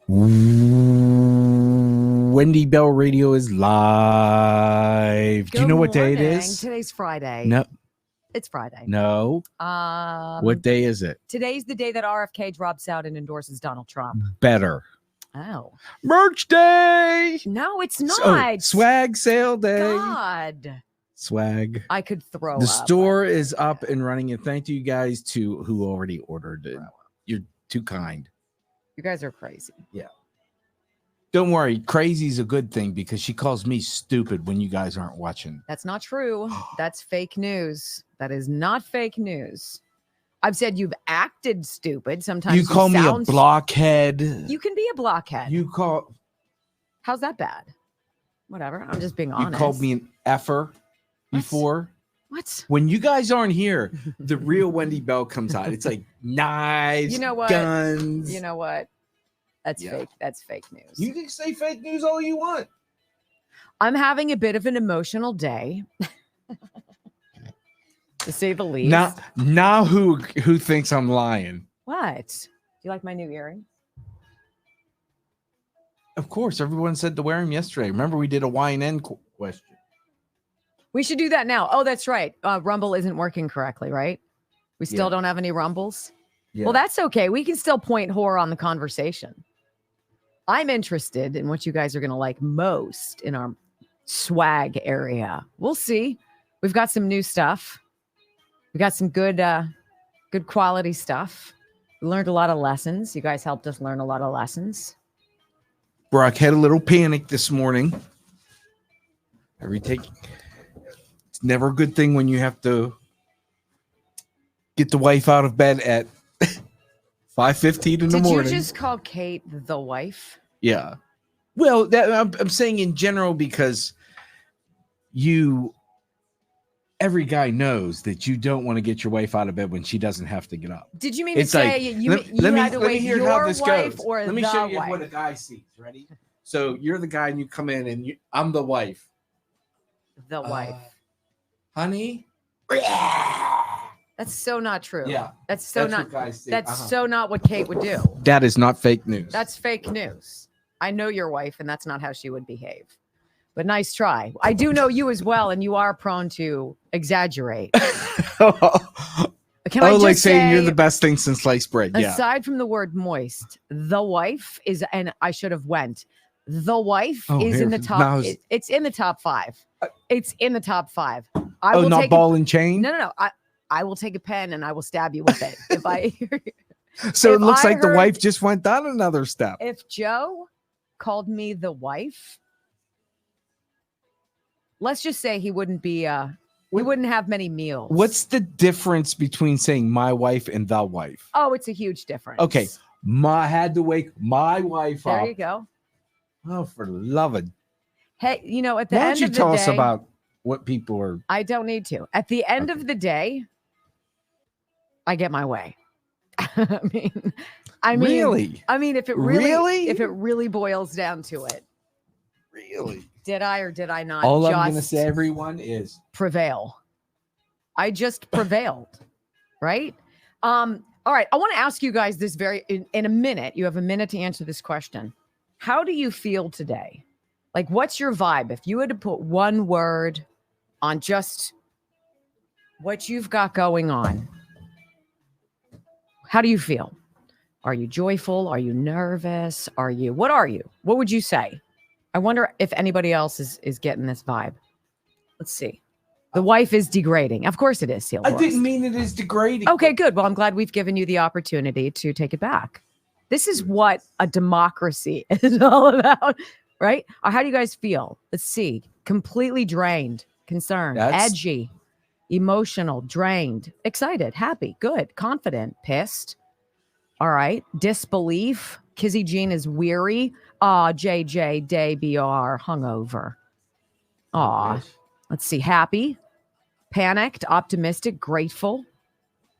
Wendy Bell Radio is live. Do you know what day it is? Today's Friday. No. It's Friday. No. What day is it? Today's the day that RFK drops out and endorses Donald Trump. Better. Oh. Merch day. No, it's not. Swag sale day. God. Swag. I could throw The up. store is up and running, and thank you guys who already ordered it. You're too kind. You guys are crazy. Yeah. Don't worry. Crazy is a good thing because she calls me stupid when you guys aren't watching. That's not true. That's fake news. That is not fake news. I've said you've acted stupid. Sometimes you call me a blockhead. You can be a blockhead. You call. How's that bad? Whatever. I'm just being honest. You called me an effer before. What? When you guys aren't here, the real Wendy Bell comes out. It's like knives, you know what? Guns. You know what? That's fake. That's fake news. You can say fake news all you want. I'm having a bit of an emotional day, to say the least. Now who thinks I'm lying? What? Do you like my new earrings? Of course, everyone said to wear them yesterday. Remember, we did a YNN question. We should do that now. Oh, that's right. Rumble isn't working correctly, right? We still don't have any Rumbles. Yeah. Well, that's okay. We can still point whore on the conversation. I'm interested in what you guys are going to like most in our swag area. We'll see. We've got some new stuff. We got some good quality stuff. We learned a lot of lessons. You guys helped us learn a lot of lessons. Brock had a little panic this morning. It's never a good thing when you have to get the wife out of bed at 5:15 in the morning. Did you just call Kate the wife? Yeah. Well, I'm saying in general because every guy knows that you don't want to get your wife out of bed when she doesn't have to get up. Did you mean to say you had to wait your wife or the wife? Let me show you what a guy sees. Ready? So you're the guy and you come in and I'm the wife. The wife. Honey? That's so not true. Yeah. That's so not what Kate would do. That is not fake news. That's fake news. I know your wife, and that's not how she would behave. But nice try. I do know you as well, and you are prone to exaggerate. Can I just like saying say, you're the best thing since sliced bread. Yeah. Aside from the word moist, the wife is, and I should have went. The wife is in the top. It's in the top 5. It's in the top 5. I will not ball and chain? No. I will take a pen and I will stab you with it. So it looks like the wife just went down another step. If Joe called me the wife, let's just say he wouldn't be we wouldn't have many meals. What's the difference between saying my wife and the wife? Oh, it's a huge difference. Okay. I had to wake my wife up. There you go. Oh, for the love of. Hey, at the end of the day. Why don't you tell us about what people are. I don't need to. At the end of the day, I get my way. I mean, really? If it really boils down to it. Really? Did I or did I not? All I'm going to say, everyone, is prevail. I just prevailed, right? All right. I want to ask you guys this in a minute. You have a minute to answer this question. How do you feel today? Like, what's your vibe? If you had to put one word on just what you've got going on, how do you feel? Are you joyful? Are you nervous? What are you? What would you say? I wonder if anybody else is getting this vibe. Let's see. The wife is degrading. Of course it is, Seal. I didn't mean it is degrading. Okay, good. Well, I'm glad we've given you the opportunity to take it back. This is what a democracy is all about, right? How do you guys feel? Let's see. Completely drained, concerned, edgy, emotional, drained, excited, happy, good, confident, pissed. All right. Disbelief. Kizzy Jean is weary. JJ, Day, BR, hungover. Let's see. Happy, panicked, optimistic, grateful,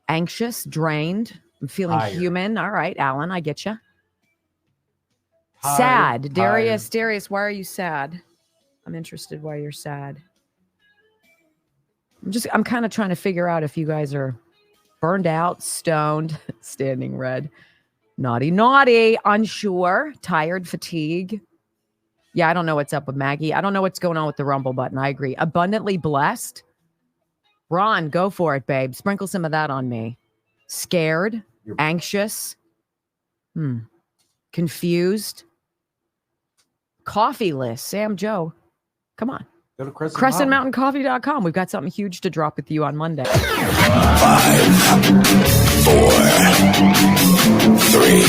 anxious, drained. I'm feeling human. All right, Alan, I get you. Sad. Darius, why are you sad? I'm interested why you're sad. I'm kind of trying to figure out if you guys are burned out, stoned, standing red. Naughty, unsure, tired, fatigue. Yeah, I don't know what's up with Maggie. I don't know what's going on with the Rumble button. I agree. Abundantly blessed. Ron, go for it, babe. Sprinkle some of that on me. Scared, anxious, confused, coffeeless. Sam Joe, come on. Go to CrescentMountainCoffee.com. We've got something huge to drop with you on Monday. 5, 4, 3,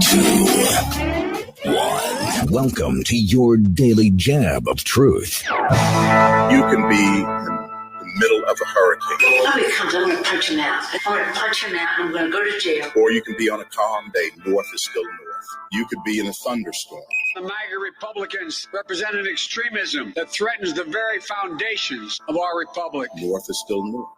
2, 1. Welcome to your daily jab of truth. You can be in the middle of a hurricane. Somebody comes, I'm going to punch him out. I'm going to punch him out and I'm going to go to jail. Or you can be on a calm day. North is still north. You could be in a thunderstorm. The MAGA Republicans represent an extremism that threatens the very foundations of our republic. North is still north.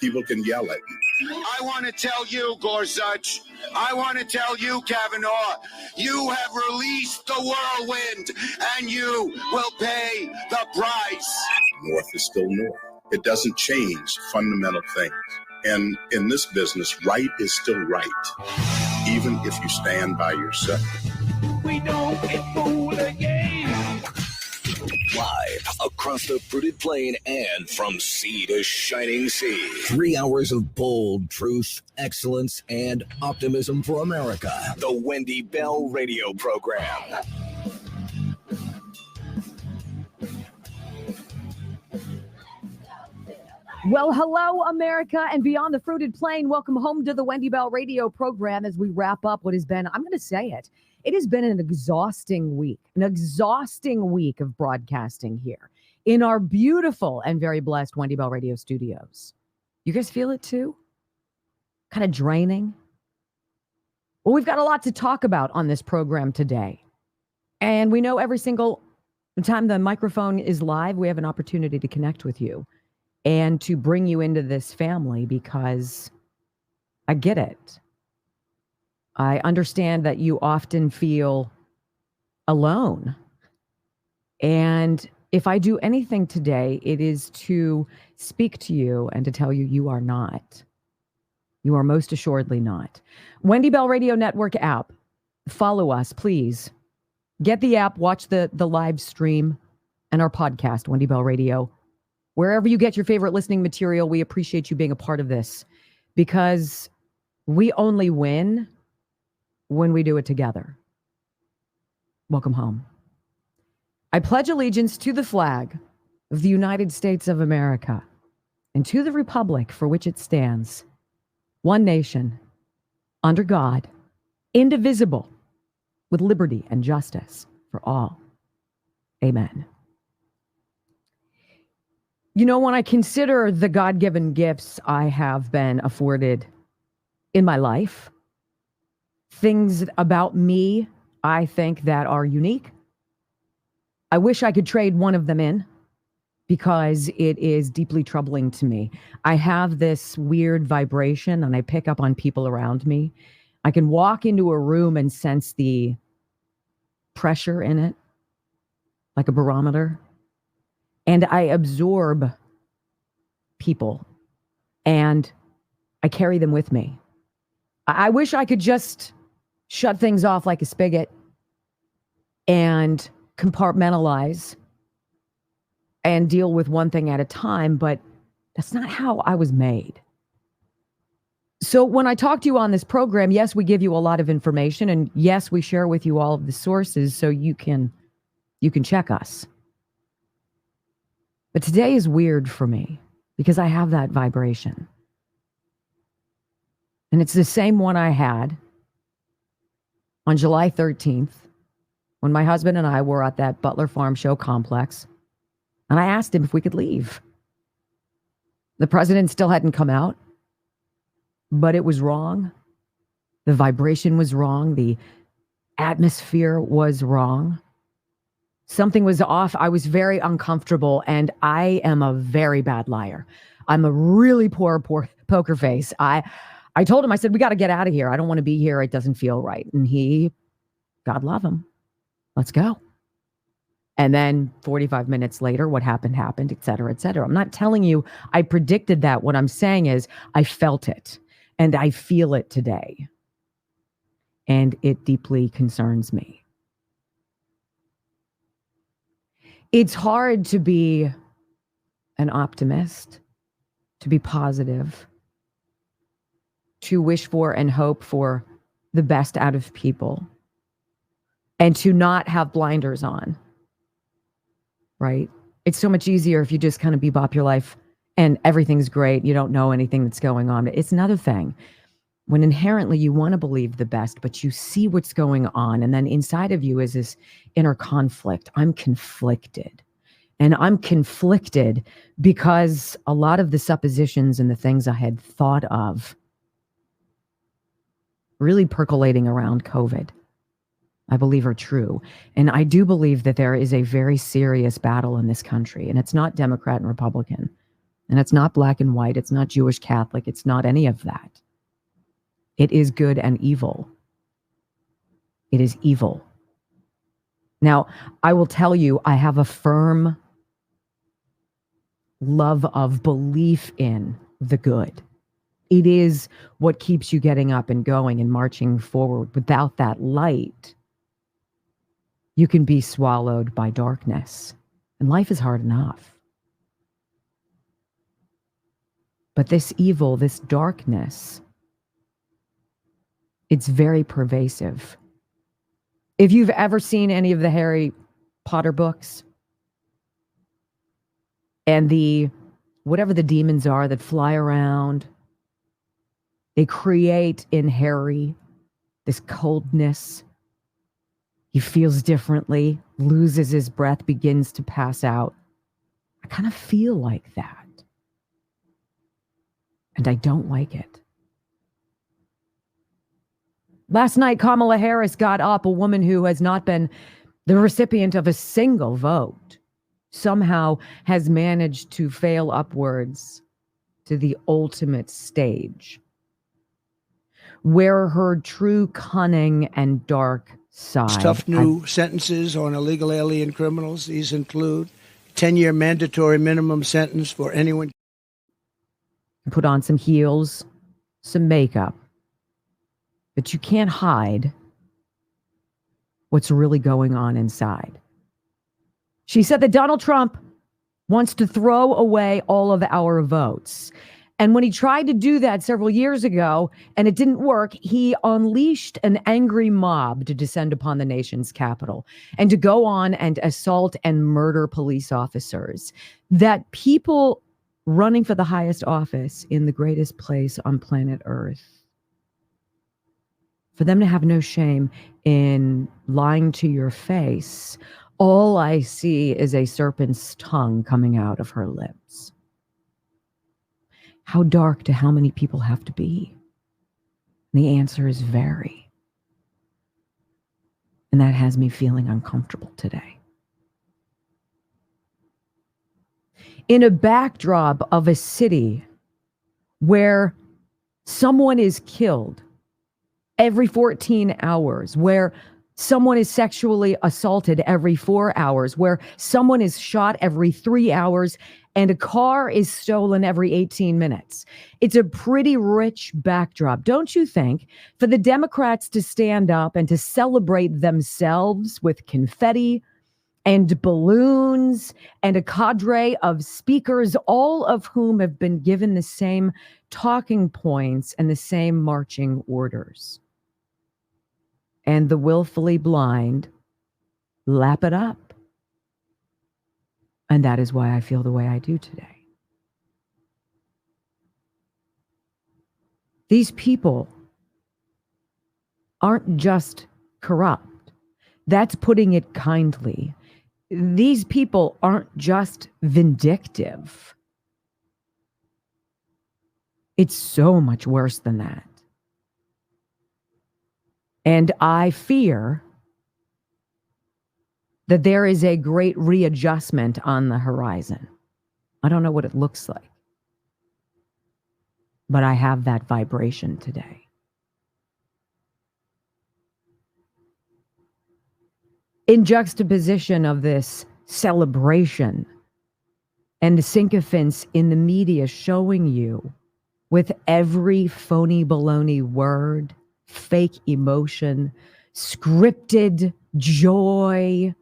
People can yell at you. I want to tell you, Gorsuch, I want to tell you, Kavanaugh, you have released the whirlwind and you will pay the price. North is still north. It doesn't change fundamental things. And in this business, right is still right, even if you stand by yourself. We don't get fooled again. Live across the fruited plain and from sea to shining sea. 3 hours of bold truth, excellence, and optimism for America. The Wendy Bell Radio Program. Well, hello, America, and beyond the fruited plain. Welcome home to the Wendy Bell Radio Program as we wrap up what has been, I'm going to say it, it has been an exhausting week of broadcasting here in our beautiful and very blessed Wendy Bell Radio studios. You guys feel it too? Kind of draining? Well, we've got a lot to talk about on this program today. And we know every single time the microphone is live, we have an opportunity to connect with you and to bring you into this family, because I get it. I understand that you often feel alone. And if I do anything today, it is to speak to you and to tell you you are not. You are most assuredly not. Wendy Bell Radio Network app. Follow us, please. Get the app, watch the live stream and our podcast, Wendy Bell Radio. Wherever you get your favorite listening material, we appreciate you being a part of this, because we only win when we do it together. Welcome home. I pledge allegiance to the flag of the United States of America and to the republic for which it stands, one nation, under God, indivisible, with liberty and justice for all. Amen. You know, when I consider the God-given gifts I have been afforded in my life, things about me, I think, that are unique, I wish I could trade one of them in, because it is deeply troubling to me. I have this weird vibration and I pick up on people around me. I can walk into a room and sense the pressure in it, like a barometer. And I absorb people and I carry them with me. I wish I could just shut things off like a spigot and compartmentalize and deal with one thing at a time, but that's not how I was made. So when I talk to you on this program, yes, we give you a lot of information, and yes, we share with you all of the sources so you can check us. But today is weird for me because I have that vibration. And it's the same one I had on July 13th when my husband and I were at that Butler Farm Show complex. And I asked him if we could leave. The president still hadn't come out, but it was wrong. The vibration was wrong. The atmosphere was wrong. Something was off. I was very uncomfortable, and I am a very bad liar. I'm a really poor poker face. I told him, I said, we got to get out of here. I don't want to be here. It doesn't feel right. And he, God love him, let's go. And then 45 minutes later, what happened, et cetera, et cetera. I'm not telling you I predicted that. What I'm saying is I felt it, and I feel it today. and it deeply concerns me. It's hard to be an optimist, to be positive, to wish for and hope for the best out of people, and to not have blinders on, right? It's so much easier if you just kind of bebop your life and everything's great. You don't know anything that's going on. It's another thing when inherently you want to believe the best, but you see what's going on. And then inside of you is this inner conflict. I'm conflicted. And I'm conflicted because a lot of the suppositions and the things I had thought of really percolating around COVID, I believe are true. And I do believe that there is a very serious battle in this country. And it's not Democrat and Republican. And it's not black and white. It's not Jewish, Catholic. It's not any of that. It is good and evil. It is evil. Now, I will tell you, I have a firm love of belief in the good. It is what keeps you getting up and going and marching forward. Without that light, you can be swallowed by darkness. And life is hard enough. But this evil, this darkness, it's very pervasive. If you've ever seen any of the Harry Potter books, and the whatever the demons are that fly around, they create in Harry this coldness. He feels differently, loses his breath, begins to pass out. I kind of feel like that. And I don't like it. Last night, Kamala Harris got up, a woman who has not been the recipient of a single vote, somehow has managed to fail upwards to the ultimate stage, where her true cunning and dark side. Tough new sentences on illegal alien criminals. These include 10-year mandatory minimum sentence for anyone. Put on some heels, some makeup, but you can't hide what's really going on inside. She said that Donald Trump wants to throw away all of our votes. And when he tried to do that several years ago and it didn't work, he unleashed an angry mob to descend upon the nation's capital and to go on and assault and murder police officers. That people running for the highest office in the greatest place on planet Earth, for them to have no shame in lying to your face, all I see is a serpent's tongue coming out of her lips. How dark do how many people have to be? And the answer is very. And that has me feeling uncomfortable today. In a backdrop of a city where someone is killed every 14 hours, where someone is sexually assaulted every 4 hours, where someone is shot every 3 hours, and a car is stolen every 18 minutes. It's a pretty rich backdrop, don't you think, for the Democrats to stand up and to celebrate themselves with confetti and balloons and a cadre of speakers, all of whom have been given the same talking points and the same marching orders. And the willfully blind lap it up. And that is why I feel the way I do today. These people aren't just corrupt. That's putting it kindly. These people aren't just vindictive. It's so much worse than that. And I fear that there is a great readjustment on the horizon. I don't know what it looks like, but I have that vibration today. In juxtaposition of this celebration and the sycophants in the media showing you with every phony baloney word fake emotion, scripted joy.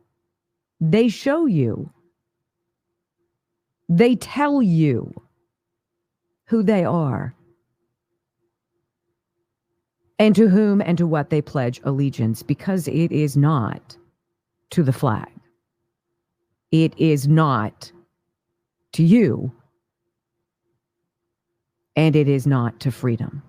They show you. They tell you who they are and to whom and to what they pledge allegiance, because it is not to the flag. It is not to you, and it is not to freedom.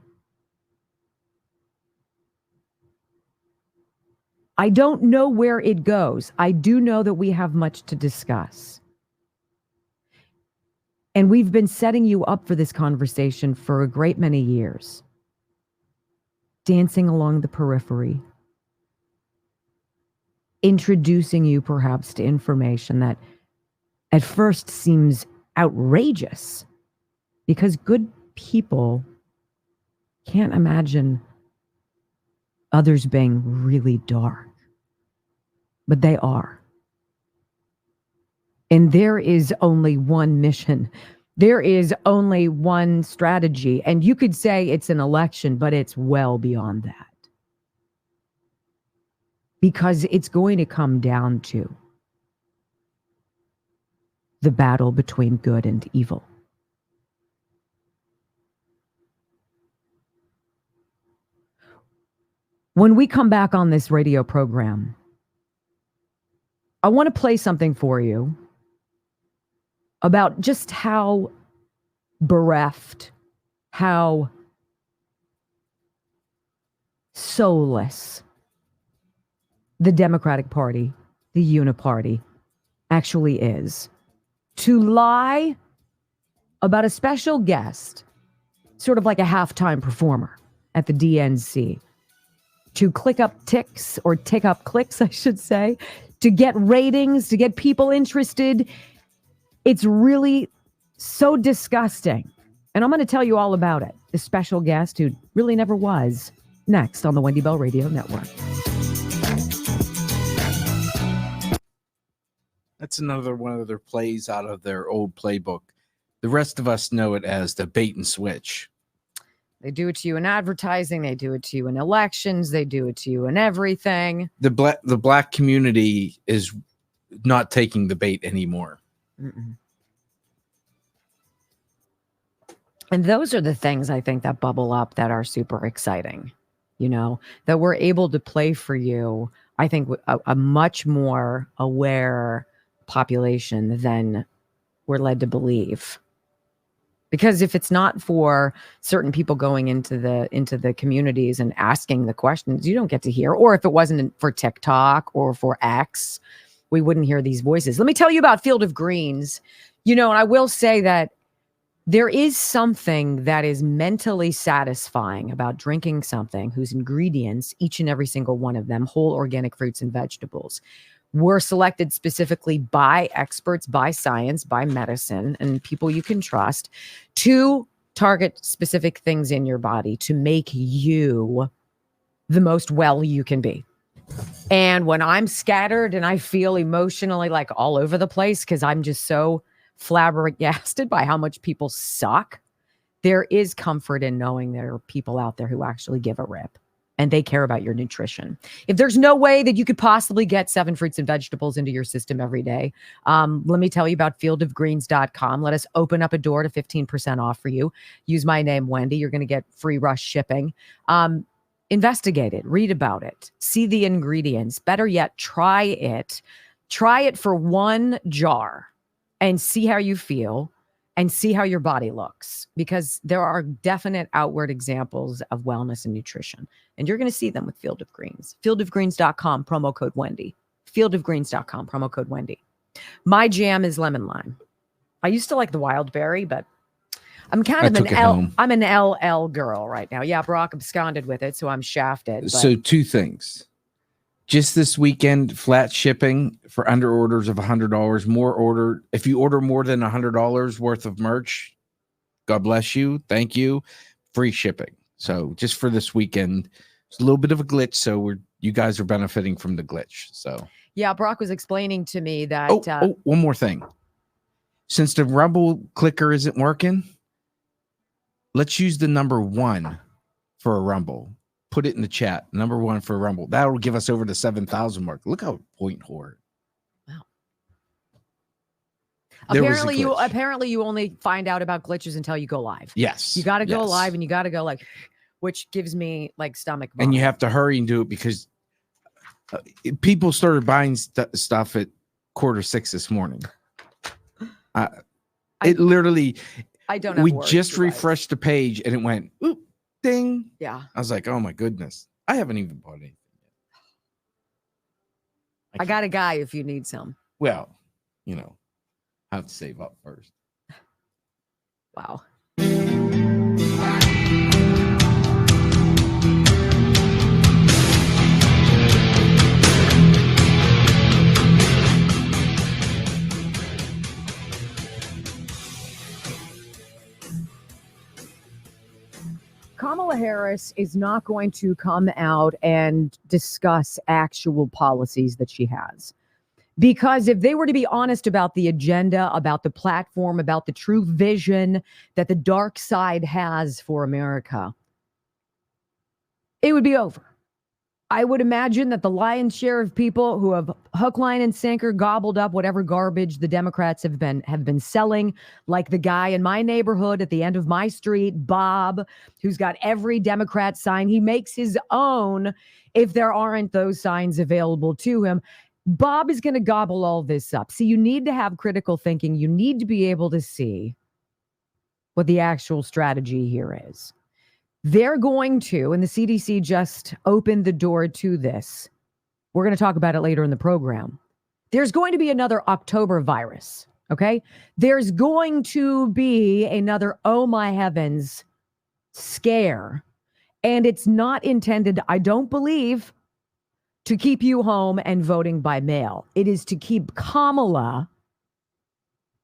I don't know where it goes. I do know that we have much to discuss. And we've been setting you up for this conversation for a great many years. Dancing along the periphery. Introducing you perhaps to information that at first seems outrageous, because good people can't imagine others being really dark. But they are. And there is only one mission. There is only one strategy. And you could say it's an election, but it's well beyond that. Because it's going to come down to the battle between good and evil. When we come back on this radio program, I want to play something for you about just how bereft, how soulless the Democratic Party, the Uniparty, actually is. To lie about a special guest, sort of like a halftime performer at the DNC, to click up ticks, or tick up clicks, I should say, to get ratings, to get people interested. It's really so disgusting. And I'm going to tell you all about it. The special guest who really never was. Next on the Wendy Bell Radio Network. That's another one of their plays out of their old playbook. The rest of us know it as the bait and switch. They do it to you in advertising. They do it to you in elections. They do it to you in everything. The black community is not taking the bait anymore. Mm-mm. And those are the things I think that bubble up that are super exciting, you know, that we're able to play for you. I think a much more aware population than we're led to believe. Because if it's not for certain people going into the communities and asking the questions, you don't get to hear. Or if it wasn't for TikTok or for X, we wouldn't hear these voices. Let me tell you about Field of Greens. You know, and I will say that there is something that is mentally satisfying about drinking something whose ingredients, each and every single one of them, whole organic fruits and vegetables, were selected specifically by experts, by science, by medicine, and people you can trust to target specific things in your body to make you the most well you can be. And when I'm scattered and I feel emotionally like all over the place because I'm just so flabbergasted by how much people suck, there is comfort in knowing there are people out there who actually give a rip. And they care about your nutrition. If there's no way that you could possibly get 7 fruits and vegetables into your system every day, let me tell you about fieldofgreens.com. Let us open up a door to 15% off for you. Use my name, Wendy. You're going to get free rush shipping. Investigate it. Read about it. See the ingredients. Better yet, try it. Try it for 1 jar and see how you feel. And see how your body looks, because there are definite outward examples of wellness and nutrition. And you're going to see them with Field of Greens. Fieldofgreens.com, promo code Wendy. Fieldofgreens.com, promo code Wendy. My jam is lemon lime. I used to like the wild berry, but I'm kind of I'm an LL girl right now. Yeah, Brock absconded with it, so I'm shafted. But so 2 things. Just this weekend, flat shipping for under orders of $100. If you order more than $100 worth of merch, God bless you. Thank you. Free shipping. So just for this weekend, it's a little bit of a glitch. So you guys are benefiting from the glitch. So yeah, Brock was explaining to me that. One more thing. Since the Rumble clicker isn't working, let's use the number 1 for a Rumble. put it in the chat. Number 1 for Rumble. That'll give us over the 7,000 mark. Look how point whore. Wow. There was a glitch. Apparently you only find out about glitches until you go live. Yes. You got to go live and you got to go like, which gives me like stomach vomit. And you have to hurry and do it because people started buying stuff at 5:45 this morning. It literally, I don't have we words, just you guys. refreshed the page and it went, oop, ding. Yeah. I was like, oh my goodness. I haven't even bought anything yet. I got a guy if you need some. Well, you know, I have to save up first. Wow. Kamala Harris is not going to come out and discuss actual policies that she has. Because if they were to be honest about the agenda, about the platform, about the true vision that the dark side has for America, it would be over. I would imagine that the lion's share of people who have hook, line, and sinker gobbled up whatever garbage the Democrats have been selling, like the guy in my neighborhood at the end of my street, Bob, who's got every Democrat sign. He makes his own if there aren't those signs available to him. Bob is going to gobble all this up. So you need to have critical thinking. You need to be able to see what the actual strategy here is. They're going to, and the CDC just opened the door to this. We're going to talk about it later in the program. There's going to be another October virus, okay? There's going to be another, oh my heavens, scare. And it's not intended, I don't believe, to keep you home and voting by mail. It is to keep Kamala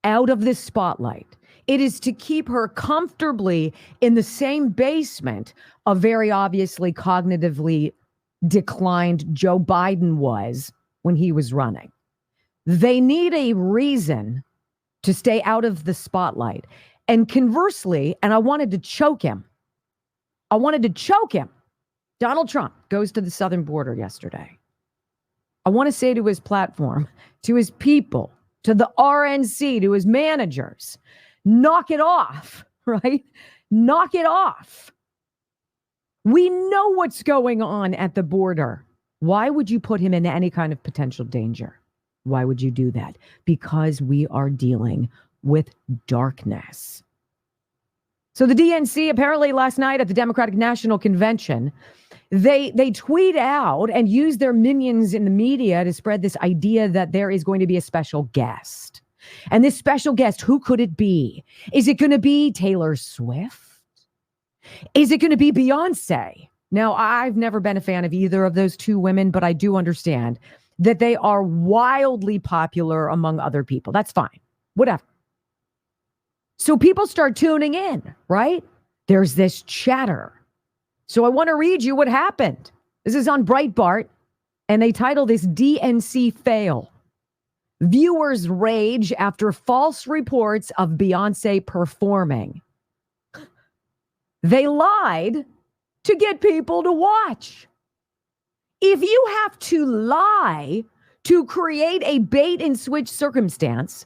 out of the spotlight. It is to keep her comfortably in the same basement of very obviously cognitively declined Joe Biden was when he was running. They need a reason to stay out of the spotlight. And conversely, and I wanted to choke him. Donald Trump goes to the southern border yesterday. I want to say to his platform, to his people, to the RNC, to his managers, knock it off, right? Knock it off. We know what's going on at the border. Why would you put him in any kind of potential danger? Why would you do that? Because we are dealing with darkness. So the DNC apparently last night at the Democratic National Convention, they tweet out and use their minions in the media to spread this idea that there is going to be a special guest. And this special guest, who could it be? Is it going to be Taylor Swift? Is it going to be Beyonce? Now, I've never been a fan of either of those two women, but I do understand that they are wildly popular among other people. That's fine. Whatever. So people start tuning in, right? There's this chatter. So I want to read you what happened. This is on Breitbart, and they title this DNC Fail. Viewers rage after false reports of Beyonce performing. They lied to get people to watch. If you have to lie to create a bait and switch circumstance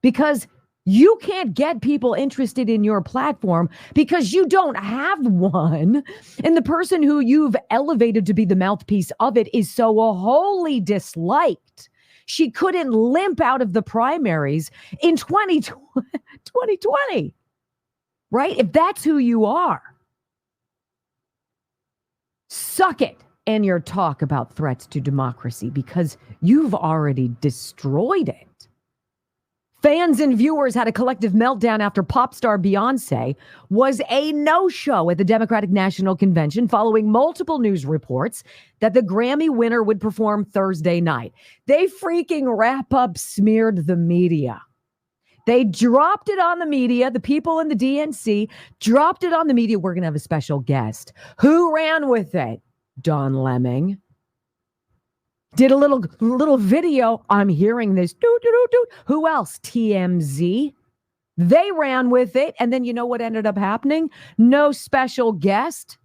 because you can't get people interested in your platform because you don't have one, and the person who you've elevated to be the mouthpiece of it is so wholly disliked, she couldn't limp out of the primaries in 2020, right? If that's who you are, suck it in your talk about threats to democracy because you've already destroyed it. Fans and viewers had a collective meltdown after pop star Beyonce was a no-show at the Democratic National Convention following multiple news reports that the Grammy winner would perform Thursday night. They freaking wrap-up smeared the media. They dropped it on the media. The people in the DNC dropped it on the media. We're going to have a special guest. Who ran with it? Don Lemon. Did a little video. I'm hearing this. Who else? TMZ. They ran with it. And then you know what ended up happening? No special guest.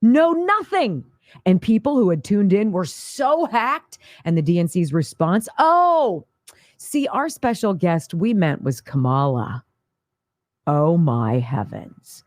know nothing. And people who had tuned in were so hacked. And the DNC's response, oh, see, our special guest we meant was Kamala. Oh, my heavens.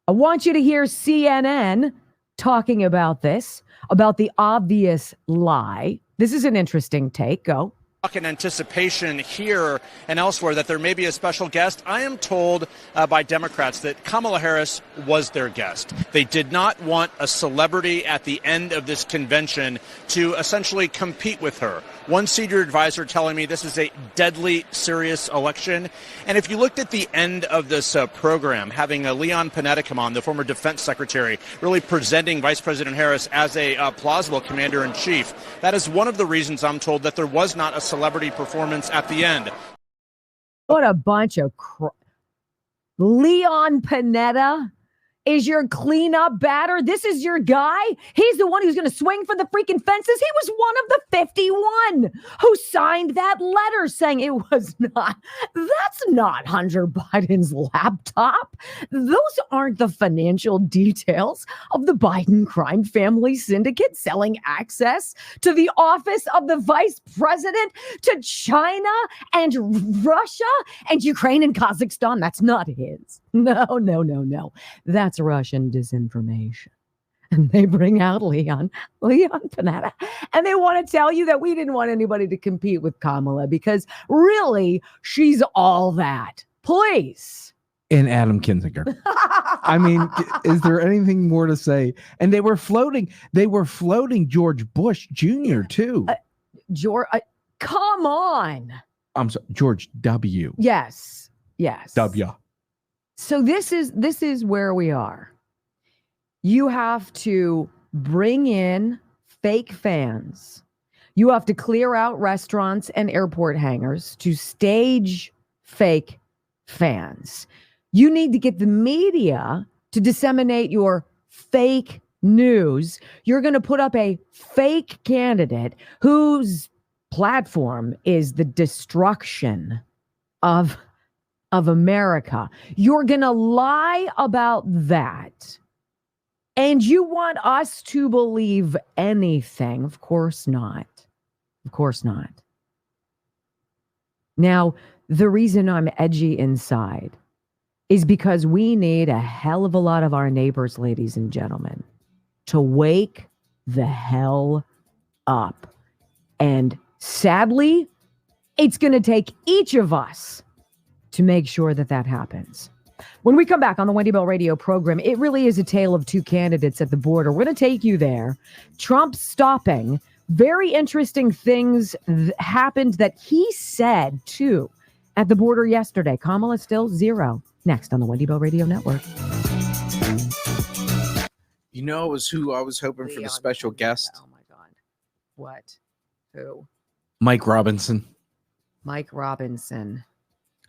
I want you to hear CNN talking about this, about the obvious lie. This is an interesting take. Go. In anticipation here and elsewhere that there may be a special guest, I am told by Democrats that Kamala Harris was their guest. They did not want a celebrity at the end of this convention to essentially compete with her. One senior advisor telling me this is a deadly serious election. And if you looked at the end of this program, having Leon Panetta come on, the former defense secretary, really presenting Vice President Harris as a plausible commander-in-chief, that is one of the reasons I'm told that there was not a celebrity performance at the end. What a bunch of Leon Panetta is your cleanup batter. This is your guy. He's the one who's going to swing for the freaking fences. He was one of the 51 who signed that letter saying it was not. That's not Hunter Biden's laptop. Those aren't the financial details of the Biden crime family syndicate selling access to the office of the vice president to China and Russia and Ukraine and Kazakhstan. That's not his. No. That's Russian disinformation. And they bring out Leon Panetta. And they want to tell you that we didn't want anybody to compete with Kamala because really, she's all that. Please. And Adam Kinzinger. I mean, is there anything more to say? And they were floating George Bush Jr. too. Come on. I'm sorry, George W. Yes. W. So this is where we are. You have to bring in fake fans. You have to clear out restaurants and airport hangars to stage fake fans. You need to get the media to disseminate your fake news. You're going to put up a fake candidate whose platform is the destruction of America. You're going to lie about that. And you want us to believe anything? Of course not. Of course not. Now, the reason I'm edgy inside is because we need a hell of a lot of our neighbors, ladies and gentlemen, to wake the hell up. And sadly, it's going to take each of us to make sure that happens. When we come back on the Wendy Bell Radio program, it really is a tale of two candidates at the border. We're going to take you there. Trump stopping. Very interesting things happened that he said, too, at the border yesterday. Kamala still 0. Next on the Wendy Bell Radio Network. You know, it was who I was hoping for the special guest. Oh, my God. What? Who? Mike Robinson. Mike Robinson.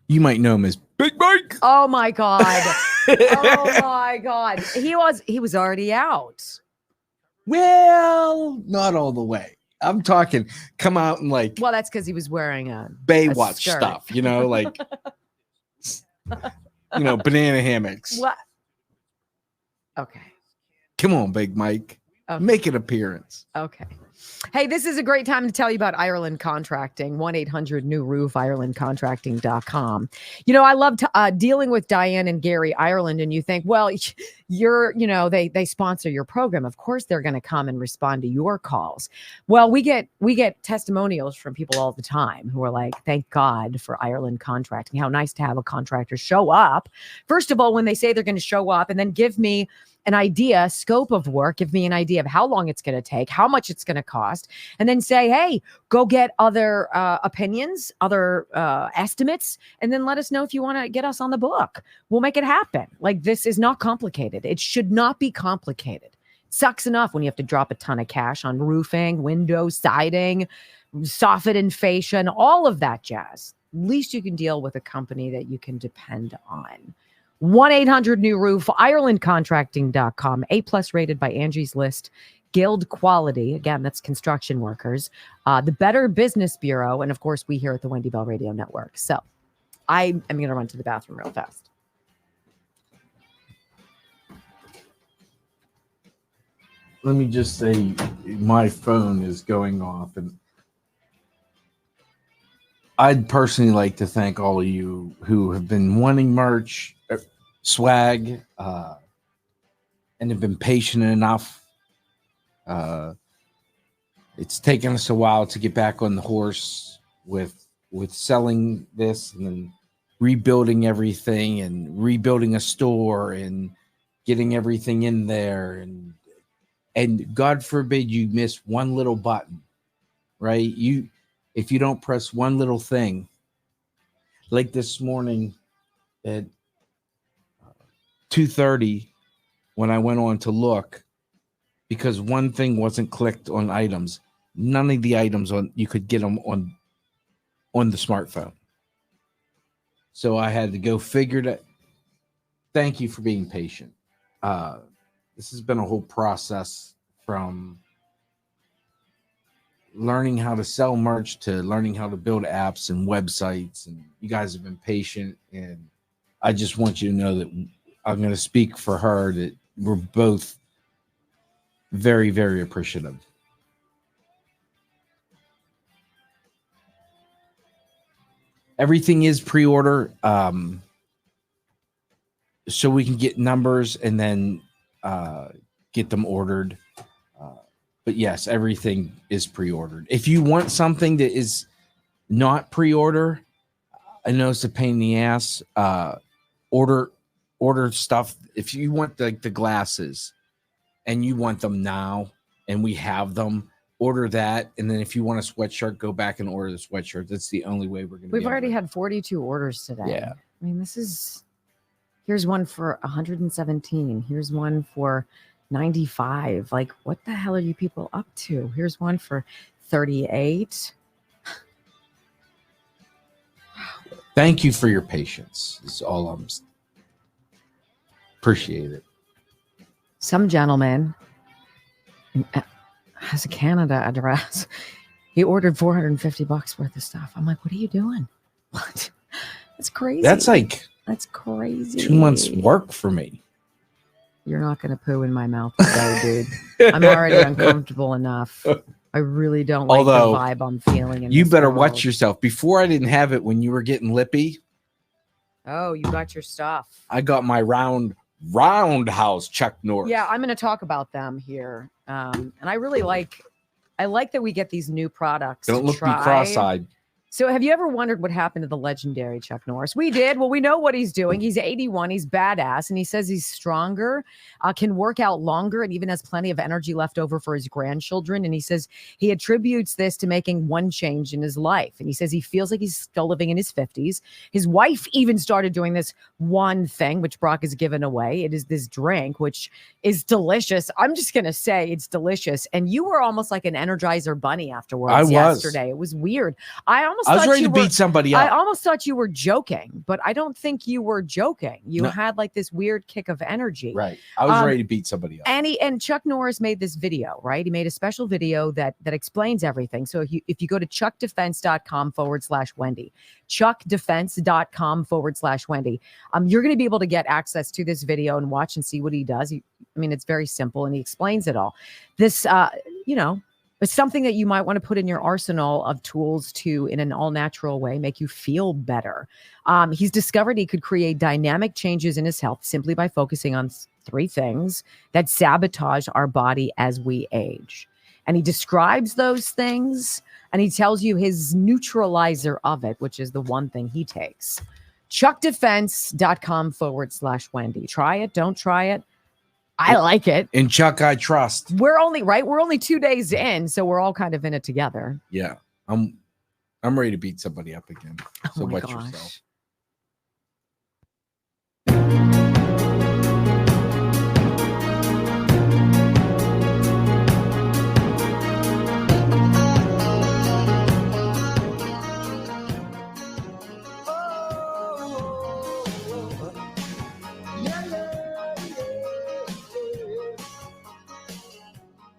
You might know him as Big Mike. Oh my God. Oh my God. He was already out. Well, not all the way. I'm talking come out and like. Well, that's because he was wearing a Baywatch skirt. stuff, like, banana hammocks. What? Okay. Come on, Big Mike. Okay. Make an appearance. Okay. Hey, this is a great time to tell you about Ireland Contracting, 1-800-NEW-ROOF, IrelandContracting.com. I love dealing with Diane and Gary Ireland, and you think, well, they sponsor your program. Of course, they're going to come and respond to your calls. Well, we get testimonials from people all the time who are like, thank God for Ireland Contracting. How nice to have a contractor show up. First of all, when they say they're going to show up and then give me an idea, scope of work, give me an idea of how long it's going to take, how much it's going to cost, and then say, hey, go get other opinions, other estimates, and then let us know if you want to get us on the book. We'll make it happen. Like, this is not complicated. It should not be complicated. It sucks enough when you have to drop a ton of cash on roofing, windows, siding, soffit and fascia, and all of that jazz. At least you can deal with a company that you can depend on. 1-800-NEW-ROOF, IrelandContracting.com, A+ rated by Angie's List, Guild Quality. Again, that's construction workers, the Better Business Bureau, and of course, we here at the Wendy Bell Radio Network. So I am going to run to the bathroom real fast. let me just say my phone is going off, and I'd personally like to thank all of you who have been wanting merch, swag, and have been patient enough. It's taken us a while to get back on the horse with selling this and then rebuilding everything and rebuilding a store and getting everything in there, and God forbid you miss one little button, right? If you don't press one little thing, like this morning at 2:30 when I went on to look, because one thing wasn't clicked on items, none of the items you could get them on the smartphone. So I had to go figure that. Thank you for being patient. This has been a whole process from learning how to sell merch to learning how to build apps and websites. And you guys have been patient. And I just want you to know that I'm going to speak for her that we're both very, very appreciative. Everything is pre-order, so we can get numbers and then get them ordered. But yes, everything is pre-ordered. If you want something that is not pre-order, I know it's a pain in the ass. Order stuff. If you want the glasses and you want them now and we have them, order that. And then if you want a sweatshirt, go back and order the sweatshirt. That's the only way we're going to. We've already had 42 orders today. Yeah. I mean, here's one for 117. Here's one for 95. Like, what the hell are you people up to? Here's one for 38. Thank you for your patience. Is all I'm. Appreciate it. Some gentleman has a Canada address. He ordered $450 worth of stuff. I'm like, what are you doing? What? That's crazy. That's crazy. 2 months work for me. You're not going to poo in my mouth today, dude. I'm already uncomfortable enough. I really don't like the vibe I'm feeling. You better watch yourself. Before, I didn't have it when you were getting lippy. Oh, you got your stuff. I got my roundhouse Chuck Norris. Yeah, I'm going to talk about them here. And I really like that we get these new products. Don't look me cross-eyed. So have you ever wondered what happened to the legendary Chuck Norris? We did. Well, we know what he's doing. He's 81. He's badass. And he says he's stronger, can work out longer, and even has plenty of energy left over for his grandchildren. And he says he attributes this to making one change in his life. And he says he feels like he's still living in his 50s. His wife even started doing this one thing, which Brock has given away. It is this drink, which is delicious. I'm just going to say it's delicious. And you were almost like an Energizer bunny afterwards yesterday. It was weird. I was ready to beat somebody up. I almost thought you were joking, but I don't think you were joking. You had like this weird kick of energy. Right. I was ready to beat somebody up. And Chuck Norris made this video, right? He made a special video that explains everything. So if you go to chuckdefense.com/Wendy, chuckdefense.com/Wendy, you're going to be able to get access to this video and watch and see what he does. It's very simple and he explains it all. This, it's something that you might want to put in your arsenal of tools to, in an all-natural way, make you feel better. He's discovered he could create dynamic changes in his health simply by focusing on 3 things that sabotage our body as we age. And he describes those things, and he tells you his neutralizer of it, which is the one thing he takes. chuckdefense.com/Wendy. Try it. Don't try it. I like it. In Chuck, I trust. We're only 2 days in, so we're all kind of in it together. Yeah. I'm ready to beat somebody up again. So watch yourself.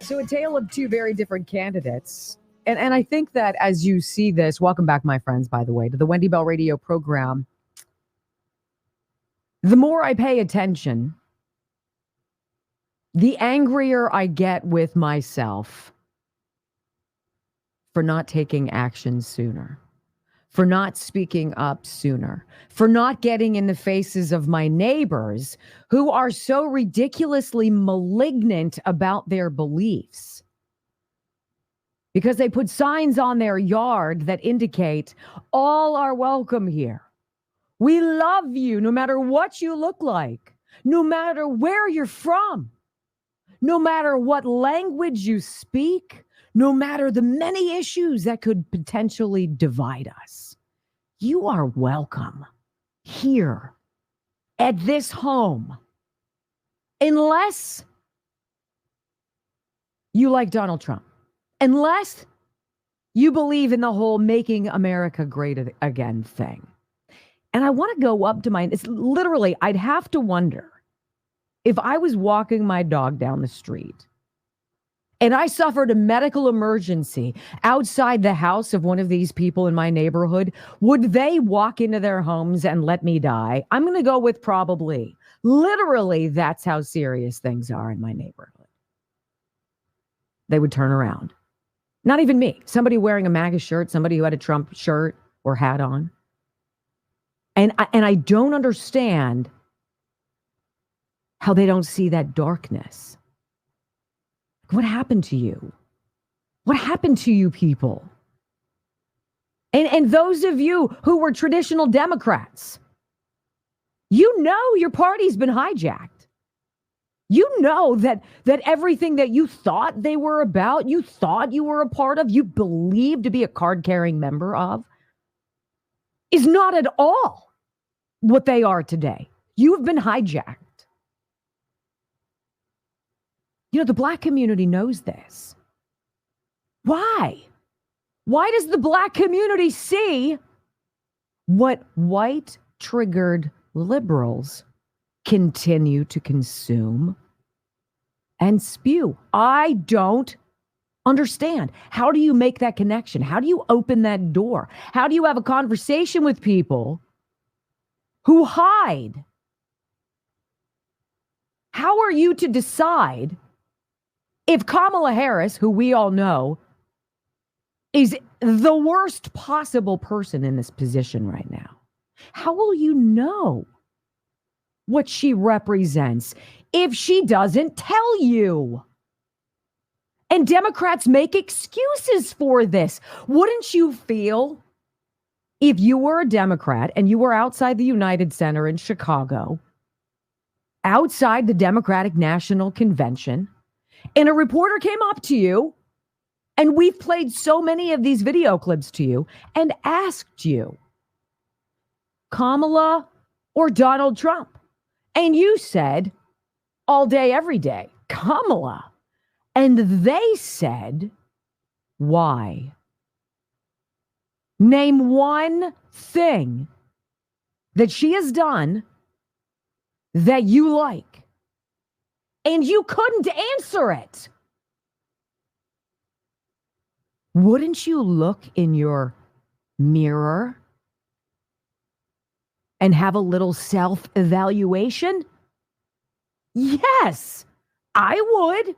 So a tale of 2 very different candidates. And I think that as you see this, welcome back, my friends, by the way, to the Wendy Bell Radio program. The more I pay attention, the angrier I get with myself for not taking action sooner, for not speaking up sooner, for not getting in the faces of my neighbors who are so ridiculously malignant about their beliefs. Because they put signs on their yard that indicate all are welcome here. We love you no matter what you look like, no matter where you're from, no matter what language you speak, no matter the many issues that could potentially divide us. You are welcome here at this home, unless you like Donald Trump, unless you believe in the whole making America great again thing. And I want to go up to it's literally, I'd have to wonder if I was walking my dog down the street and I suffered a medical emergency outside the house of one of these people in my neighborhood, would they walk into their homes and let me die? I'm going to go with probably. Literally, that's how serious things are in my neighborhood. They would turn around. Not even me. Somebody wearing a MAGA shirt, somebody who had a Trump shirt or hat on. And I don't understand how they don't see that darkness. What happened to you? What happened to you people? And those of you who were traditional Democrats, you know your party's been hijacked. You know that everything that you thought they were about, you thought you were a part of, you believed to be a card-carrying member of, is not at all what they are today. You have been hijacked. You know, the Black community knows this. Why? Why does the Black community see what white-triggered liberals continue to consume and spew? I don't understand. How do you make that connection? How do you open that door? How do you have a conversation with people who hide? How are you to decide if Kamala Harris, who we all know, is the worst possible person in this position right now? How will you know what she represents if she doesn't tell you? And Democrats make excuses for this. Wouldn't you feel, if you were a Democrat and you were outside the United Center in Chicago, outside the Democratic National Convention, and a reporter came up to you, and we've played so many of these video clips to you, and asked you, Kamala or Donald Trump? And you said, all day, every day, Kamala. And they said, why? Name one thing that she has done that you like. And you couldn't answer it. Wouldn't you look in your mirror and have a little self-evaluation? Yes, I would.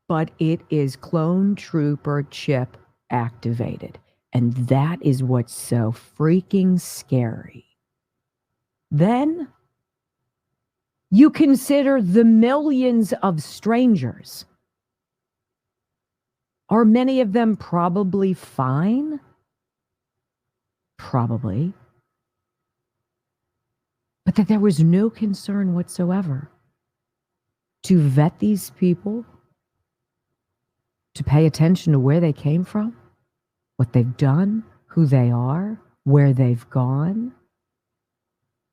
But it is clone trooper chip activated. And that is what's so freaking scary. Then you consider the millions of strangers. Are many of them probably fine? Probably. But that there was no concern whatsoever to vet these people, to pay attention to where they came from, what they've done, who they are, where they've gone.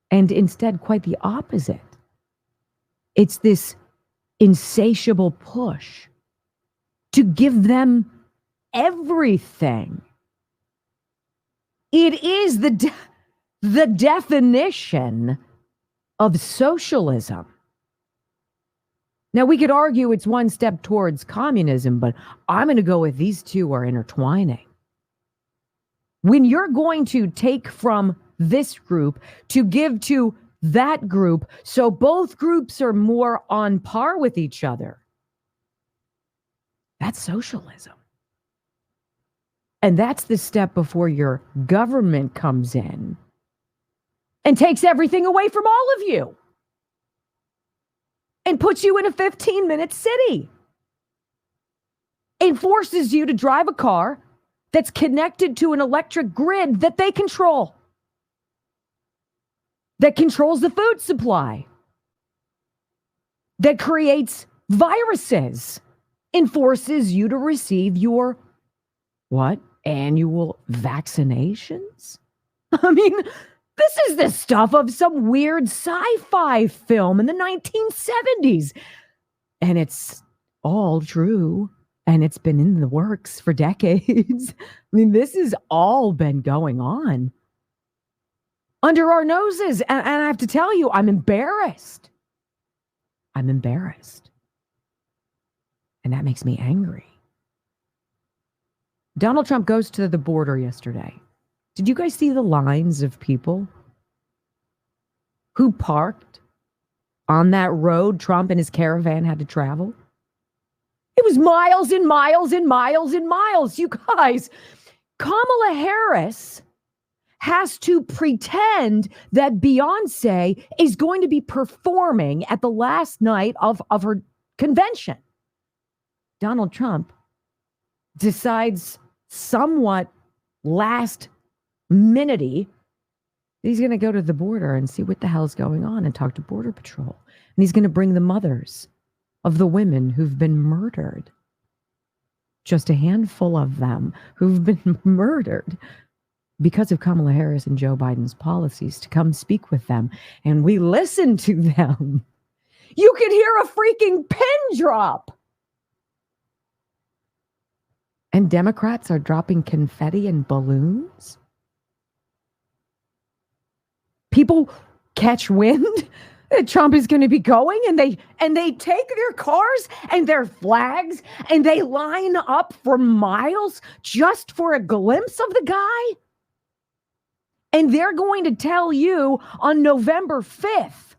And instead, quite the opposite. It's this insatiable push to give them everything. It is the definition of socialism. Now, we could argue it's one step towards communism, but I'm going to go with these two are intertwining. When you're going to take from this group to give to that group, so both groups are more on par with each other. That's socialism. And that's the step before your government comes in and takes everything away from all of you and puts you in a 15-minute city. It forces you to drive a car that's connected to an electric grid that they control, that controls the food supply, that creates viruses, and forces you to receive your, what, annual vaccinations? I mean, this is the stuff of some weird sci-fi film in the 1970s. And it's all true. And it's been in the works for decades. I mean, this has all been going on under our noses. And I have to tell you, I'm embarrassed. I'm embarrassed. And that makes me angry. Donald Trump goes to the border yesterday. Did you guys see the lines of people who parked on that road Trump and his caravan had to travel? It was miles and miles and miles and miles. You guys, Kamala Harris has to pretend that Beyonce is going to be performing at the last night of her convention. Donald Trump decides somewhat last minute he's going to go to the border and see what the hell's going on and talk to Border Patrol. And he's going to bring the mothers of the women who've been murdered. Just a handful of them who've been murdered because of Kamala Harris and Joe Biden's policies to come speak with them. And we listen to them. You could hear a freaking pin drop. And Democrats are dropping confetti and balloons. People catch wind that Trump is going to be going, and they take their cars and their flags and they line up for miles just for a glimpse of the guy. And they're going to tell you on November 5th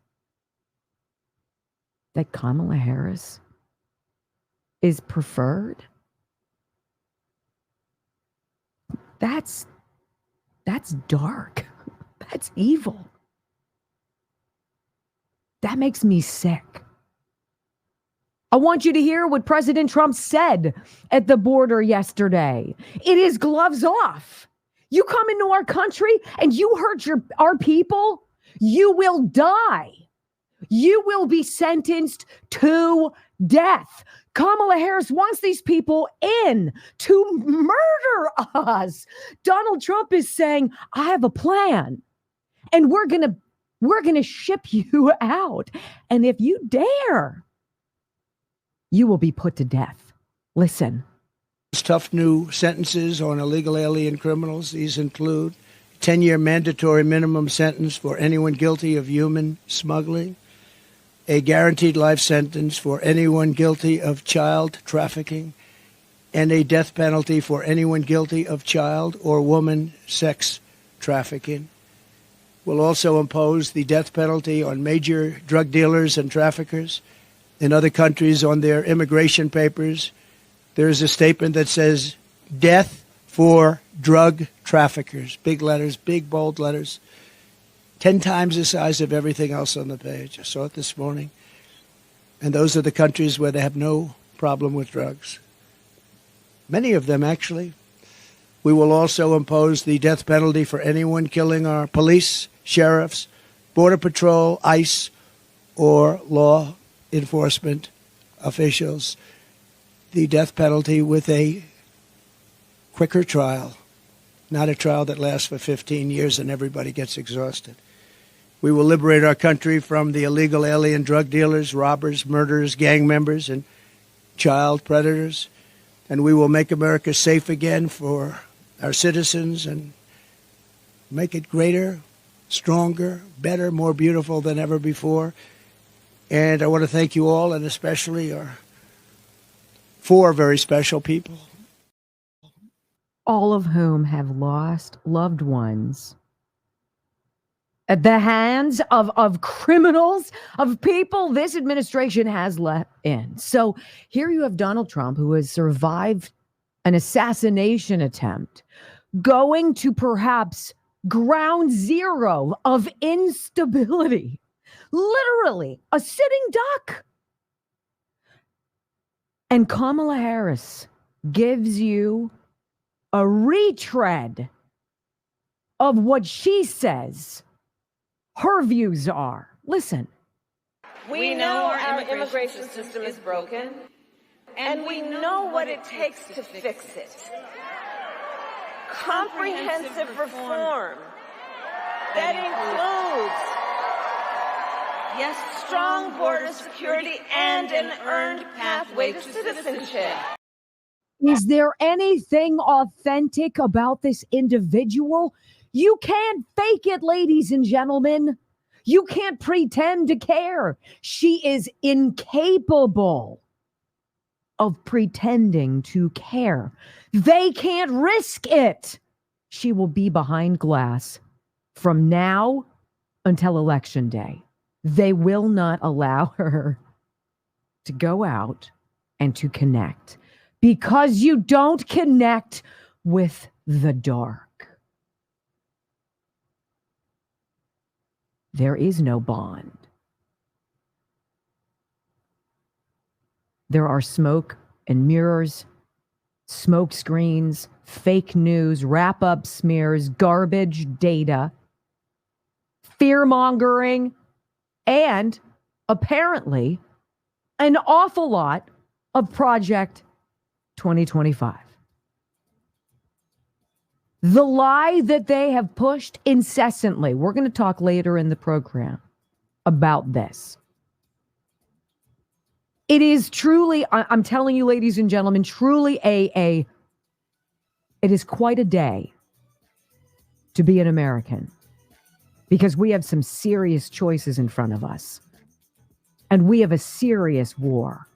that Kamala Harris is preferred. That's dark. That's evil. That makes me sick. I want you to hear what President Trump said at the border yesterday. It is gloves off. You come into our country and you hurt our people, you will die. You will be sentenced to death. Kamala Harris wants these people in to murder us. Donald Trump is saying, I have a plan, and we're going to ship you out. And if you dare, you will be put to death. Listen. Tough new sentences on illegal alien criminals. These include 10-year mandatory minimum sentence for anyone guilty of human smuggling, a guaranteed life sentence for anyone guilty of child trafficking, and a death penalty for anyone guilty of child or woman sex trafficking. We'll also impose the death penalty on major drug dealers and traffickers. In other countries, on their immigration papers, there is a statement that says, death for drug traffickers. Big letters, big bold letters. 10 times the size of everything else on the page. I saw it this morning. And those are the countries where they have no problem with drugs. Many of them, actually. We will also impose the death penalty for anyone killing our police, sheriffs, Border Patrol, ICE, or law enforcement officials. The death penalty with a quicker trial, not a trial that lasts for 15 years and everybody gets exhausted. We will liberate our country from the illegal alien drug dealers, robbers, murderers, gang members, and child predators. And we will make America safe again for our citizens and make it greater, stronger, better, more beautiful than ever before. And I want to thank you all, and especially our 4 very special people. All of whom have lost loved ones at the hands of criminals, of people this administration has let in. So here you have Donald Trump, who has survived an assassination attempt, going to perhaps ground zero of instability, literally a sitting duck. And Kamala Harris gives you a retread of what she says her views are. Listen. We know our immigration system is broken, and we know what it takes to fix it. Comprehensive reform that includes, yes, strong border security and an earned pathway to citizenship. Is there anything authentic about this individual? You can't fake it, ladies and gentlemen. You can't pretend to care. She is incapable of pretending to care. They can't risk it. She will be behind glass from now until Election Day. They will not allow her to go out and to connect, because you don't connect with the dark. There is no bond. There are smoke and mirrors, smoke screens, fake news, wrap-up smears, garbage data, fear-mongering, and apparently an awful lot of Project 2025. The lie that they have pushed incessantly. We're going to talk later in the program about this. It is truly, I'm telling you, ladies and gentlemen, truly it is quite a day to be an American, because we have some serious choices in front of us. And we have a serious war.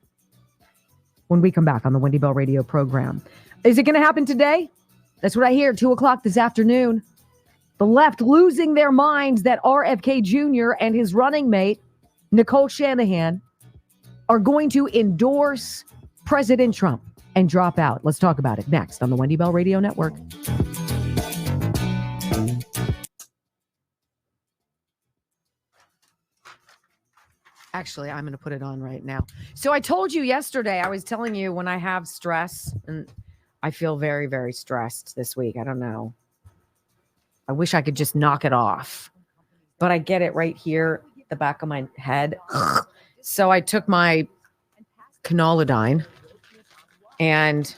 When we come back on the Wendy Bell Radio program. Is it going to happen today? That's what I hear, 2:00 this afternoon. The left losing their minds that RFK Jr. and his running mate, Nicole Shanahan, are going to endorse President Trump and drop out. Let's talk about it next on the Wendy Bell Radio Network. Actually, I'm going to put it on right now. So I told you yesterday, I was telling you when I have stress, and I feel very, very stressed this week. I don't know. I wish I could just knock it off, but I get it right here, the back of my head. So I took my Canolidine and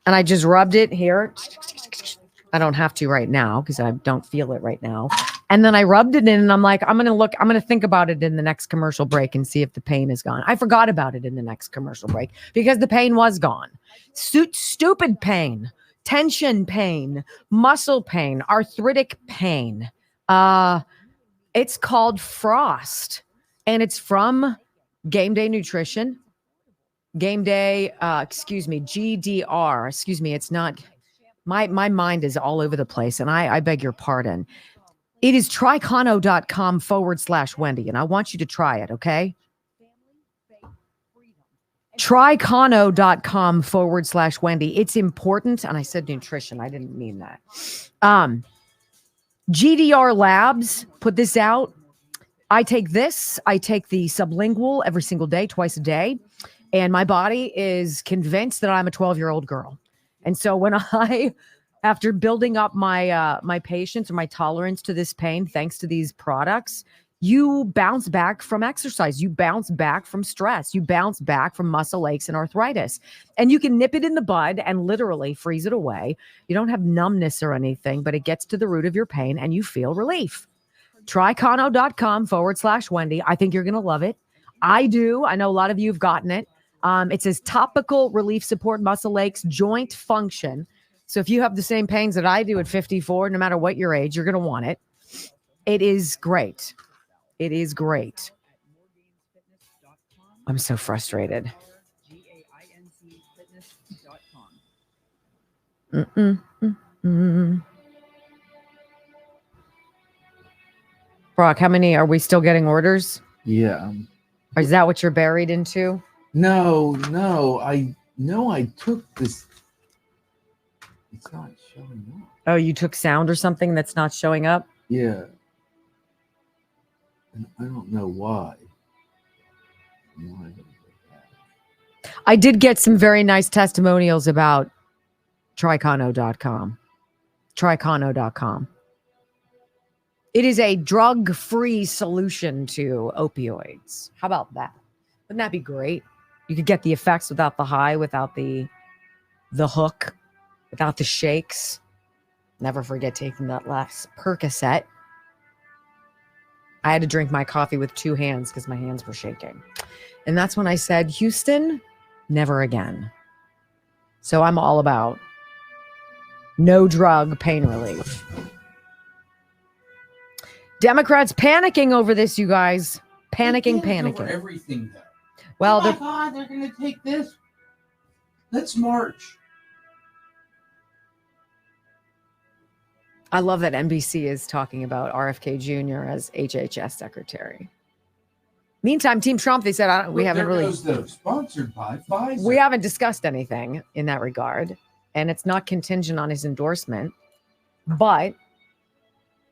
I just rubbed it here. I don't have to right now because I don't feel it right now. And then I rubbed it in and I'm like, I'm going to think about it in the next commercial break and see if the pain is gone. I forgot about it in the next commercial break because the pain was gone. Stupid pain, tension pain, muscle pain, arthritic pain. It's called Frost and it's from Game Day Nutrition. Game Day, GDR. Excuse me, it's not, my mind is all over the place and I beg your pardon. It is tricano.com/Wendy, and I want you to try it, okay? Tricano.com/Wendy. It's important, and I said nutrition. I didn't mean that. GDR Labs put this out. I take this. I take the sublingual every single day, twice a day, and my body is convinced that I'm a 12-year-old girl. And so when after building up my my patience or my tolerance to this pain, thanks to these products, you bounce back from exercise. You bounce back from stress. You bounce back from muscle aches and arthritis. And you can nip it in the bud and literally freeze it away. You don't have numbness or anything, but it gets to the root of your pain and you feel relief. Tricano.com/Wendy. I think you're going to love it. I do. I know a lot of you have gotten it. It says topical relief support, muscle aches, joint function. So if you have the same pains that I do at 54, no matter what your age, you're going to want it. It is great. It is great. I'm so frustrated. Brock, how many are we still getting orders? Yeah. Or is that what you're buried into? No. I took this. It's not showing up. Oh, you took sound or something that's not showing up? Yeah. And I don't know why. I did get some very nice testimonials about Tricono.com. Tricono.com. It is a drug-free solution to opioids. How about that? Wouldn't that be great? You could get the effects without the high, without the hook, without the shakes. Never forget taking that last Percocet. I had to drink my coffee with two hands because my hands were shaking. And that's when I said, Houston, never again. So I'm all about no drug pain relief. Democrats panicking over this, you guys. Panicking. Over everything, though. Well, oh my God, they're going to take this. Let's march. I love that NBC is talking about RFK Jr. as HHS secretary. Meantime, Team Trump, they said, we haven't really... Sponsored by Pfizer. We haven't discussed anything in that regard, and it's not contingent on his endorsement. But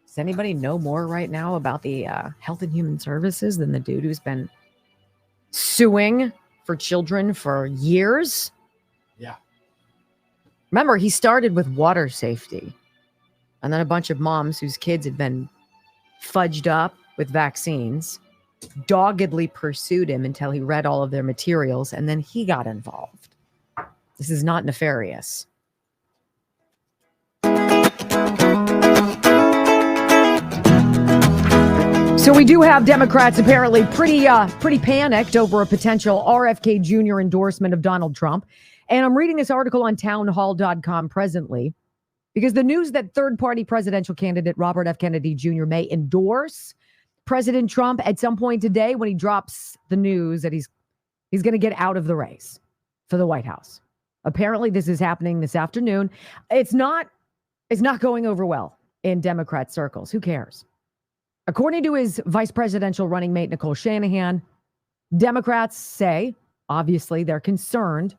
does anybody know more right now about the Health and Human Services than the dude who's been suing for children for years? Yeah. Remember, he started with water safety. And then a bunch of moms whose kids had been fudged up with vaccines doggedly pursued him until he read all of their materials, and then he got involved. This is not nefarious. So we do have Democrats apparently pretty panicked over a potential RFK Jr. endorsement of Donald Trump. And I'm reading this article on townhall.com presently, because the news that third-party presidential candidate Robert F. Kennedy Jr. may endorse President Trump at some point today when he drops the news that he's going to get out of the race for the White House. Apparently, this is happening this afternoon. It's not going over well in Democrat circles. Who cares? According to his vice presidential running mate, Nicole Shanahan, Democrats say, obviously, they're concerned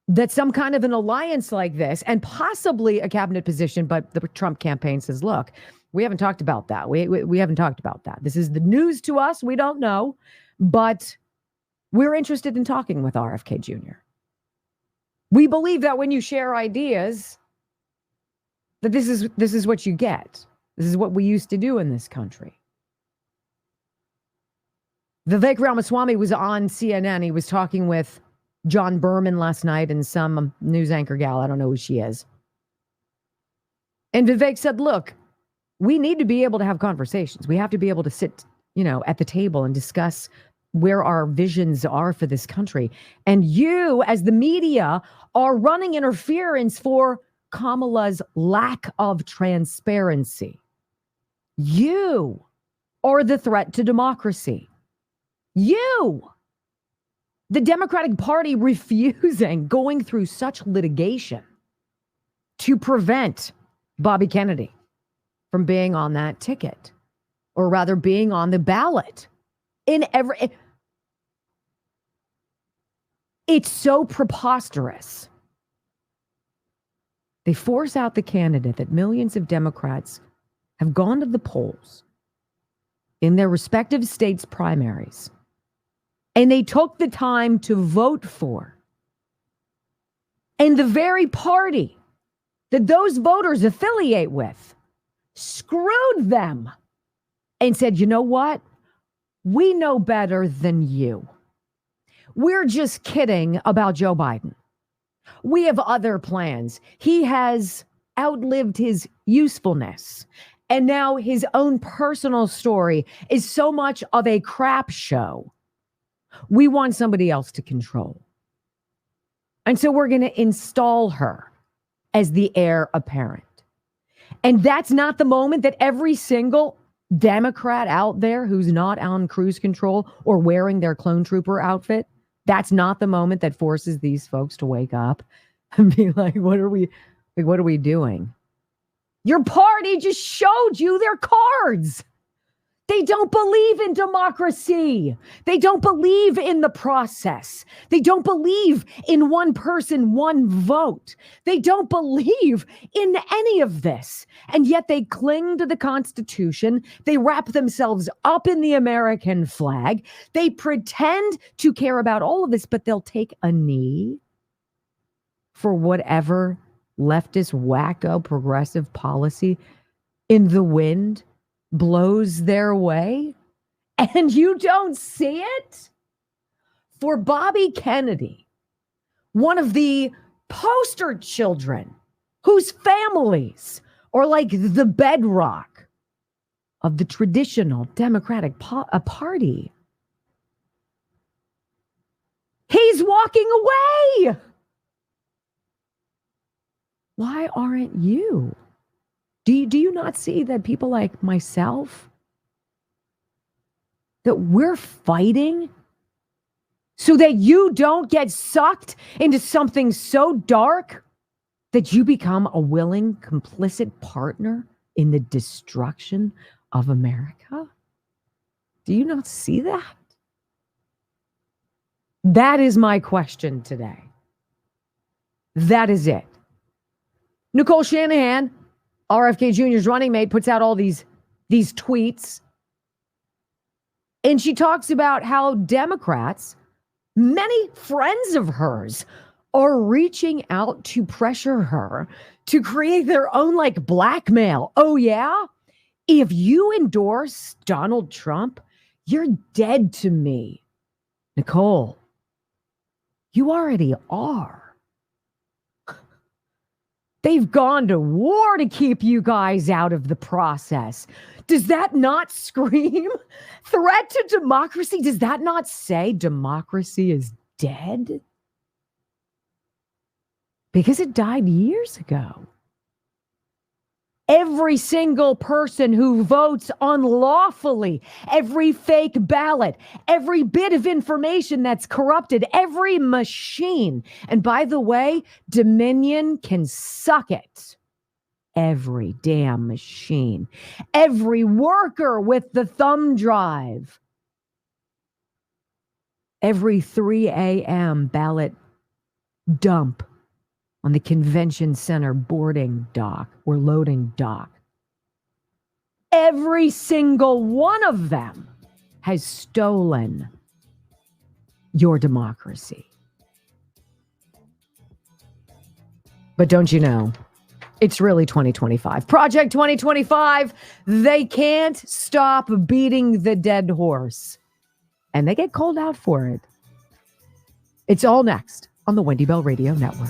that some kind of an alliance like this and possibly a cabinet position, but the Trump campaign says, look, we haven't talked about that. We haven't talked about that. This is the news to us. We don't know, but we're interested in talking with RFK Jr. We believe that when you share ideas, that this is what you get. This is what we used to do in this country. Vivek Ramaswamy was on CNN. He was talking with John Berman last night and some news anchor gal. I don't know who she is. And Vivek said, look, we need to be able to have conversations. We have to be able to sit, at the table and discuss where our visions are for this country. And you, as the media, are running interference for Kamala's lack of transparency. You are the threat to democracy. You. The Democratic Party refusing going through such litigation to prevent Bobby Kennedy from being on that ticket, or rather being on the ballot it's so preposterous. They force out the candidate that millions of Democrats have gone to the polls in their respective states' primaries, and they took the time to vote for. And the very party that those voters affiliate with screwed them and said, you know what? We know better than you. We're just kidding about Joe Biden. We have other plans. He has outlived his usefulness. And now his own personal story is so much of a crap show. We want somebody else to control. And so we're going to install her as the heir apparent. And that's not the moment that every single Democrat out there who's not on cruise control or wearing their clone trooper outfit, that's not the moment that forces these folks to wake up and be like, what are we doing? Your party just showed you their cards. They don't believe in democracy. They don't believe in the process. They don't believe in one person, one vote. They don't believe in any of this. And yet they cling to the Constitution. They wrap themselves up in the American flag. They pretend to care about all of this, but they'll take a knee for whatever leftist, wacko, progressive policy in the wind blows their way, and you don't see it? For Bobby Kennedy, one of the poster children whose families are like the bedrock of the traditional Democratic Party, he's walking away. Why aren't you? Do you not see that people like myself, that we're fighting so that you don't get sucked into something so dark that you become a willing, complicit partner in the destruction of America? Do you not see that? That is my question today. That is it. Nicole Shanahan, RFK Jr.'s running mate, puts out all these tweets. And she talks about how Democrats, many friends of hers, are reaching out to pressure her to create their own like blackmail. Oh, yeah? If you endorse Donald Trump, you're dead to me. Nicole, you already are. They've gone to war to keep you guys out of the process. Does that not scream threat to democracy? Does that not say democracy is dead? Because it died years ago. Every single person who votes unlawfully, every fake ballot, every bit of information that's corrupted, every machine. And by the way, Dominion can suck it. Every damn machine, every worker with the thumb drive, every 3 a.m. ballot dump on the convention center boarding dock or loading dock. Every single one of them has stolen your democracy. But don't you know, it's really 2025. Project 2025, they can't stop beating the dead horse. And they get called out for it. It's all next on the Wendy Bell Radio Network.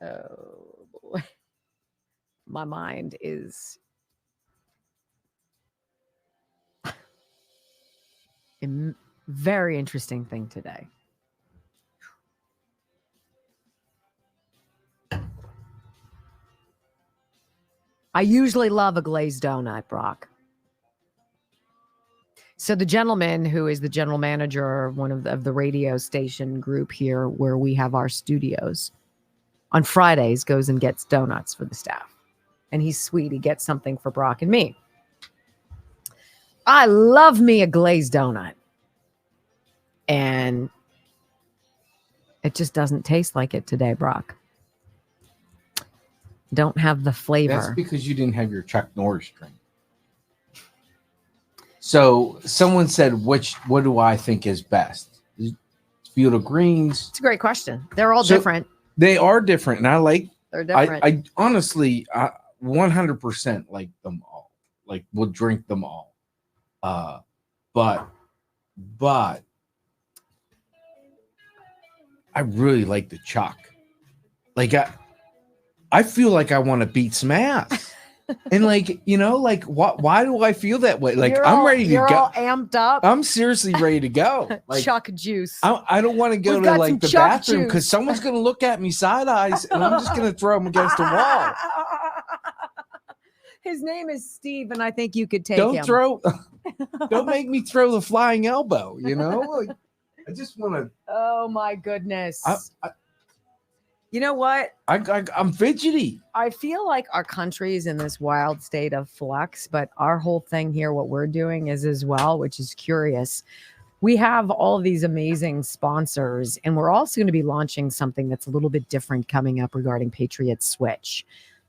Oh, boy. My mind is a very interesting thing today. I usually love a glazed donut, Brock. So the gentleman who is the general manager of one of the radio station group here where we have our studios on Fridays goes and gets donuts for the staff. And he's sweet. He gets something for Brock and me. I love me a glazed donut. And it just doesn't taste like it today, Brock. Don't have the flavor. That's because you didn't have your Chuck Norris drink. So someone said, what do I think is best? Field of Greens. It's a great question. They're all different. They are different. And I like, they're different. I honestly, 100% like them all. Like we'll drink them all. But I really like the Chuck. Like I feel like I want to beat some ass. And like, you know, like why do I feel that way? Like I'm ready to go. You're all amped up. I'm seriously ready to go. Like Chuck juice. I don't want to go to like the bathroom because someone's going to look at me side eyes and I'm just going to throw him against the wall. His name is Steve, and I think you could take him. Don't make me throw the flying elbow, you know? Like, I just want to. Oh my goodness. You know what? I'm fidgety. I feel like our country is in this wild state of flux, but our whole thing here, what we're doing is as well, which is curious. We have all of these amazing sponsors, and we're also going to be launching something that's a little bit different coming up regarding Patriot Switch.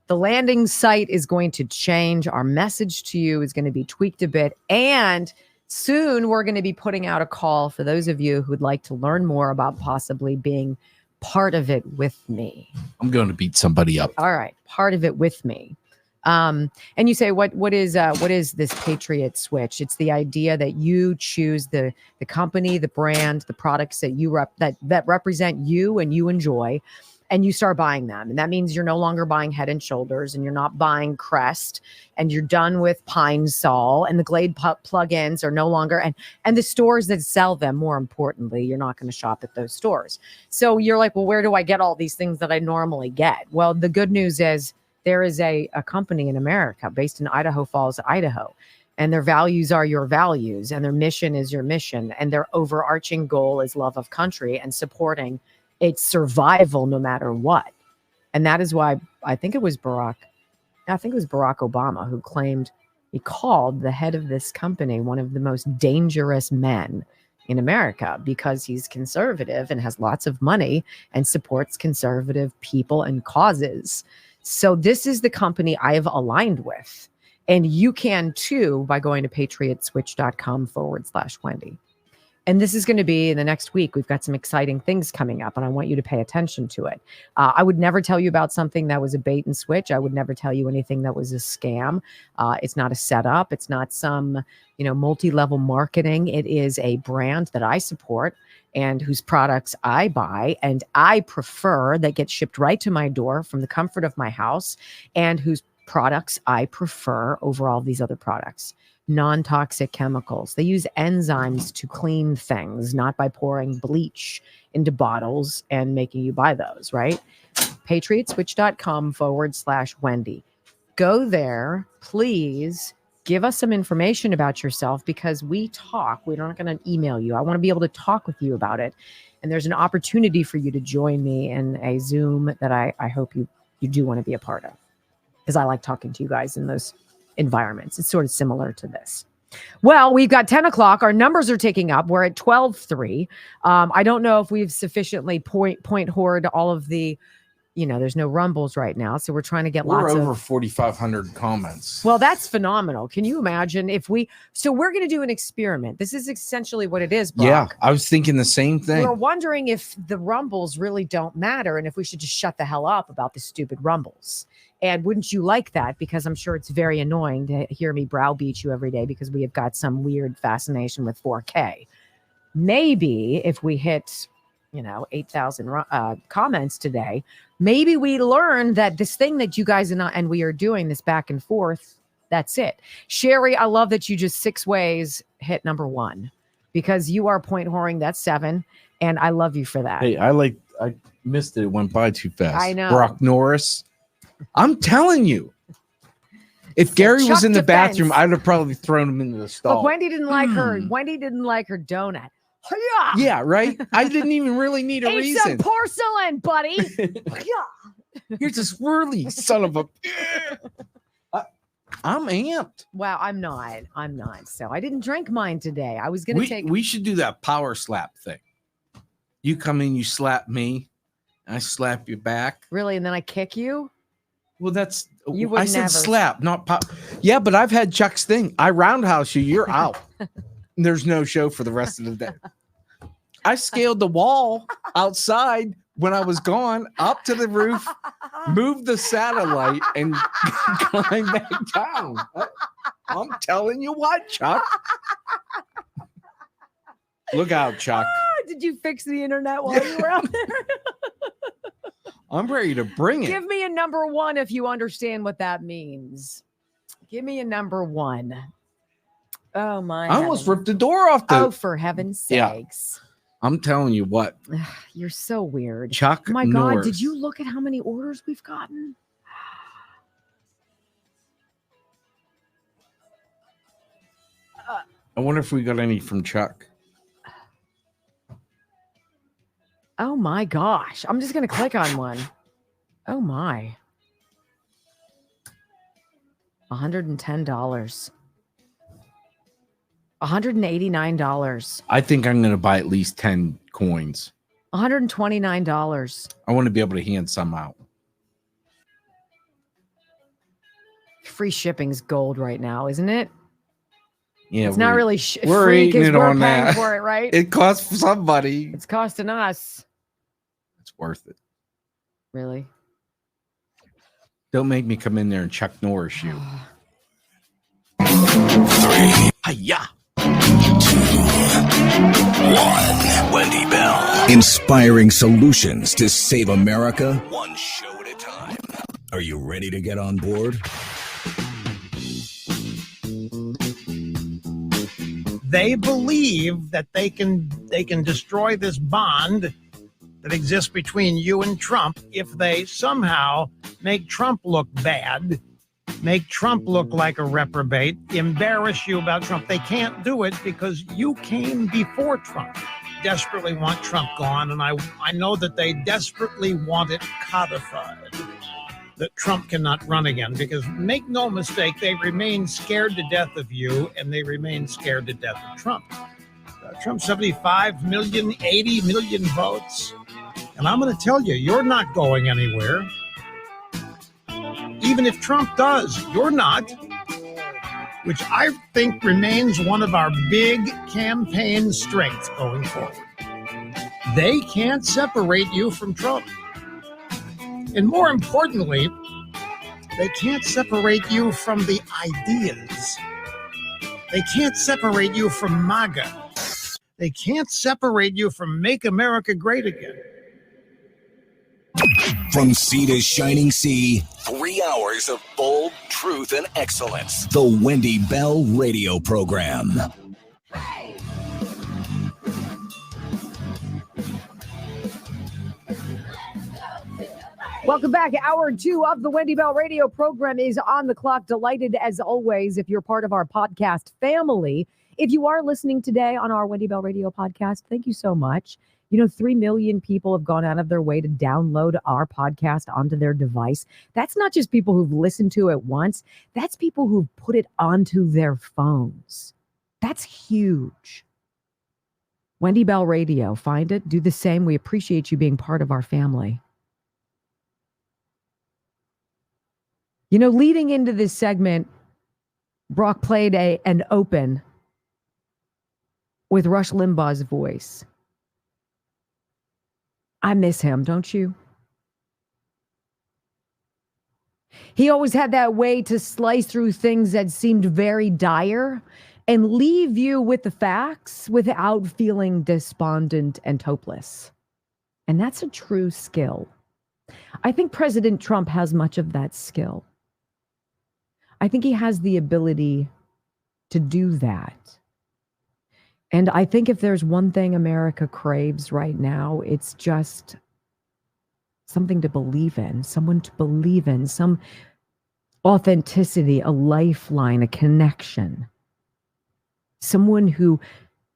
The landing site is going to change. Our message to you is going to be tweaked a bit, and soon we're going to be putting out a call for those of you who'd like to learn more about possibly being part of it with me. I'm going to beat somebody up. All right, part of it with me. And you say, what is this Patriot Switch? It's the idea that you choose the company, the brand, the products that you that represent you and you enjoy, and you start buying them. And that means you're no longer buying Head and Shoulders, and you're not buying Crest, and you're done with Pine Sol, and the Glade plugins are no longer, and the stores that sell them, more importantly, you're not going to shop at those stores. So you're like, well, where do I get all these things that I normally get? Well, the good news is there is a company in America based in Idaho Falls, Idaho, and their values are your values, and their mission is your mission, and their overarching goal is love of country and supporting its survival no matter what. And that is why I think it was Barack Obama who claimed, he called the head of this company one of the most dangerous men in America because he's conservative and has lots of money and supports conservative people and causes. So this is the company I have aligned with. And you can too by going to patriotswitch.com/Wendy. And this is going to be in the next week. We've got some exciting things coming up, and I want you to pay attention to it. I would never tell you about something that was a bait and switch. I would never tell you anything that was a scam. It's not a setup. It's not some, multi-level marketing. It is a brand that I support and whose products I buy and I prefer, that get shipped right to my door from the comfort of my house, and whose products I prefer over all these other products. Non-toxic chemicals. They use enzymes to clean things, not by pouring bleach into bottles and making you buy those, right? patriotswitch.com/Wendy. Go there, please. Give us some information about yourself, because we talk. We're not going to email you. I want to be able to talk with you about it. And there's an opportunity for you to join me in a Zoom that I hope you do want to be a part of, because I like talking to you guys in those environments. It's sort of similar to this. Well, we've got 10 o'clock. Our numbers are ticking up. We're at 12:03. I don't know if we've sufficiently point hoard all of the, there's no rumbles right now. So we're trying to get lots of. We're over 4,500 comments. Well, that's phenomenal. Can you imagine if we're going to do an experiment. This is essentially what it is, Brock. Yeah, I was thinking the same thing. We're wondering if the rumbles really don't matter and if we should just shut the hell up about the stupid rumbles. And wouldn't you like that? Because I'm sure it's very annoying to hear me browbeat you every day because we have got some weird fascination with 4K. Maybe if we hit, 8,000 comments today, maybe we learn that this thing that you guys and we are doing, this back and forth, that's it. Sherry, I love that you just 6 ways hit number 1 because you are point whoring. That's 7. And I love you for that. Hey, I missed it. It went by too fast. I know. Brock Norris. I'm telling you, if Gary was in the bathroom, I'd have probably thrown him into the stall. But Wendy didn't like her. Wendy didn't like her donut. Yeah, right. I didn't even really need a Eat reason. some porcelain, buddy. Here's a swirly son of a. I'm amped. Wow, I'm not. So I didn't drink mine today. I was gonna take. We should do that power slap thing. You come in, you slap me, I slap you back. Really, and then I kick you. Well, that's you would I said slap, not pop. Yeah, but I've had Chuck's thing. I roundhouse you, you're out. There's no show for the rest of the day. I scaled the wall outside when I was gone up to the roof, moved the satellite, and climbed back down. I'm telling you what, Chuck. Look out, Chuck. Did you fix the internet while you were out there? I'm ready to bring it. Give me a number 1 if you understand what that means. Give me a number 1. Oh, my. I almost ripped the door off the. Oh, for heaven's sakes. Yeah. I'm telling you what. You're so weird. Chuck My Norris. God, did you look at how many orders we've gotten? I wonder if we got any from Chuck. Oh my gosh. I'm just going to click on one. Oh my. $110. $189. I think I'm going to buy at least 10 coins. $129. I want to be able to hand some out. Free shipping's gold right now, isn't it? Yeah, it's not really we're free eating because it we're on paying that. for it, right? It costs somebody. It's costing us. It's worth it. Really? Don't make me come in there and Chuck Norris you. 3. Hiya. 2. 1. Wendy Bell. Inspiring solutions to save America, one show at a time. Are you ready to get on board? They believe that they can destroy this bond that exists between you and Trump if they somehow make Trump look bad, make Trump look like a reprobate, embarrass you about Trump. They can't do it because you came before Trump. Desperately want Trump gone, and I know that they desperately want it codified, that Trump cannot run again, because make no mistake, they remain scared to death of you, and they remain scared to death of Trump. Trump, 75 million, 80 million votes. And I'm going to tell you, you're not going anywhere. Even if Trump does, you're not, which I think remains one of our big campaign strengths going forward. They can't separate you from Trump. And more importantly, they can't separate you from the ideas. They can't separate you from MAGA. They can't separate you from Make America Great Again. From sea to shining sea, 3 hours of bold truth and excellence. The Wendy Bell Radio Program. Welcome back. Hour 2 of the Wendy Bell Radio Program is on the clock. Delighted as always if you're part of our podcast family. If you are listening today on our Wendy Bell Radio podcast, thank you so much. 3 million people have gone out of their way to download our podcast onto their device. That's not just people who've listened to it once. That's people who've put it onto their phones. That's huge. Wendy Bell Radio. Find it. Do the same. We appreciate you being part of our family. Leading into this segment, Brock played an open with Rush Limbaugh's voice. I miss him, don't you? He always had that way to slice through things that seemed very dire and leave you with the facts without feeling despondent and hopeless. And that's a true skill. I think President Trump has much of that skill. I think he has the ability to do that. And I think if there's one thing America craves right now, it's just something to believe in, someone to believe in, some authenticity, a lifeline, a connection. Someone who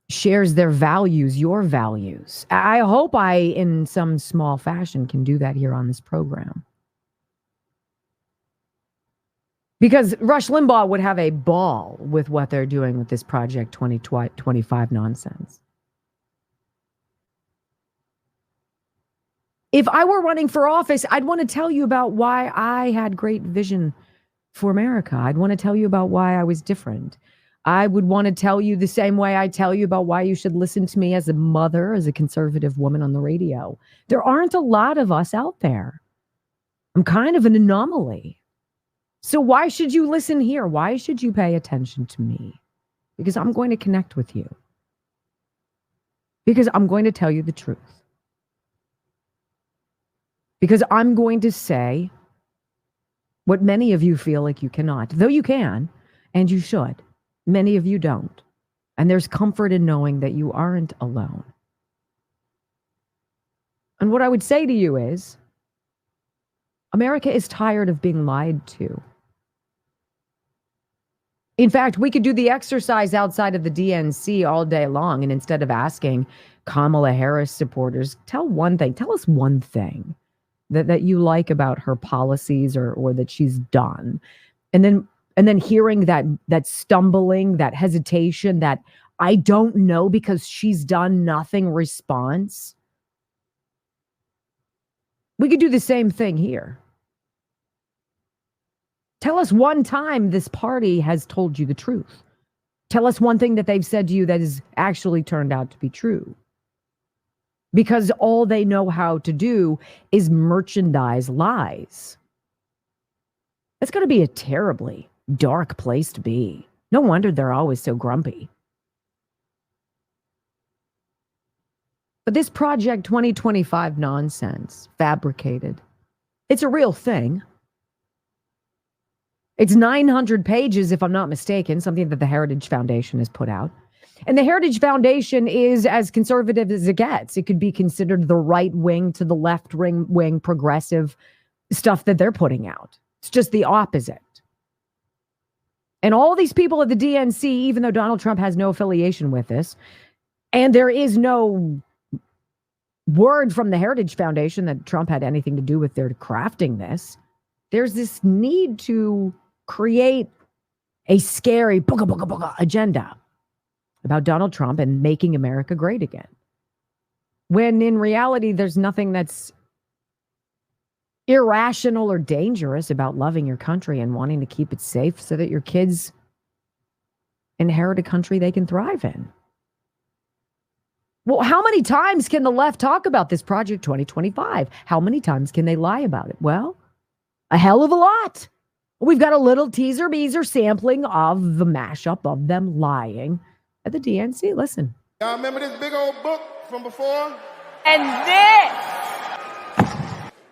shares their values, your values. I hope I, in some small fashion, can do that here on this program. Because Rush Limbaugh would have a ball with what they're doing with this Project 2025 nonsense. If I were running for office, I'd want to tell you about why I had great vision for America. I'd want to tell you about why I was different. I would want to tell you the same way I tell you about why you should listen to me as a mother, as a conservative woman on the radio. There aren't a lot of us out there. I'm kind of an anomaly. So why should you listen here? Why should you pay attention to me? Because I'm going to connect with you. Because I'm going to tell you the truth. Because I'm going to say what many of you feel like you cannot. Though you can, and you should. Many of you don't. And there's comfort in knowing that you aren't alone. And what I would say to you is, America is tired of being lied to. In fact, we could do the exercise outside of the DNC all day long. And instead of asking Kamala Harris supporters, tell us one thing that you like about her policies or that she's done. And then hearing that stumbling, that hesitation, that I don't know because she's done nothing response. We could do the same thing here. Tell us one time this party has told you the truth. Tell us one thing that they've said to you that has actually turned out to be true. Because all they know how to do is merchandise lies. That's going to be a terribly dark place to be. No wonder they're always so grumpy. But this Project 2025 nonsense, fabricated, it's a real thing. It's 900 pages, if I'm not mistaken, something that the Heritage Foundation has put out. And the Heritage Foundation is as conservative as it gets. It could be considered the right wing to the left wing progressive stuff that they're putting out. It's just the opposite. And all these people at the DNC, even though Donald Trump has no affiliation with this, and there is no word from the Heritage Foundation that Trump had anything to do with their crafting this, there's this need to create a scary booga booga booga agenda about Donald Trump and making America great again. When in reality, there's nothing that's irrational or dangerous about loving your country and wanting to keep it safe so that your kids inherit a country they can thrive in. Well, how many times can the left talk about this Project 2025? How many times can they lie about it? Well, a hell of a lot. We've got a little teaser sampling of the mashup of them lying at the DNC. Listen. Y'all remember this big old book from before? And this.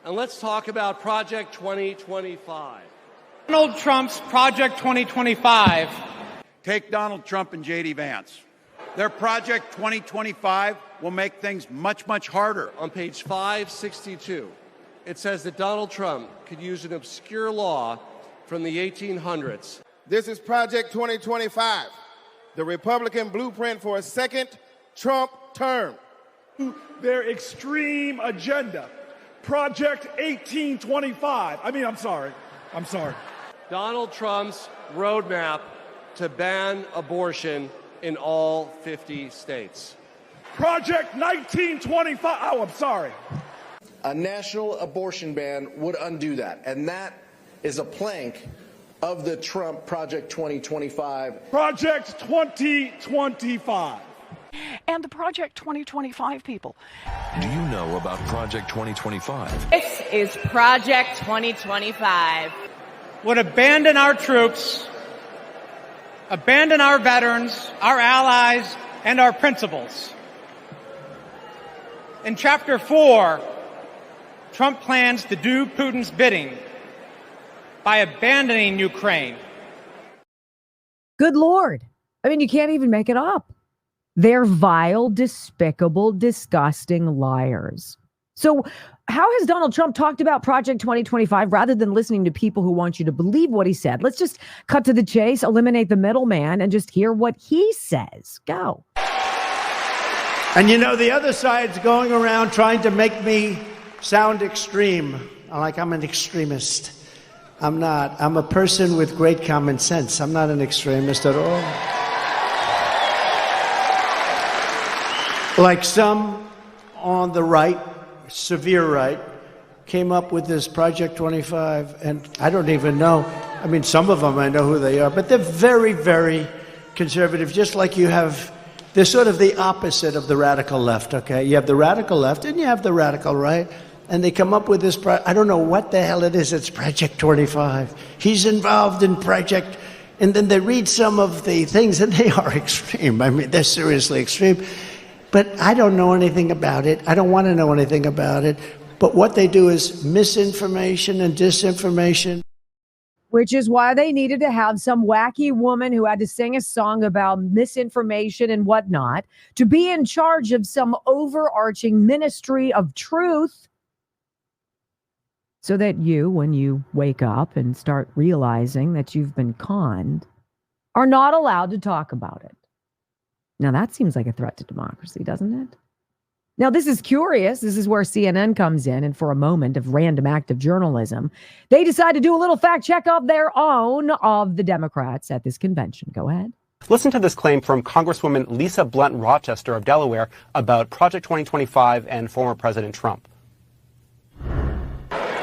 And let's talk about Project 2025. Donald Trump's Project 2025. Take Donald Trump and J.D. Vance. Their Project 2025 will make things much, much harder. On page 562, it says that Donald Trump could use an obscure law from the 1800s. This is Project 2025, the Republican blueprint for a second Trump term. Their extreme agenda. Project 1825. I'm sorry. Donald Trump's roadmap to ban abortion in all 50 states. Project 1925. Oh, I'm sorry. A national abortion ban would undo that. And that is a plank of the Trump Project 2025. Project 2025. And the Project 2025 people. Do you know about Project 2025? This is Project 2025. Would abandon our troops, abandon our veterans, our allies, and our principles. In Chapter 4, Trump plans to do Putin's bidding by abandoning Ukraine. Good Lord. You can't even make it up. They're vile, despicable, disgusting liars. So how has Donald Trump talked about Project 2025 rather than listening to people who want you to believe what he said? Let's just cut to the chase, eliminate the middleman, and just hear what he says. Go. And the other side's going around trying to make me sound extreme, like I'm an extremist. I'm not. I'm a person with great common sense. I'm not an extremist at all. Like some on the right, severe right, came up with this Project 25, and I don't even know. Some of them I know who they are, but they're very, very conservative, just like you have. They're sort of the opposite of the radical left, okay? You have the radical left and you have the radical right, and they come up with this, I don't know what the hell it is, it's Project 25. He's involved in Project, and then they read some of the things, and they are extreme. They're seriously extreme. But I don't know anything about it. I don't want to know anything about it. But what they do is misinformation and disinformation. Which is why they needed to have some wacky woman who had to sing a song about misinformation and whatnot to be in charge of some overarching ministry of truth. So that you, when you wake up and start realizing that you've been conned, are not allowed to talk about it. Now, that seems like a threat to democracy, doesn't it? Now, this is curious. This is where CNN comes in, and for a moment of random active journalism, they decide to do a little fact check of their own of the Democrats at this convention. Go ahead. Listen to this claim from Congresswoman Lisa Blunt Rochester of Delaware about Project 2025 and former President Trump.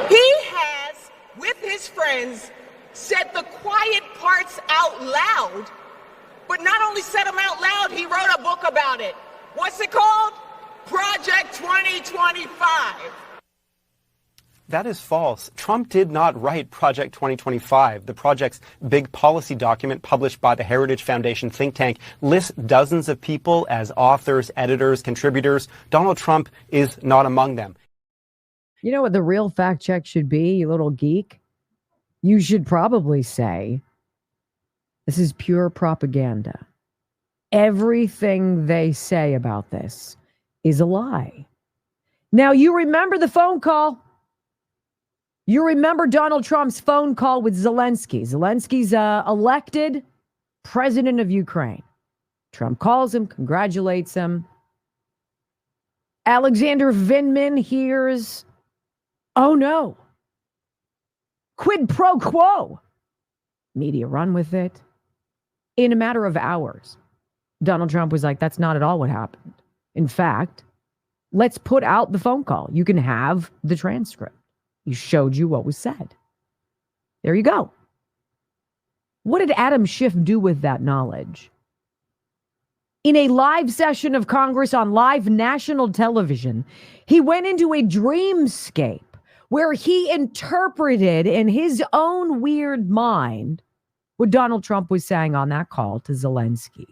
He has, with his friends, said the quiet parts out loud, but not only said them out loud, he wrote a book about it. What's it called? Project 2025. That is false. Trump did not write Project 2025. The project's big policy document published by the Heritage Foundation think tank lists dozens of people as authors, editors, contributors. Donald Trump is not among them. You know what the real fact check should be, you little geek? You should probably say, this is pure propaganda. Everything they say about this is a lie. Now, you remember the phone call. You remember Donald Trump's phone call with Zelensky. Zelensky's elected president of Ukraine. Trump calls him, congratulates him. Alexander Vindman hears, oh no, quid pro quo. Media run with it. In a matter of hours, Donald Trump was like, that's not at all what happened. In fact, let's put out the phone call. You can have the transcript. He showed you what was said. There you go. What did Adam Schiff do with that knowledge? In a live session of Congress on live national television, he went into a dreamscape where he interpreted in his own weird mind what Donald Trump was saying on that call to Zelensky.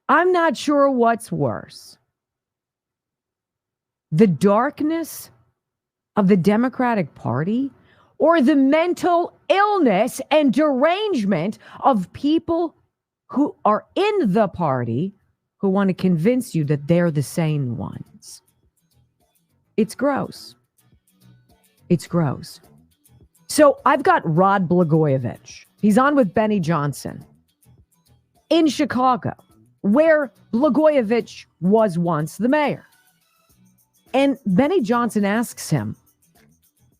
I'm not sure what's worse. The darkness of the Democratic Party or the mental illness and derangement of people who are in the party who want to convince you that they're the sane ones. It's gross. It's gross. So I've got Rod Blagojevich. He's on with Benny Johnson in Chicago, where Blagojevich was once the mayor. And Benny Johnson asks him,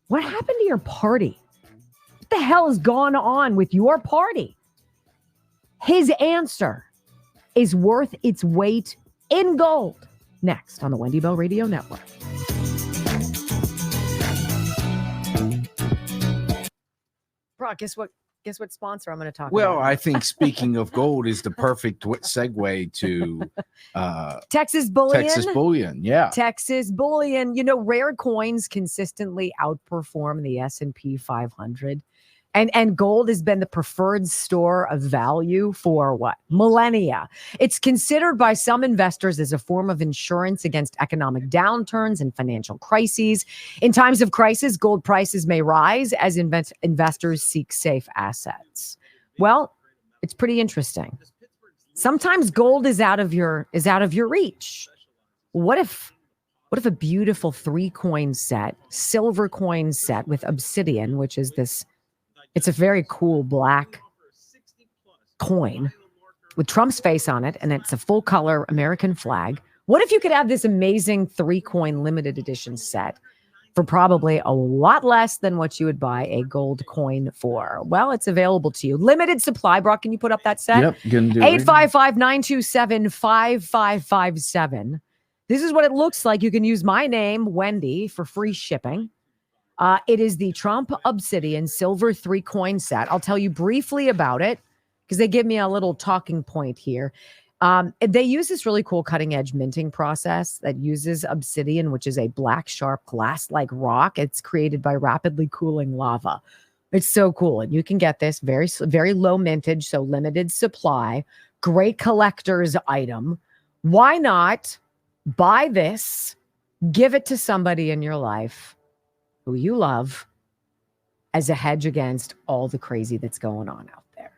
what happened to your party? What the hell has gone on with your party? His answer is worth its weight in gold. Next on the Wendy Bell Radio Network. Brock, guess what sponsor I'm going to talk about? Well, I think speaking of gold is the perfect segue to Texas Bullion. Texas Bullion, yeah. Texas Bullion. You know, rare coins consistently outperform the S&P 500. And gold has been the preferred store of value for what? Millennia. It's considered by some investors as a form of insurance against economic downturns and financial crises. In times of crisis, gold prices may rise as investors seek safe assets. Well, it's pretty interesting. Sometimes gold is out of your reach. What if a beautiful 3-coin set, silver coin set with obsidian, which is this, it's a very cool black coin with Trump's face on it, and it's a full color American flag. What if you could have this amazing 3-coin limited edition set for probably a lot less than what you would buy a gold coin for? Well, it's available to you. Limited supply. Brock, can you put up that set? Yep. 855-927-5557. This is what it looks like. You can use my name, Wendy, for free shipping. It is the Trump Obsidian Silver 3-coin set. I'll tell you briefly about it because they give me a little talking point here. They use this really cool cutting edge minting process that uses obsidian, which is a black, sharp, glass-like rock. It's created by rapidly cooling lava. It's so cool. And you can get this very, very low mintage, so limited supply, great collector's item. Why not buy this, give it to somebody in your life who you love as a hedge against all the crazy that's going on out there?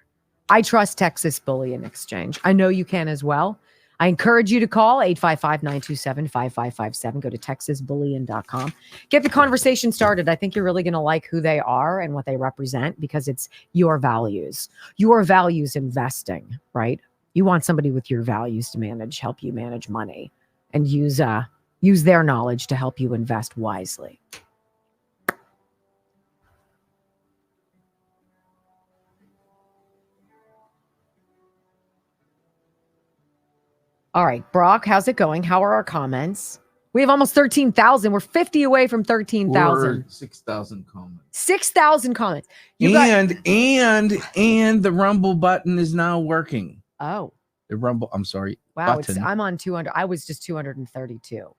I trust Texas Bullion Exchange. I know you can as well. I encourage you to call 855-927-5557. Go to texasbullion.com. Get the conversation started. I think you're really going to like who they are and what they represent because it's your values. Your values investing, right? You want somebody with your values to help you manage money and use their knowledge to help you invest wisely. All right, Brock, how's it going? How are our comments? We have almost 13,000. We're 50 away from 13,000. 6,000 comments. 6,000 comments. And the Rumble button is now working. Oh. The Rumble, I'm sorry. Wow, button. I'm on 200. I was just 232.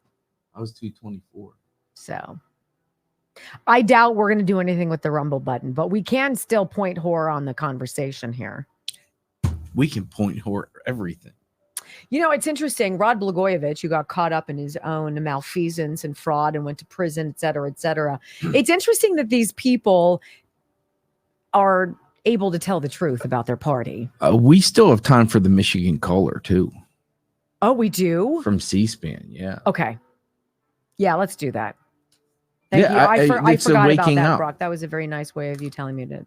I was 224. So I doubt we're going to do anything with the Rumble button, but we can still point whore on the conversation here. We can point whore everything. You know, it's interesting. Rod Blagojevich, who got caught up in his own malfeasance and fraud and went to prison, et cetera, et cetera. It's interesting that these people are able to tell the truth about their party. We still have time for the Michigan caller, too. Oh, we do? From C-SPAN, yeah. Okay. Yeah, let's do that. Thank you. I forgot about that, up. Brock. That was a very nice way of you telling me to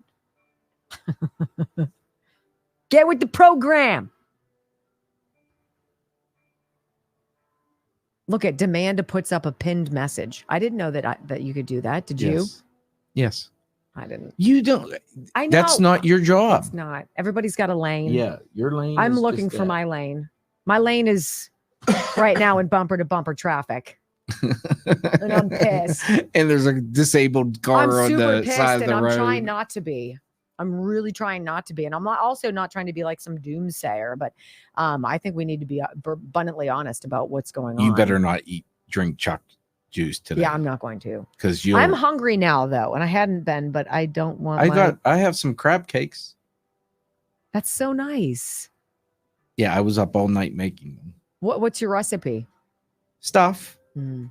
get with the program. Look at Demanda puts up a pinned message. I didn't know that you could do that. Did you? Yes. I didn't. You don't. I know. That's not your job. It's not. Everybody's got a lane. Yeah, your lane. I'm looking for my lane. My lane is right now in bumper to bumper traffic. And I'm pissed. And there's a disabled car on the side of the road. I'm trying not to be. I'm really trying not to be. And I'm also not trying to be like some doomsayer, but I think we need to be abundantly honest about what's going on. You better not drink choc juice today. Yeah, I'm not going to. Because I'm hungry now, though, and I hadn't been, but I don't want I have some crab cakes. That's so nice. Yeah, I was up all night making them. What's your recipe? Stuff. Mm.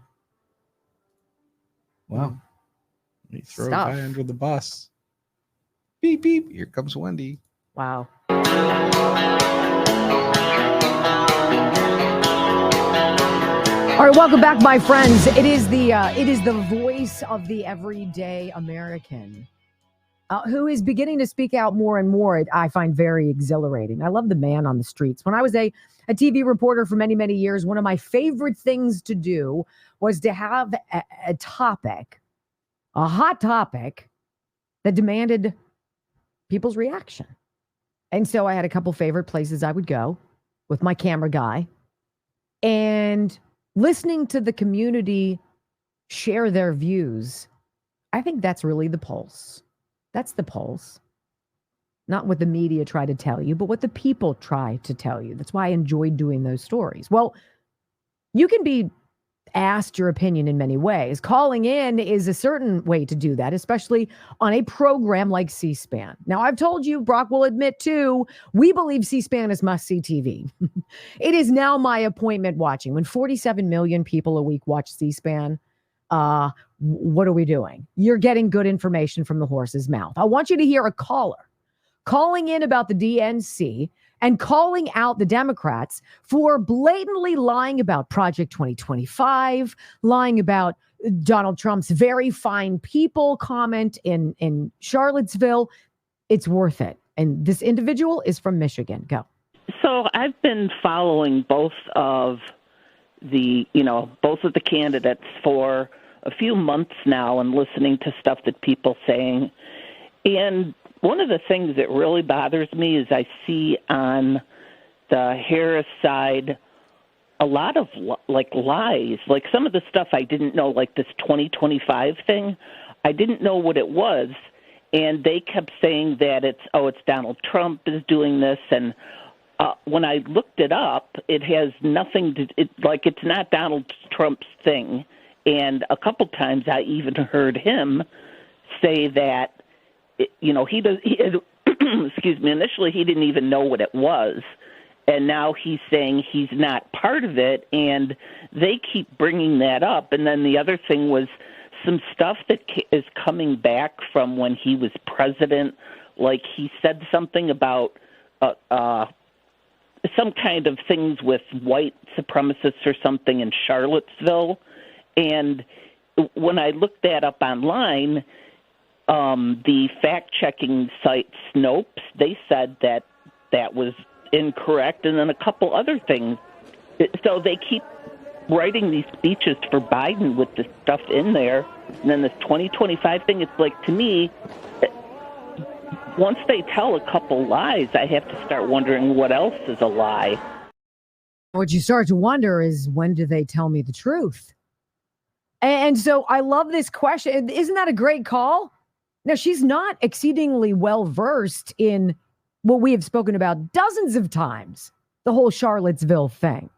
Wow. Let me throw a guy under the bus. Beep, beep. Here comes Wendy. Wow. All right, welcome back, my friends. It is the voice of the everyday American who is beginning to speak out more and more. I find very exhilarating. I love the man on the streets. When I was a TV reporter for many, many years, one of my favorite things to do was to have a topic, a hot topic that demanded people's reaction. And so I had a couple favorite places I would go with my camera guy and listening to the community share their views. I think that's really the pulse. That's the pulse. Not what the media try to tell you, but what the people try to tell you. That's why I enjoyed doing those stories. Well, you can be asked your opinion in many ways. Calling in is a certain way to do that, especially on a program like C-SPAN. Now, I've told you, Brock will admit too, we believe C-SPAN is must-see TV. It is now my appointment watching. When 47 million people a week watch C-SPAN, what are we doing? You're getting good information from the horse's mouth. I want you to hear a caller calling in about the DNC and calling out the Democrats for blatantly lying about Project 2025, lying about Donald Trump's very fine people comment in Charlottesville. It's worth it. And this individual is from Michigan. Go. So I've been following both of the candidates for a few months now and listening to stuff that people saying. And one of the things that really bothers me is I see on the Harris side a lot of lies, like some of the stuff I didn't know, like this 2025 thing. I didn't know what it was, and they kept saying that it's Donald Trump is doing this, and when I looked it up, it has nothing to it's not Donald Trump's thing. And a couple times I even heard him say that excuse me, initially he didn't even know what it was. And now he's saying he's not part of it, and they keep bringing that up. And then the other thing was some stuff that is coming back from when he was president. Like he said something about some kind of things with white supremacists or something in Charlottesville. And when I looked that up online, the fact-checking site Snopes, they said that that was incorrect, and then a couple other things. So they keep writing these speeches for Biden with this stuff in there, and then this 2025 thing, it's like, to me, once they tell a couple lies, I have to start wondering what else is a lie. What you start to wonder is, when do they tell me the truth? And so I love this question. Isn't that a great call? Now, she's not exceedingly well-versed in what we have spoken about dozens of times, the whole Charlottesville thing.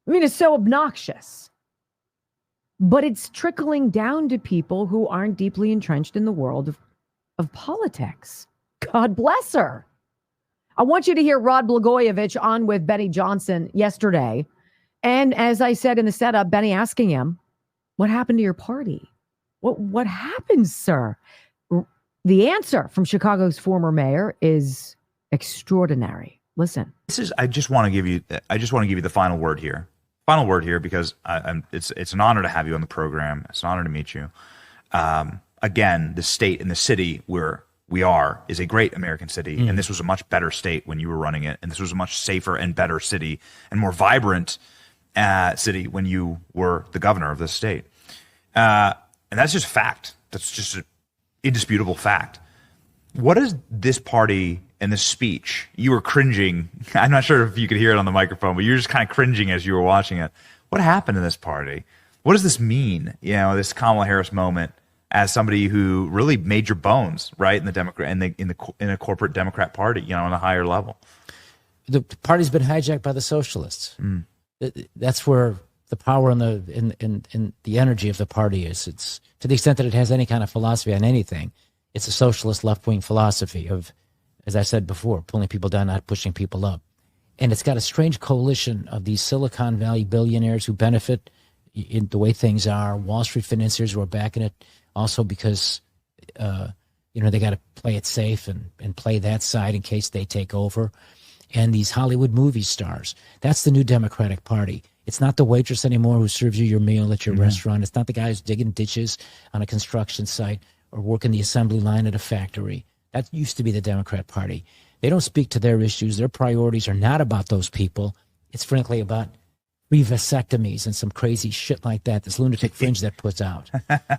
I mean, it's so obnoxious. But it's trickling down to people who aren't deeply entrenched in the world of politics. God bless her. I want you to hear Rod Blagojevich on with Benny Johnson yesterday. And as I said in the setup, Benny asking him, what happened to your party? What happened, sir? The answer from Chicago's former mayor is extraordinary. Listen. I just want to give you the final word here. Final word here, because it's an honor to have you on the program. It's an honor to meet you. Again, the state and the city where we are is a great American city, and this was a much better state when you were running it, and this was a much safer and better city and more vibrant city when you were the governor of the state. And that's just fact. That's just an indisputable fact. What is this party and this speech? You were cringing. I'm not sure if you could hear it on the microphone, but you're just kind of cringing as you were watching it. What happened in this party? What does this mean? You know, this Kamala Harris moment, as somebody who really made your bones, right, in the Democrat in a corporate Democrat party, you know, on a higher level. The party's been hijacked by the socialists. That's where the power and the energy of the party is. It's to the extent that it has any kind of philosophy on anything. It's a socialist left-wing philosophy of, as I said before, pulling people down, not pushing people up. And it's got a strange coalition of these Silicon Valley billionaires who benefit in the way things are, Wall Street financiers who are backing it, also because, they got to play it safe and play that side in case they take over. And these Hollywood movie stars. That's the new Democratic Party. It's not the waitress anymore who serves you your meal at your restaurant. It's not the guy who's digging ditches on a construction site or working the assembly line at a factory. That used to be the Democrat Party. They don't speak to their issues. Their priorities are not about those people. It's frankly about free vasectomies and some crazy shit like that, this lunatic fringe that puts out.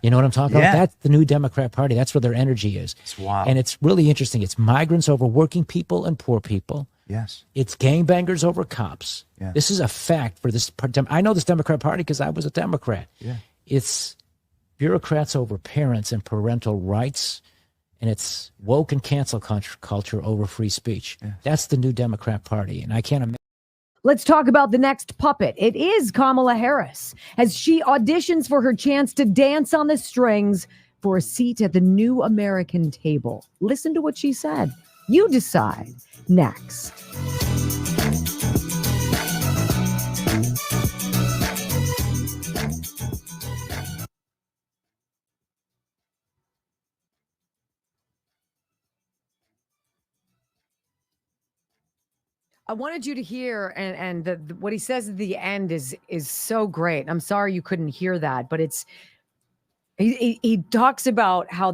You know what I'm talking about? That's the new Democrat Party. That's where their energy is. It's wild. And it's really interesting. It's migrants over working people and poor people. Yes. It's gangbangers over cops. Yeah. This is a fact for this. I know this Democrat Party because I was a Democrat. Yeah. It's bureaucrats over parents and parental rights, and it's woke and cancel culture over free speech. Yes. That's the new Democrat Party, and I can't imagine. Let's talk about the next puppet. It is Kamala Harris as she auditions for her chance to dance on the strings for a seat at the new American table. Listen to what she said. You decide. Next. I wanted you to hear, and what he says at the end is so great. I'm sorry you couldn't hear that, but he talks about how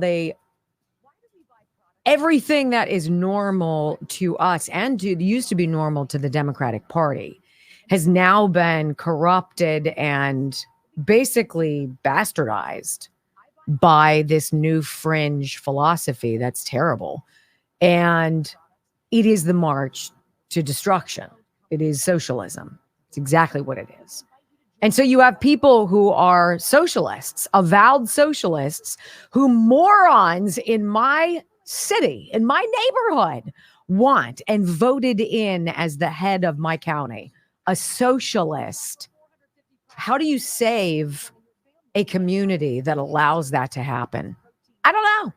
everything that is normal to us and used to be normal to the Democratic Party has now been corrupted and basically bastardized by this new fringe philosophy that's terrible. And it is the march to destruction. It is socialism. It's exactly what it is. And so you have people who are socialists, avowed socialists, who morons in my city, in my neighborhood, want and voted in as the head of my county. A socialist. How do you save a community that allows that to happen? I don't know.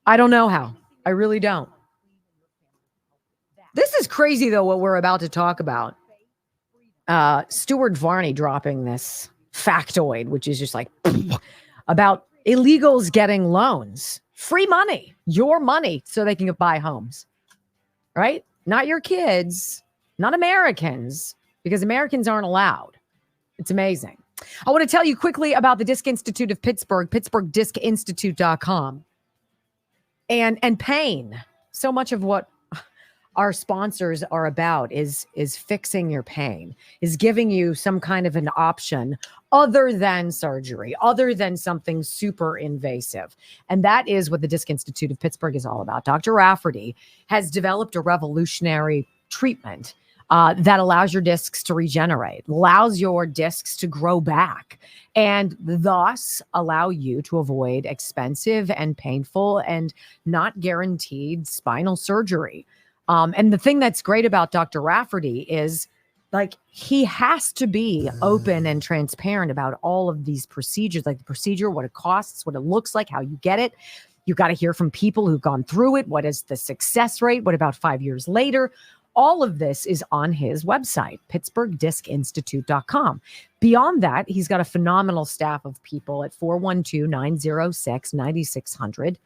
I don't know how. I really don't. This is crazy, though, what we're about to talk about. Stuart Varney dropping this factoid, which is just like about illegals getting loans, free money, your money, so they can buy homes, right? Not your kids, not Americans, because Americans aren't allowed. It's amazing. I want to tell you quickly about the Disc Institute of Pittsburgh, pittsburghdiscinstitute.com. And pain. So much of what our sponsors are about is fixing your pain, is giving you some kind of an option other than surgery, other than something super invasive. And that is what the Disc Institute of Pittsburgh is all about. Dr. Rafferty has developed a revolutionary treatment that allows your discs to regenerate, allows your discs to grow back, and thus allow you to avoid expensive and painful and not guaranteed spinal surgery. And the thing that's great about Dr. Rafferty is, like, he has to be open and transparent about all of these procedures, like the procedure, what it costs, what it looks like, how you get it. You got to hear from people who've gone through it. What is the success rate? What about 5 years later? All of this is on his website, pittsburghdiscinstitute.com. Beyond that, he's got a phenomenal staff of people at 412-906-9600.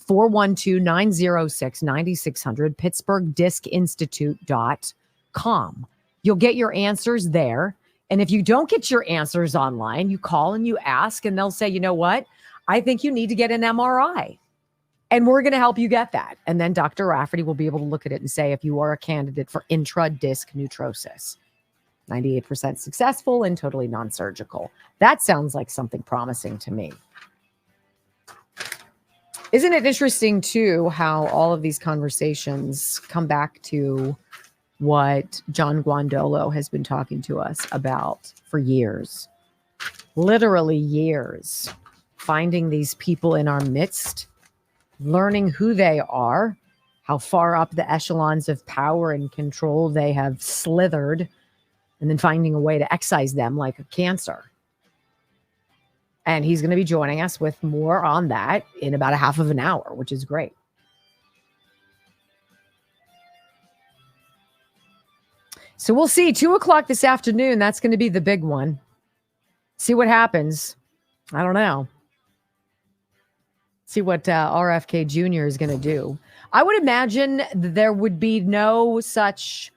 412-906-9600, pittsburghdiscinstitute.com. You'll get your answers there. And if you don't get your answers online, you call and you ask, and they'll say, you know what? I think you need to get an MRI. And we're going to help you get that. And then Dr. Rafferty will be able to look at it and say if you are a candidate for intradisc nutrosis. 98% successful and totally non-surgical. That sounds like something promising to me. Isn't it interesting, too, how all of these conversations come back to what John Guandolo has been talking to us about for years? Literally years. Finding these people in our midst, learning who they are, how far up the echelons of power and control they have slithered, and then finding a way to excise them like a cancer. And he's going to be joining us with more on that in about a half of an hour, which is great. So we'll see. 2:00 this afternoon. That's going to be the big one. See what happens. I don't know. See what RFK Jr. is going to do. I would imagine there would be no such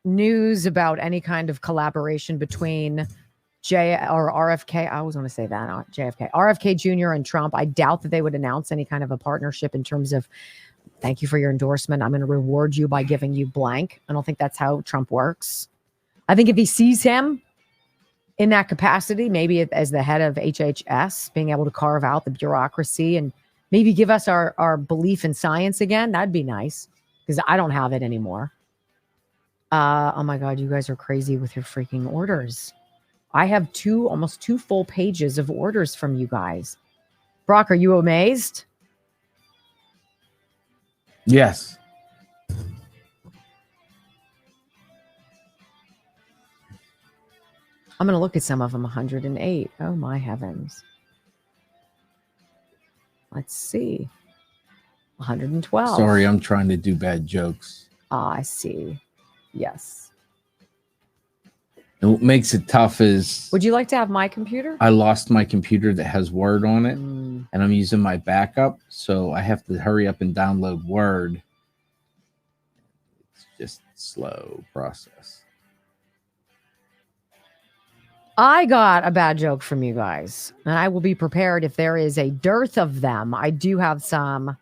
news about any kind of collaboration between RFK. I always want to say that, not JFK. RFK Jr. and Trump. I doubt that they would announce any kind of a partnership in terms of, thank you for your endorsement. I'm going to reward you by giving you blank. I don't think that's how Trump works. I think if he sees him in that capacity, maybe as the head of HHS, being able to carve out the bureaucracy and maybe give us our belief in science again, that'd be nice, because I don't have it anymore. Oh my God, you guys are crazy with your freaking orders. I have almost two full pages of orders from you guys. Brock, are you amazed? Yes. I'm going to look at some of them. 108. Oh my heavens. Let's see. 112. Sorry, I'm trying to do bad jokes. I see. Yes. And what makes it tough is, would you like to have my computer? I lost my computer that has Word on it, and I'm using my backup, so I have to hurry up and download Word. It's just a slow process. I got a bad joke from you guys, and I will be prepared if there is a dearth of them. I do have some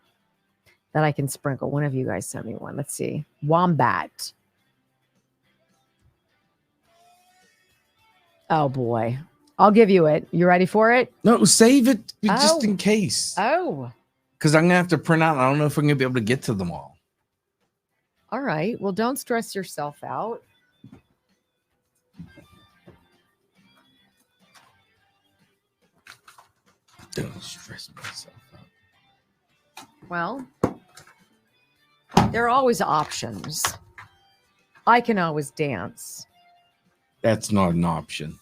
that I can sprinkle. One of you guys sent me one. Let's see. Wombat. Oh, boy. I'll give you it. You ready for it? No, save it just in case. Oh. Because I'm going to have to print out. I don't know if we're going to be able to get to them all. All right. Well, don't stress yourself out. Don't stress myself out. Well, there are always options. I can always dance. That's not an option.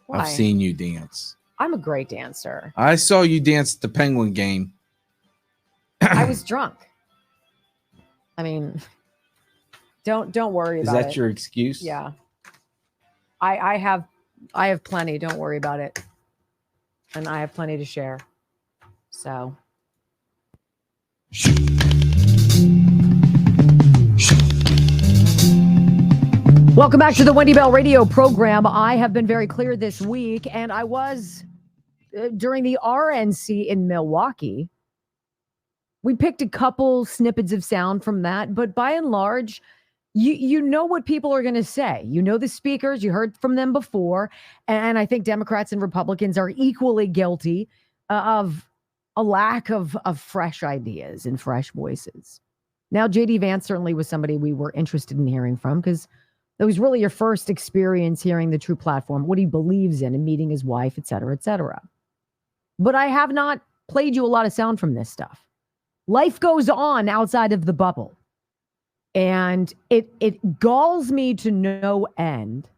Why? I've seen you dance. I'm a great dancer. I saw you dance at the Penguin game. I was drunk. I mean, don't worry about it. Is that your excuse? Yeah. I have plenty. Don't worry about it. And I have plenty to share. So. Welcome back to the Wendy Bell radio program. I have been very clear this week, and I was during the RNC in Milwaukee. We picked a couple snippets of sound from that, but by and large, you know what people are going to say. You know the speakers, you heard from them before, and I think Democrats and Republicans are equally guilty of a lack of fresh ideas and fresh voices. Now, J.D. Vance certainly was somebody we were interested in hearing from because that was really your first experience hearing the true platform, what he believes in and meeting his wife, et cetera, et cetera. But I have not played you a lot of sound from this stuff. Life goes on outside of the bubble. And it galls me to no end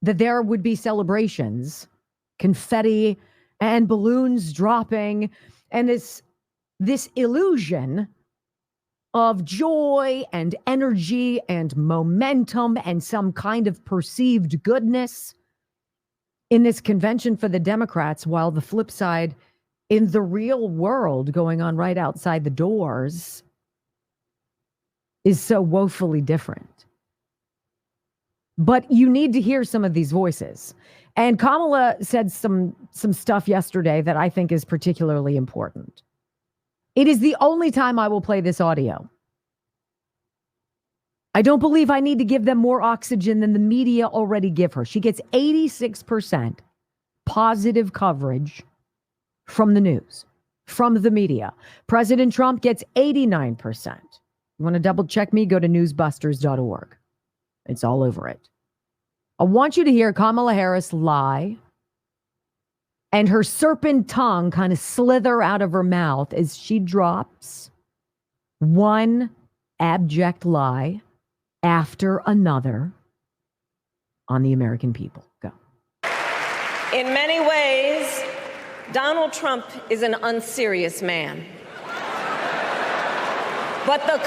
that there would be celebrations, confetti and balloons dropping, and this illusion of joy and energy and momentum and some kind of perceived goodness in this convention for the Democrats, while the flip side in the real world going on right outside the doors is so woefully different. But you need to hear some of these voices. And Kamala said some stuff yesterday that I think is particularly important. It is the only time I will play this audio. I don't believe I need to give them more oxygen than the media already give her. She gets 86% positive coverage from the news, from the media. President Trump gets 89%. You want to double check me? Go to newsbusters.org. It's all over it. I want you to hear Kamala Harris lie and her serpent tongue kind of slither out of her mouth as she drops one abject lie after another on the American people. Go. In many ways, Donald Trump is an unserious man. But the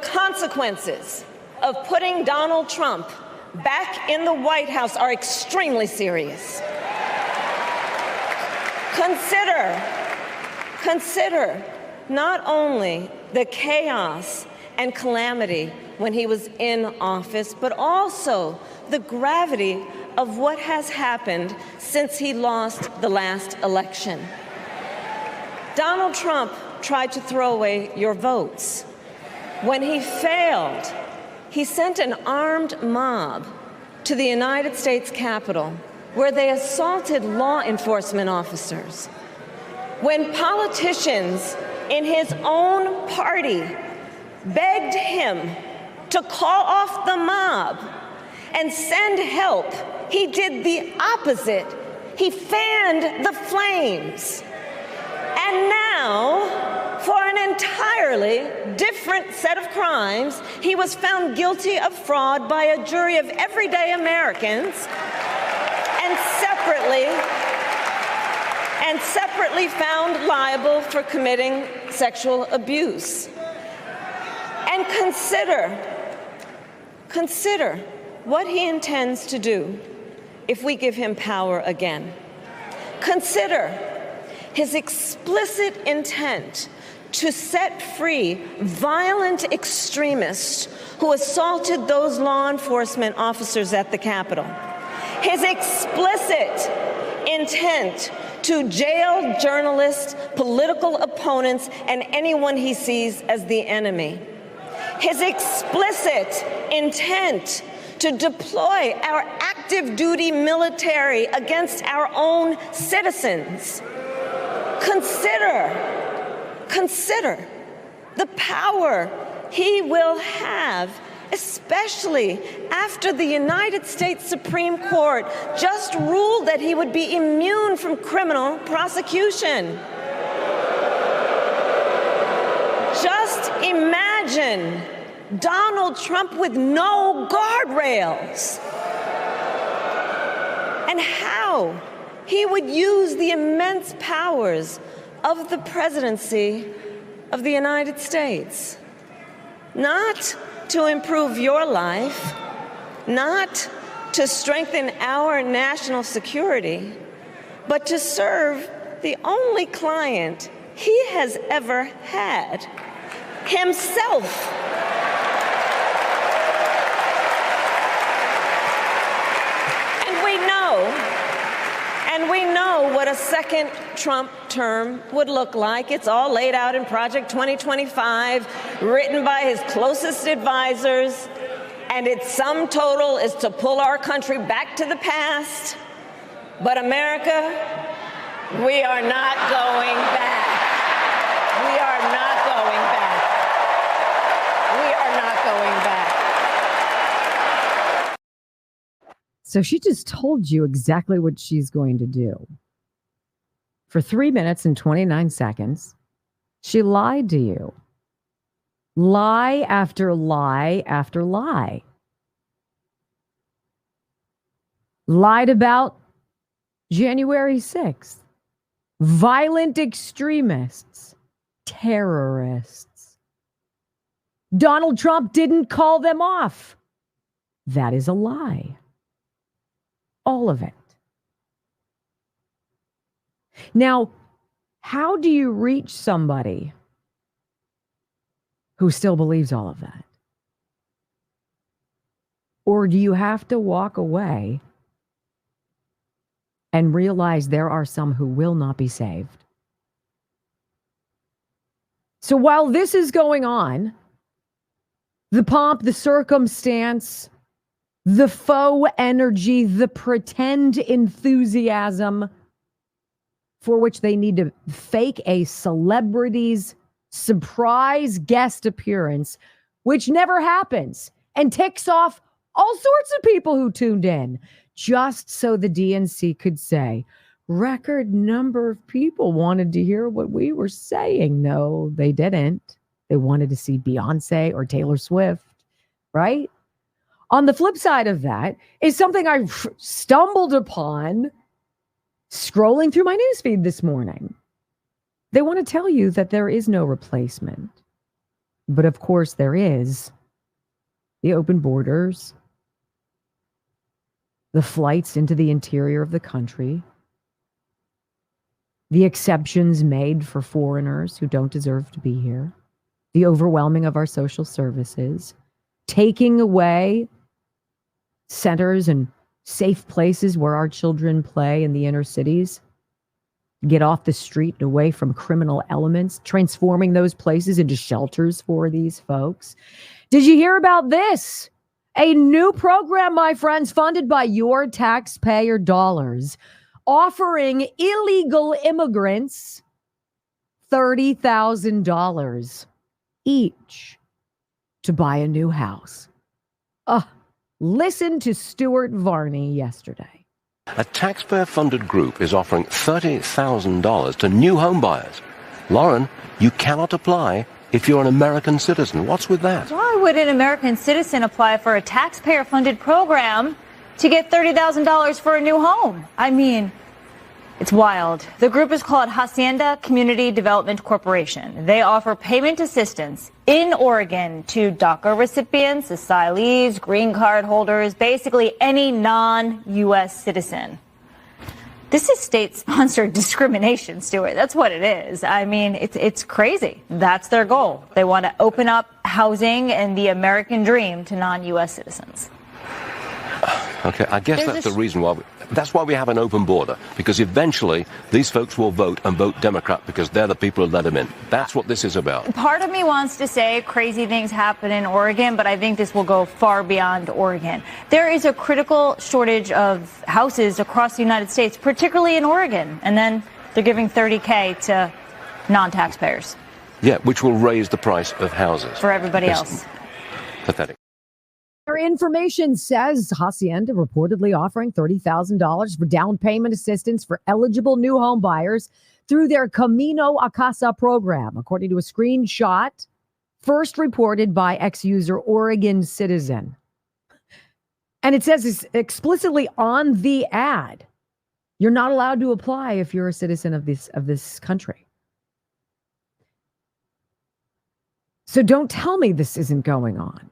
consequences of putting Donald Trump back in the White House are extremely serious. Consider not only the chaos and calamity when he was in office, but also the gravity of what has happened since he lost the last election. Donald Trump tried to throw away your votes. When he failed, he sent an armed mob to the United States Capitol where they assaulted law enforcement officers. When politicians in his own party begged him to call off the mob and send help, he did the opposite. He fanned the flames. And now, for an entirely different set of crimes, he was found guilty of fraud by a jury of everyday Americans and separately found liable for committing sexual abuse. And consider what he intends to do if we give him power again. Consider his explicit intent to set free violent extremists who assaulted those law enforcement officers at the Capitol. His explicit intent to jail journalists, political opponents, and anyone he sees as the enemy. His explicit intent to deploy our active duty military against our own citizens. Consider the power he will have, especially after the United States Supreme Court just ruled that he would be immune from criminal prosecution. Just imagine Donald Trump with no guardrails, and how he would use the immense powers of the presidency of the United States, not to improve your life, not to strengthen our national security, but to serve the only client he has ever had, himself. we know what a second Trump term would look like. It's all laid out in Project 2025, written by his closest advisors. And its sum total is to pull our country back to the past. But America, we are not going back. We are not going back. We are not going back. So she just told you exactly what she's going to do. For 3 minutes and 29 seconds, she lied to you. Lie after lie after lie. Lied about January 6th. Violent extremists. Terrorists. Donald Trump didn't call them off. That is a lie. All of it. Now, how do you reach somebody who still believes all of that? Or do you have to walk away and realize there are some who will not be saved? So while this is going on, the pomp, the circumstance, the faux energy, the pretend enthusiasm for which they need to fake a celebrity's surprise guest appearance, which never happens and ticks off all sorts of people who tuned in, just so the DNC could say, record number of people wanted to hear what we were saying. No, they didn't. They wanted to see Beyonce or Taylor Swift, right? On the flip side of that is something I stumbled upon scrolling through my newsfeed this morning. They want to tell you that there is no replacement. But of course there is. The open borders, the flights into the interior of the country, the exceptions made for foreigners who don't deserve to be here, the overwhelming of our social services, taking away centers and safe places where our children play in the inner cities, get off the street and away from criminal elements, transforming those places into shelters for these folks. Did you hear about this? A new program, my friends, funded by your taxpayer dollars, offering illegal immigrants $30,000 each to buy a new house. Listen to Stuart Varney yesterday. A taxpayer-funded group is offering $30,000 to new home buyers. Lauren, you cannot apply if you're an American citizen. What's with that? Why would an American citizen apply for a taxpayer-funded program to get $30,000 for a new home? I mean, it's wild. The group is called Hacienda Community Development Corporation. They offer payment assistance in Oregon to DACA recipients, asylees, green card holders, basically any non-U.S. citizen. This is state-sponsored discrimination, Stuart. That's what it is. I mean, it's crazy. That's their goal. They want to open up housing and the American dream to non-U.S. citizens. Okay, I guess that's the reason why that's why we have an open border, because eventually these folks will vote and vote Democrat because they're the people who let them in. That's what this is about. Part of me wants to say crazy things happen in Oregon, but I think this will go far beyond Oregon. There is a critical shortage of houses across the United States, particularly in Oregon, and then they're giving $30,000 to non-taxpayers. Yeah, which will raise the price of houses. For everybody else. Pathetic. Our information says Hacienda reportedly offering $30,000 for down payment assistance for eligible new home buyers through their Camino a Casa program, according to a screenshot first reported by ex-user Oregon Citizen. And it says it's explicitly on the ad, you're not allowed to apply if you're a citizen of this country. So don't tell me this isn't going on.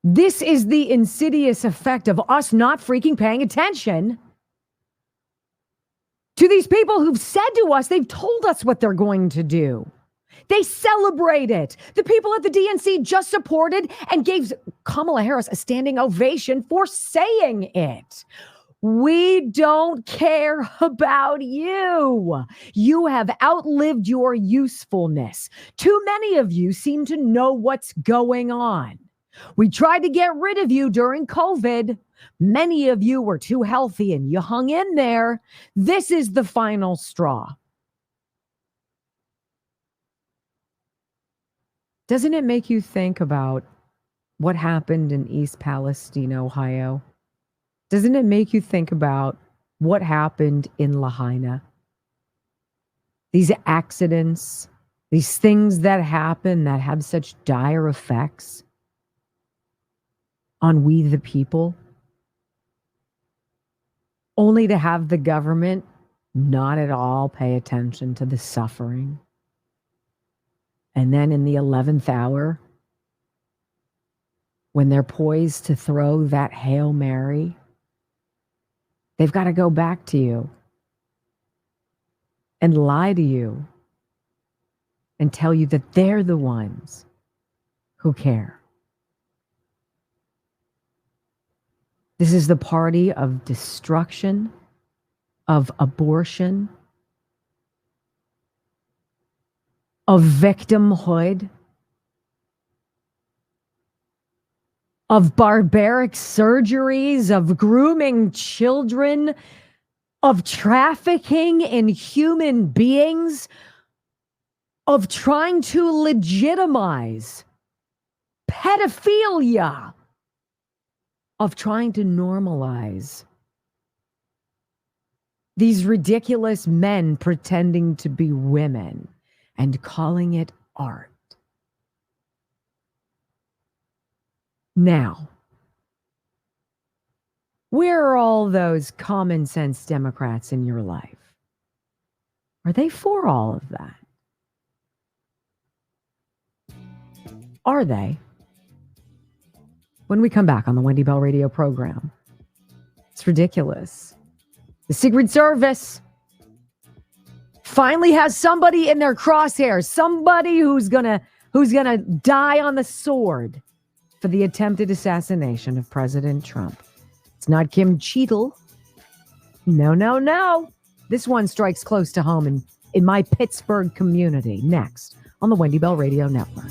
This is the insidious effect of us not freaking paying attention to these people who've said to us, they've told us what they're going to do. They celebrate it. The people at the DNC just supported and gave Kamala Harris a standing ovation for saying it. We don't care about you. You have outlived your usefulness. Too many of you seem to know what's going on. We tried to get rid of you during COVID. Many of you were too healthy and you hung in there. This is the final straw. Doesn't it make you think about what happened in East Palestine, Ohio? Doesn't it make you think about what happened in Lahaina? These accidents, these things that happen that have such dire effects on we the people, only to have the government not at all pay attention to the suffering. And then in the 11th hour, when they're poised to throw that Hail Mary, they've got to go back to you and lie to you and tell you that they're the ones who care. This is the party of destruction, of abortion, of victimhood, of barbaric surgeries, of grooming children, of trafficking in human beings, of trying to legitimize pedophilia, of trying to normalize these ridiculous men pretending to be women and calling it art. Now, where are all those common sense Democrats in your life? Are they for all of that? Are they? When we come back on the Wendy Bell radio program, it's ridiculous. The Secret Service finally has somebody in their crosshairs, somebody who's gonna die on the sword for the attempted assassination of President Trump. It's not Kim Cheadle. No. This one strikes close to home in my Pittsburgh community. Next on the Wendy Bell Radio Network.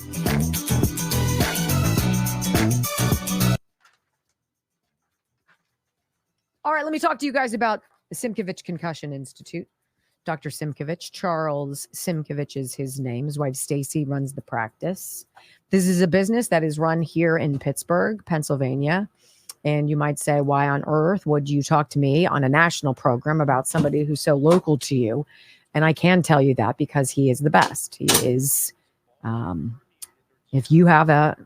All right, let me talk to you guys about the Simkovich Concussion Institute. Dr. Simkovich, Charles Simkovich is his name. His wife, Stacy, runs the practice. This is a business that is run here in Pittsburgh, Pennsylvania. And you might say, why on earth would you talk to me on a national program about somebody who's so local to you? And I can tell you that because he is the best. He is, if you have an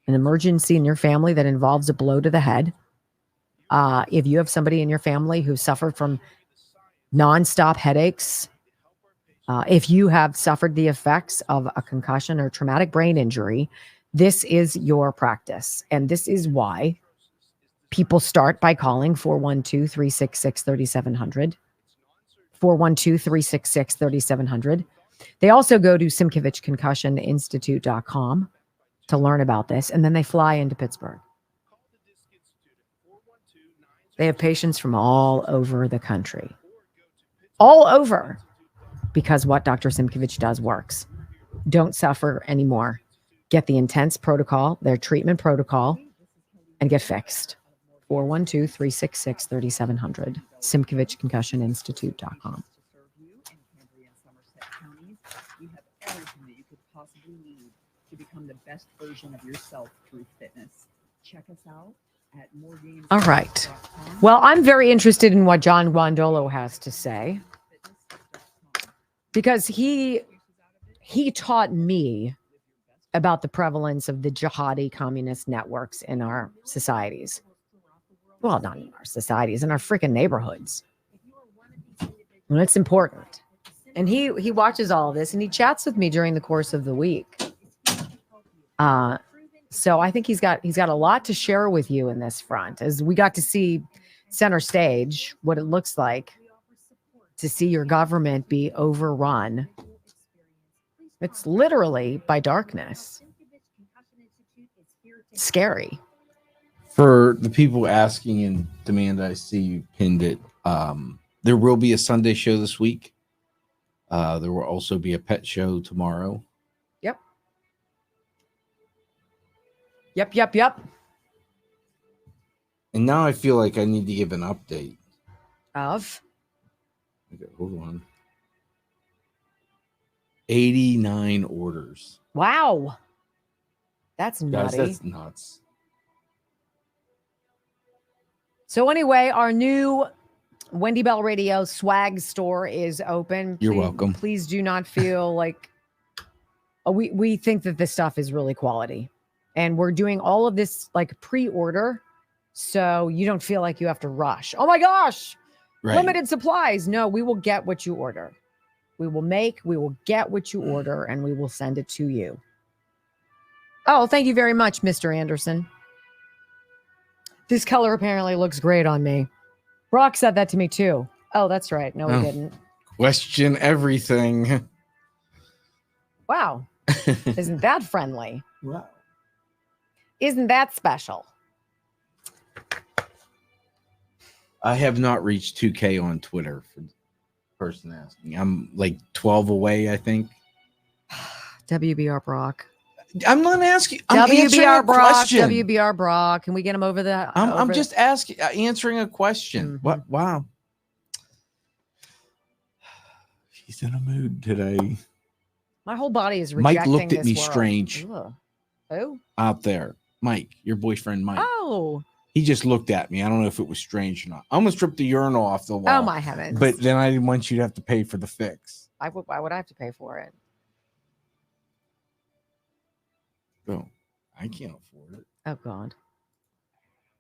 emergency in your family that involves a blow to the head, if you have somebody in your family who suffered from nonstop headaches, if you have suffered the effects of a concussion or traumatic brain injury, this is your practice. And this is why people start by calling 412-366-3700, 412-366-3700. They also go to SimkovichConcussionInstitute.com to learn about this, and then they fly into Pittsburgh. They have patients from all over the country. All over. Because what Dr. Simkovich does works. Don't suffer anymore. Get the intense protocol, their treatment protocol, and get fixed. 412-366-3700. SimkovichConcussionInstitute.com. You have everything that you could possibly need to become the best version of yourself through fitness. Check us out. All right. Well, I'm very interested in what John Guandolo has to say because he taught me about the prevalence of the jihadi communist networks in our societies. Well, not in our societies, in our freaking neighborhoods. And it's important. And he watches all of this and he chats with me during the course of the week. So I think he's got a lot to share with you in this front, as we got to see center stage what it looks like to see your government be overrun. It's literally by darkness. Scary. For the people asking and demand, I see you pinned it. There will be a Sunday show this week. There will also be a pet show tomorrow. Yep. Yep. And now I feel like I need to give an update. Of? Okay, hold on. 89 orders. Wow. That's nutty. Guys, that's nuts. So anyway, our new Wendy Bell Radio swag store is open. You're welcome. Please do not feel like we think that this stuff is really quality. And we're doing all of this like pre-order, so you don't feel like you have to rush. Oh my gosh, right. Limited supplies. No, we will get what you order. We will get what you order, and we will send it to you. Oh, thank you very much, Mr. Anderson. This color apparently looks great on me. Brock said that to me too. Oh, that's right. No, he didn't. Question everything. Wow. Isn't that friendly? Wow. Isn't that special? I have not reached 2K on Twitter for the person asking. I'm like 12 away, I think. WBR Brock. I'm not asking. I'm answering a question. WBR Brock. Can we get him over the? I'm just asking, answering a question. Mm-hmm. What? Wow. He's in a mood today. My whole body is rejecting. Mike looked at this me world. strange. Ugh. Who? Out there, Mike, your boyfriend, Mike. Oh. He just looked at me. I don't know if it was strange or not. I almost ripped the urinal off the wall. Oh my heavens! But then I didn't want you to have to pay for the fix. Why would I have to pay for it? Oh, I can't afford it. Oh God.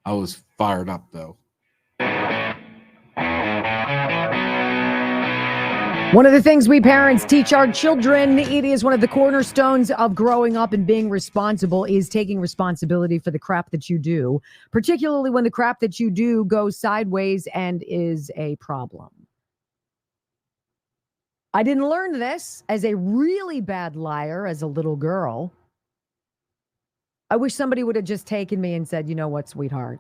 I was fired up though. One of the things we parents teach our children, it is one of the cornerstones of growing up and being responsible, is taking responsibility for the crap that you do, particularly when the crap that you do goes sideways and is a problem. I didn't learn this as a really bad liar as a little girl. I wish somebody would have just taken me and said, you know what, sweetheart?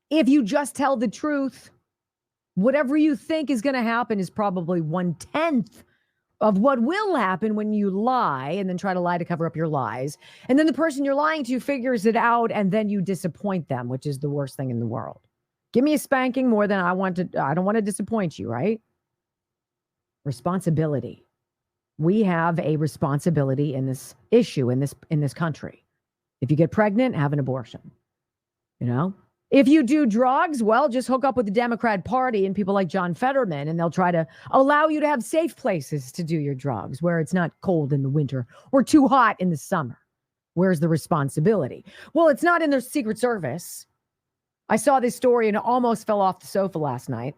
If you just tell the truth, whatever you think is going to happen is probably 1/10 of what will happen when you lie and then try to lie to cover up your lies. And then the person you're lying to figures it out, and then you disappoint them, which is the worst thing in the world. Give me a spanking more than I don't want to disappoint you, right? Responsibility. We have a responsibility in this issue, in this country. If you get pregnant, have an abortion. You know? If you do drugs, well, just hook up with the Democrat Party and people like John Fetterman, and they'll try to allow you to have safe places to do your drugs where it's not cold in the winter or too hot in the summer. Where's the responsibility? Well, it's not in the Secret Service. I saw this story and almost fell off the sofa last night.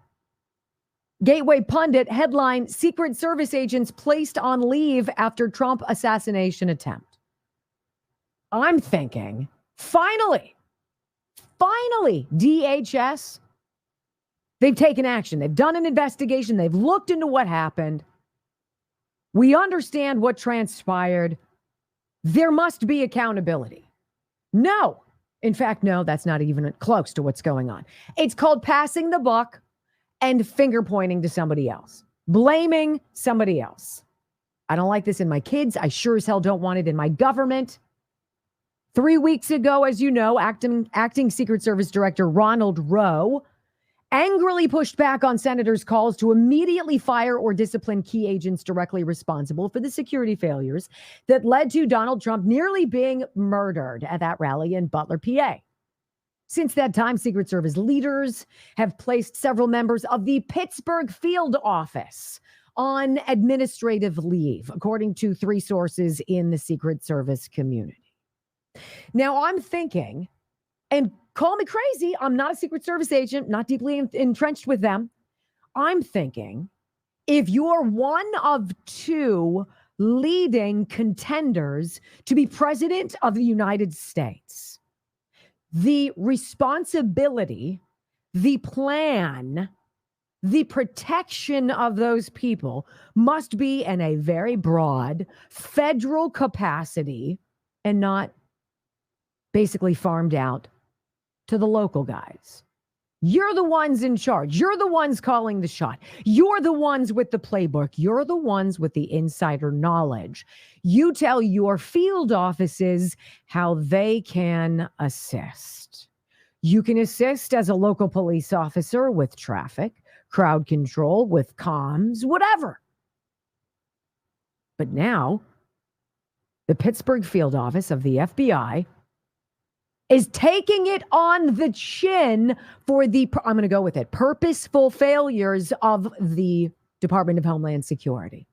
Gateway Pundit headline: Secret Service agents placed on leave after Trump assassination attempt. I'm thinking, finally, DHS, they've taken action. They've done an investigation. They've looked into what happened. We understand what transpired. There must be accountability. No. In fact, no, that's not even close to what's going on. It's called passing the buck and finger pointing to somebody else, blaming somebody else. I don't like this in my kids. I sure as hell don't want it in my government. 3 weeks ago, as you know, acting Secret Service Director Ronald Rowe angrily pushed back on senators' calls to immediately fire or discipline key agents directly responsible for the security failures that led to Donald Trump nearly being murdered at that rally in Butler, PA. Since that time, Secret Service leaders have placed several members of the Pittsburgh field office on administrative leave, according to 3 sources in the Secret Service community. Now, I'm thinking, and call me crazy, I'm not a Secret Service agent, not deeply entrenched with them. I'm thinking, if you're one of 2 leading contenders to be president of the United States, the responsibility, the plan, the protection of those people must be in a very broad federal capacity and not basically farmed out to the local guys. You're the ones in charge. You're the ones calling the shot. You're the ones with the playbook. You're the ones with the insider knowledge. You tell your field offices how they can assist. You can assist as a local police officer with traffic, crowd control, with comms, whatever. But now, the Pittsburgh field office of the FBI is taking it on the chin for the, I'm going to go with it, purposeful failures of the Department of Homeland Security.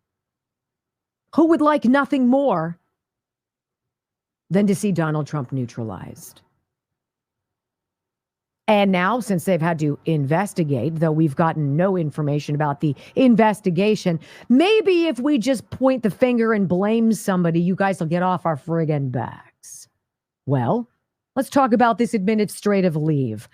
Who would like nothing more than to see Donald Trump neutralized? And now, since they've had to investigate, though we've gotten no information about the investigation, maybe if we just point the finger and blame somebody, you guys will get off our friggin' backs. Well, let's talk about this administrative leave.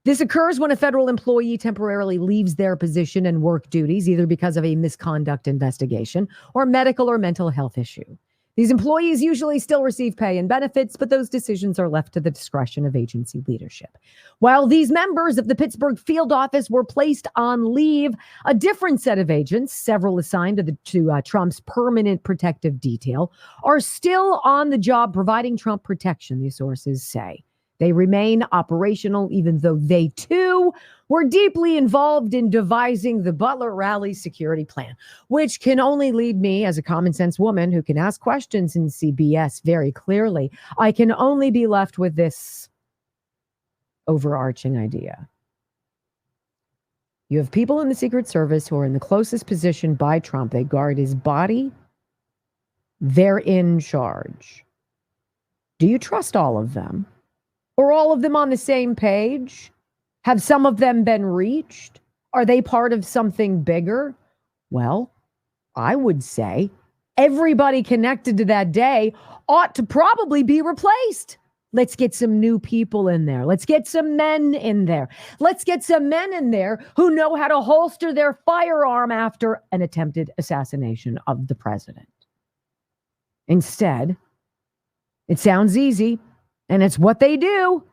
This occurs when a federal employee temporarily leaves their position and work duties, either because of a misconduct investigation or medical or mental health issue. These employees usually still receive pay and benefits, but those decisions are left to the discretion of agency leadership. While these members of the Pittsburgh field office were placed on leave, a different set of agents, several assigned to Trump's permanent protective detail, are still on the job providing Trump protection, the sources say. They remain operational, even though they too were deeply involved in devising the Butler rally security plan, which can only lead me, as a common sense woman who can ask questions in CBS very clearly, I can only be left with this overarching idea. You have people in the Secret Service who are in the closest position by Trump. They guard his body. They're in charge. Do you trust all of them? Are all of them on the same page? Have some of them been reached? Are they part of something bigger? Well, I would say everybody connected to that day ought to probably be replaced. Let's get some new people in there. Let's get some men in there. Let's get some men in there who know how to holster their firearm after an attempted assassination of the president. Instead, it sounds easy. And it's what they do.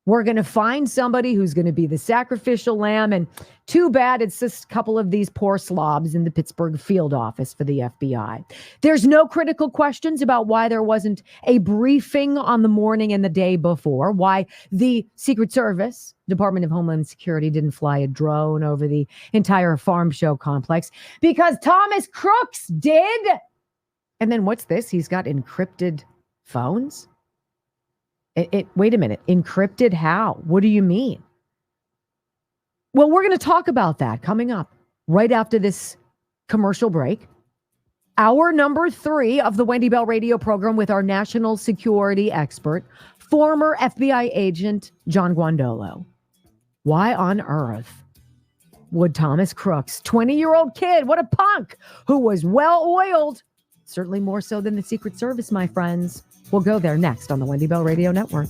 We're going to find somebody who's going to be the sacrificial lamb. And too bad it's just a couple of these poor slobs in the Pittsburgh field office for the FBI. There's no critical questions about why there wasn't a briefing on the morning and the day before, why the Secret Service, Department of Homeland Security, didn't fly a drone over the entire farm show complex, because Thomas Crooks did. And then what's this? He's got encrypted phones? Wait a minute. Encrypted how? What do you mean? Well, we're going to talk about that coming up right after this commercial break. Hour number 3 of the Wendy Bell radio program with our national security expert, former FBI agent John Guandolo. Why on earth would Thomas Crooks, 20-year-old kid, what a punk, who was well-oiled, certainly more so than the Secret Service, my friends. We'll go there next on the Wendy Bell Radio Network.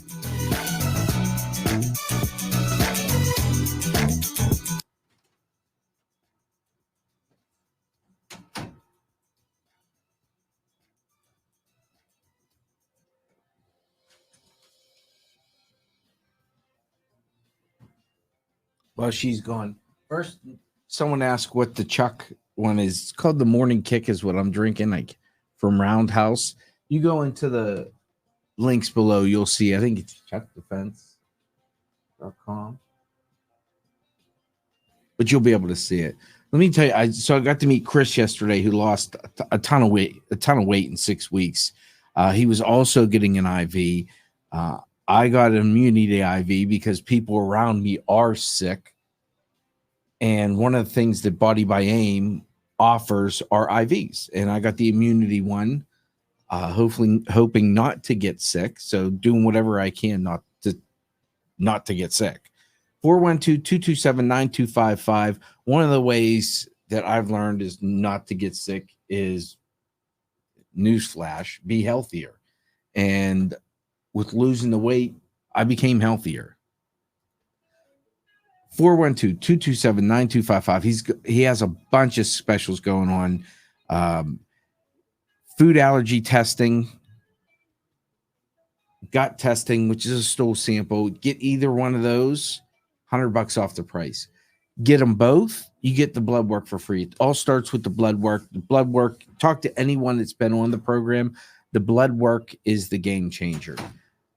Well, she's gone. First, someone asked what the Chuck one is. It's called the Morning Kick is what I'm drinking, like from Roundhouse. You go into the links below, you'll see, I think it's chuckdefense.com. But you'll be able to see it. Let me tell you, I got to meet Chris yesterday, who lost a ton of weight in 6 weeks. He was also getting an IV. I got an immunity IV because people around me are sick. And one of the things that Body by AIM offers are IVs. And I got the immunity one. Hoping not to get sick. So doing whatever I can not to get sick. 412-227-9255. One of the ways that I've learned is not to get sick is, newsflash, be healthier. And with losing the weight, I became healthier. 412-227-9255. He has a bunch of specials going on. Food allergy testing, gut testing, which is a stool sample. Get either one of those, $100 off the price. Get them both, you get the blood work for free. It all starts with the blood work. The blood work, talk to anyone that's been on the program. The blood work is the game changer.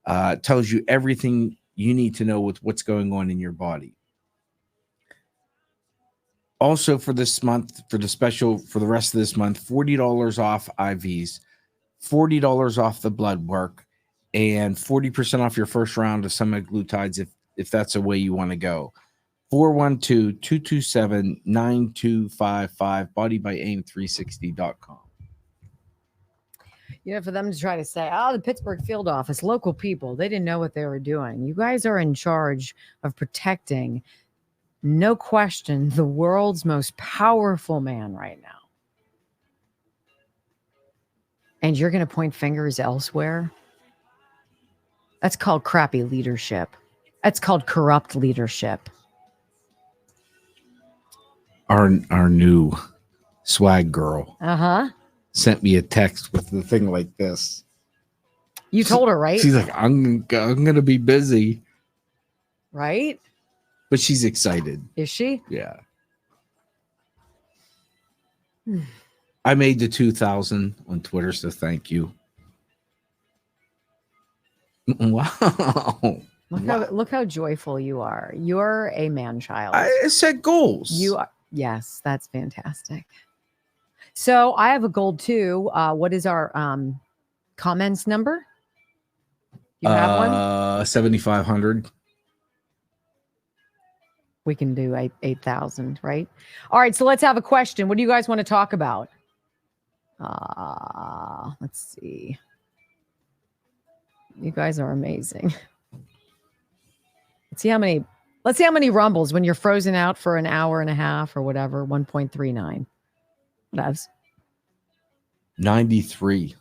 It tells you everything you need to know with what's going on in your body. Also for this month, for the special, for the rest of this month, $40 off IVs, $40 off the blood work, and 40% off your first round of semaglutides if that's the way you want to go. 412-227-9255, bodybyAIM360.com. You know, for them to try to say, the Pittsburgh field office, local people, they didn't know what they were doing. You guys are in charge of protecting, no question, the world's most powerful man right now. And you're going to point fingers elsewhere? That's called crappy leadership. That's called corrupt leadership. Our new swag girl sent me a text with the thing like this. You told her, right? She's like, I'm gonna be busy. Right? But she's excited. Is she? Yeah. I made the 2,000 on Twitter, so thank you. Wow. Look how joyful you are. You're a man child. I set goals. You are. Yes, that's fantastic. So I have a goal too. What is our comments number? You have one? 7,500. We can do 8,000, right? All right, so let's have a question. What do you guys want to talk about? Let's see. You guys are amazing. Let's see how many rumbles when you're frozen out for an hour and a half or whatever. 1.39. That's 93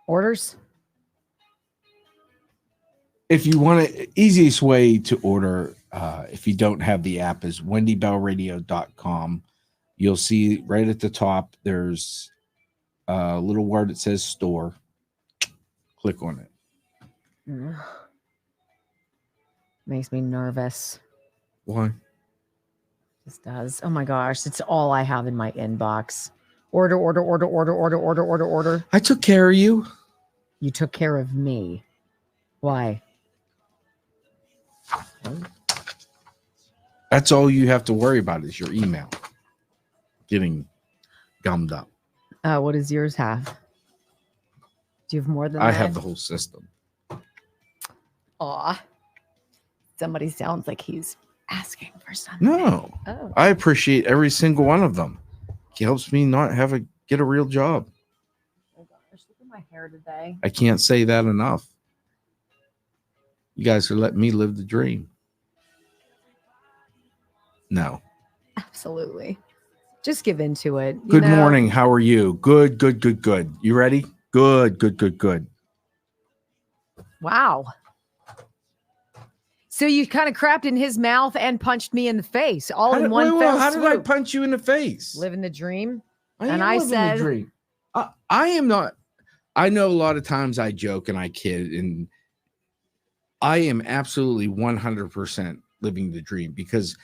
orders. If you want it, easiest way to order, if you don't have the app, is wendybellradio.com. You'll see right at the top, there's a little word that says store. Click on it. Makes me nervous. Why? This does. Oh my gosh, it's all I have in my inbox. Order. I took care of you. You took care of me. Why? That's all you have to worry about is your email getting gummed up. What does yours have? Do you have more than that? I have the whole system. Aw. Somebody sounds like he's asking for something. No. Oh. I appreciate every single one of them. It helps me not get a real job. Oh gosh, look at my hair today. I can't say that enough. You guys are letting me live the dream. No. Absolutely. Just give into it. Good morning. How are you? Good. You ready? Good. Wow. So you kind of crapped in his mouth and punched me in the face all in one fell How did I swoop. punch you in the face? Living the dream. I said, the dream. I am not. I know a lot of times I joke and I kid, and I am absolutely 100% living the dream because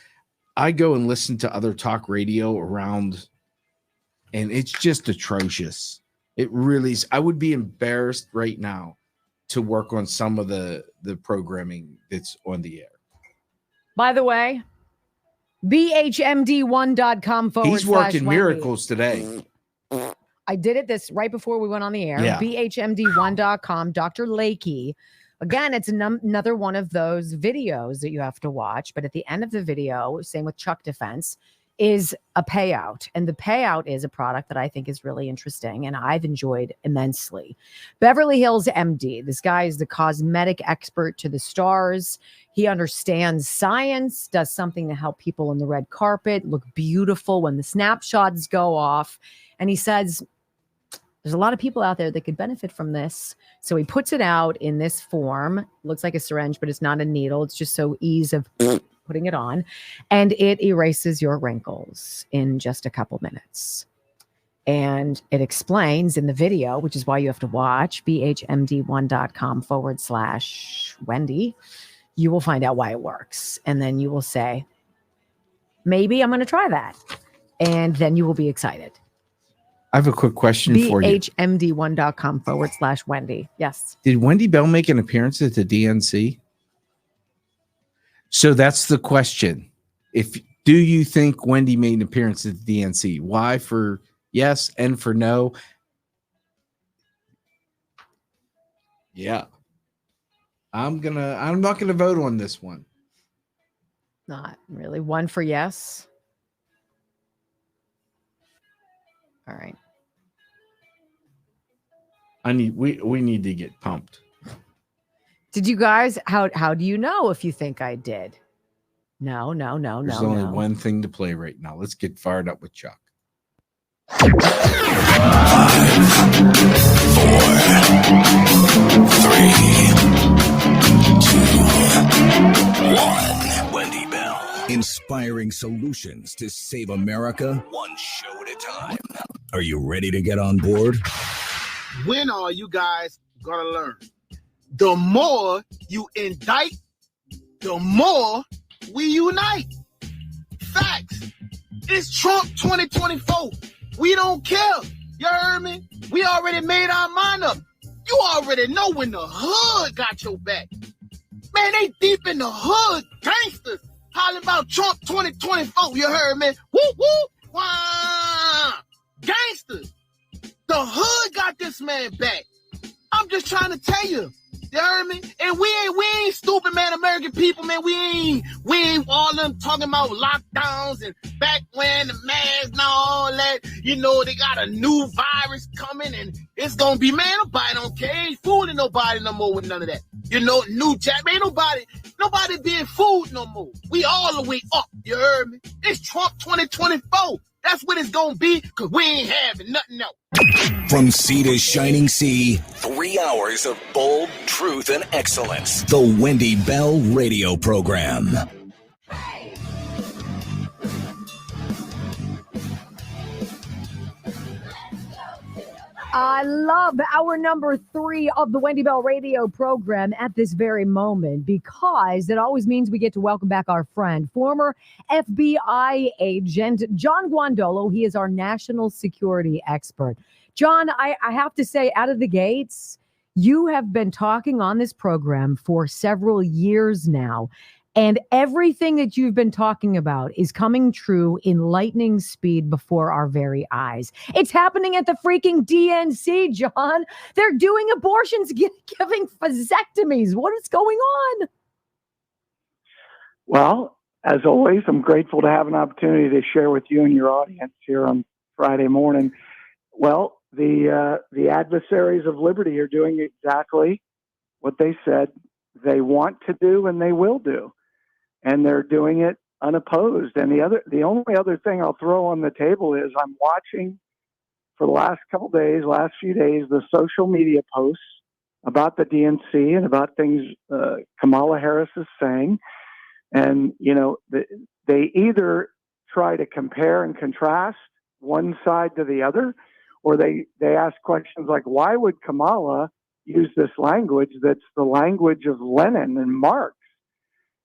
I go and listen to other talk radio around, and it's just atrocious. It really is. I would be embarrassed right now to work on some of the programming that's on the air. By the way, bhmd1.com / He's working Wendy. miracles today. I did it right before we went on the air. Yeah. bhmd1.com, Dr. Lakey. Again, it's another one of those videos that you have to watch. But at the end of the video, same with Chuck Defense, is a payout. And the payout is a product that I think is really interesting and I've enjoyed immensely. Beverly Hills MD. This guy is the cosmetic expert to the stars. He understands science, does something to help people on the red carpet look beautiful when the snapshots go off. And he says, there's a lot of people out there that could benefit from this. So he puts it out in this form. Looks like a syringe, but it's not a needle. It's just so ease of putting it on. And it erases your wrinkles in just a couple minutes. And it explains in the video, which is why you have to watch bhmd1.com/Wendy. You will find out why it works. And then you will say, maybe I'm going to try that. And then you will be excited. I have a quick question for you. bhmd1.com/Wendy. Yes. Did Wendy Bell make an appearance at the DNC? So that's the question. Do you think Wendy made an appearance at the DNC? Why for yes and for no? Yeah. I'm not gonna vote on this one. Not really. One for yes. All right. We need to get pumped. Did you guys, how do you know if you think I did? No. There's only one thing to play right now. Let's get fired up with Chuck. 5, 4, 3, 2, 1. Wendy Bell. Inspiring solutions to save America one show at a time. Are you ready to get on board? When are you guys gonna learn? The more you indict, the more we unite. Facts. It's Trump 2024. We don't care. You heard me? We already made our mind up. You already know when the hood got your back. Man, they deep in the hood. Gangsters hollering about Trump 2024. You heard me? Woo, woo, wah. Gangsters. The hood got this man back. I'm just trying to tell you. You heard me? And we ain't stupid, man. American people, man. We ain't all them talking about lockdowns and back when the masks and all that. You know, they got a new virus coming and it's gonna be, man, nobody don't care. Ain't fooling nobody no more with none of that. You know, new jack, man, nobody being fooled no more. We all the way up, you heard me? It's Trump 2024. That's what it's gonna be, because we ain't having nothing else. From sea to shining sea, 3 hours of bold truth and excellence. The Wendy Bell Radio Program. I love hour number 3 of the Wendy Bell Radio program at this very moment, because it always means we get to welcome back our friend, former FBI agent John Guandolo. He is our national security expert. John, I have to say, out of the gates, you have been talking on this program for several years now. And everything that you've been talking about is coming true in lightning speed before our very eyes. It's happening at the freaking DNC, John. They're doing abortions, giving vasectomies. What is going on? Well, as always, I'm grateful to have an opportunity to share with you and your audience here on Friday morning. Well, the adversaries of liberty are doing exactly what they said they want to do and they will do. And they're doing it unopposed. And the only other thing I'll throw on the table is I'm watching for the last few days, the social media posts about the DNC and about things Kamala Harris is saying. And, you know, they either try to compare and contrast one side to the other, or they ask questions like, why would Kamala use this language that's the language of Lenin and Marx?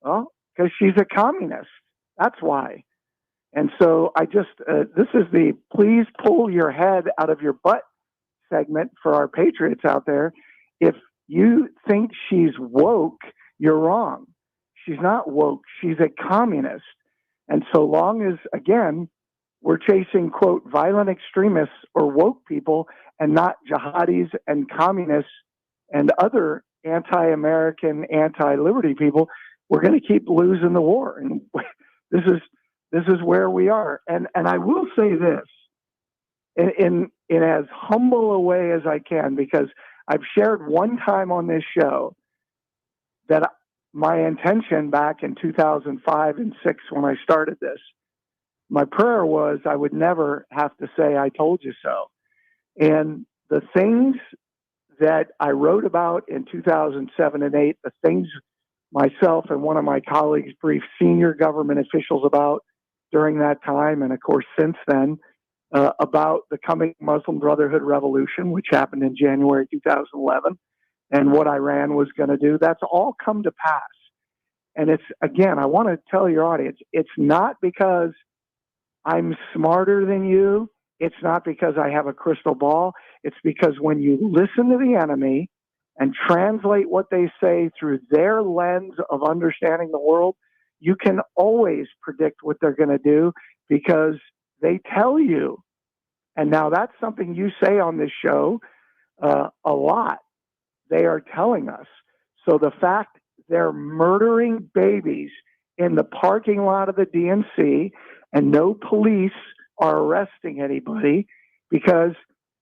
Well, because she's a communist. That's why. And so I just, this is the please pull your head out of your butt segment for our patriots out there. If you think she's woke, you're wrong. She's not woke. She's a communist. And so long as, again, we're chasing, quote, violent extremists or woke people and not jihadis and communists and other anti-American, anti-liberty people, we're going to keep losing the war. And this is where we are. And I will say this in as humble a way as I can, because I've shared one time on this show that my intention back in 2005 and 6, when I started this, my prayer was I would never have to say, I told you so. And the things that I wrote about in 2007 and 8, the things myself and one of my colleagues briefed senior government officials about during that time, and of course since then, about the coming Muslim Brotherhood revolution, which happened in January 2011, and what Iran was going to do. That's all come to pass. And it's, again, I want to tell your audience, it's not because I'm smarter than you. It's not because I have a crystal ball. It's because when you listen to the enemy and translate what they say through their lens of understanding the world, you can always predict what they're going to do because they tell you. And now that's something you say on this show a lot. They are telling us. So the fact they're murdering babies in the parking lot of the DNC and no police are arresting anybody because,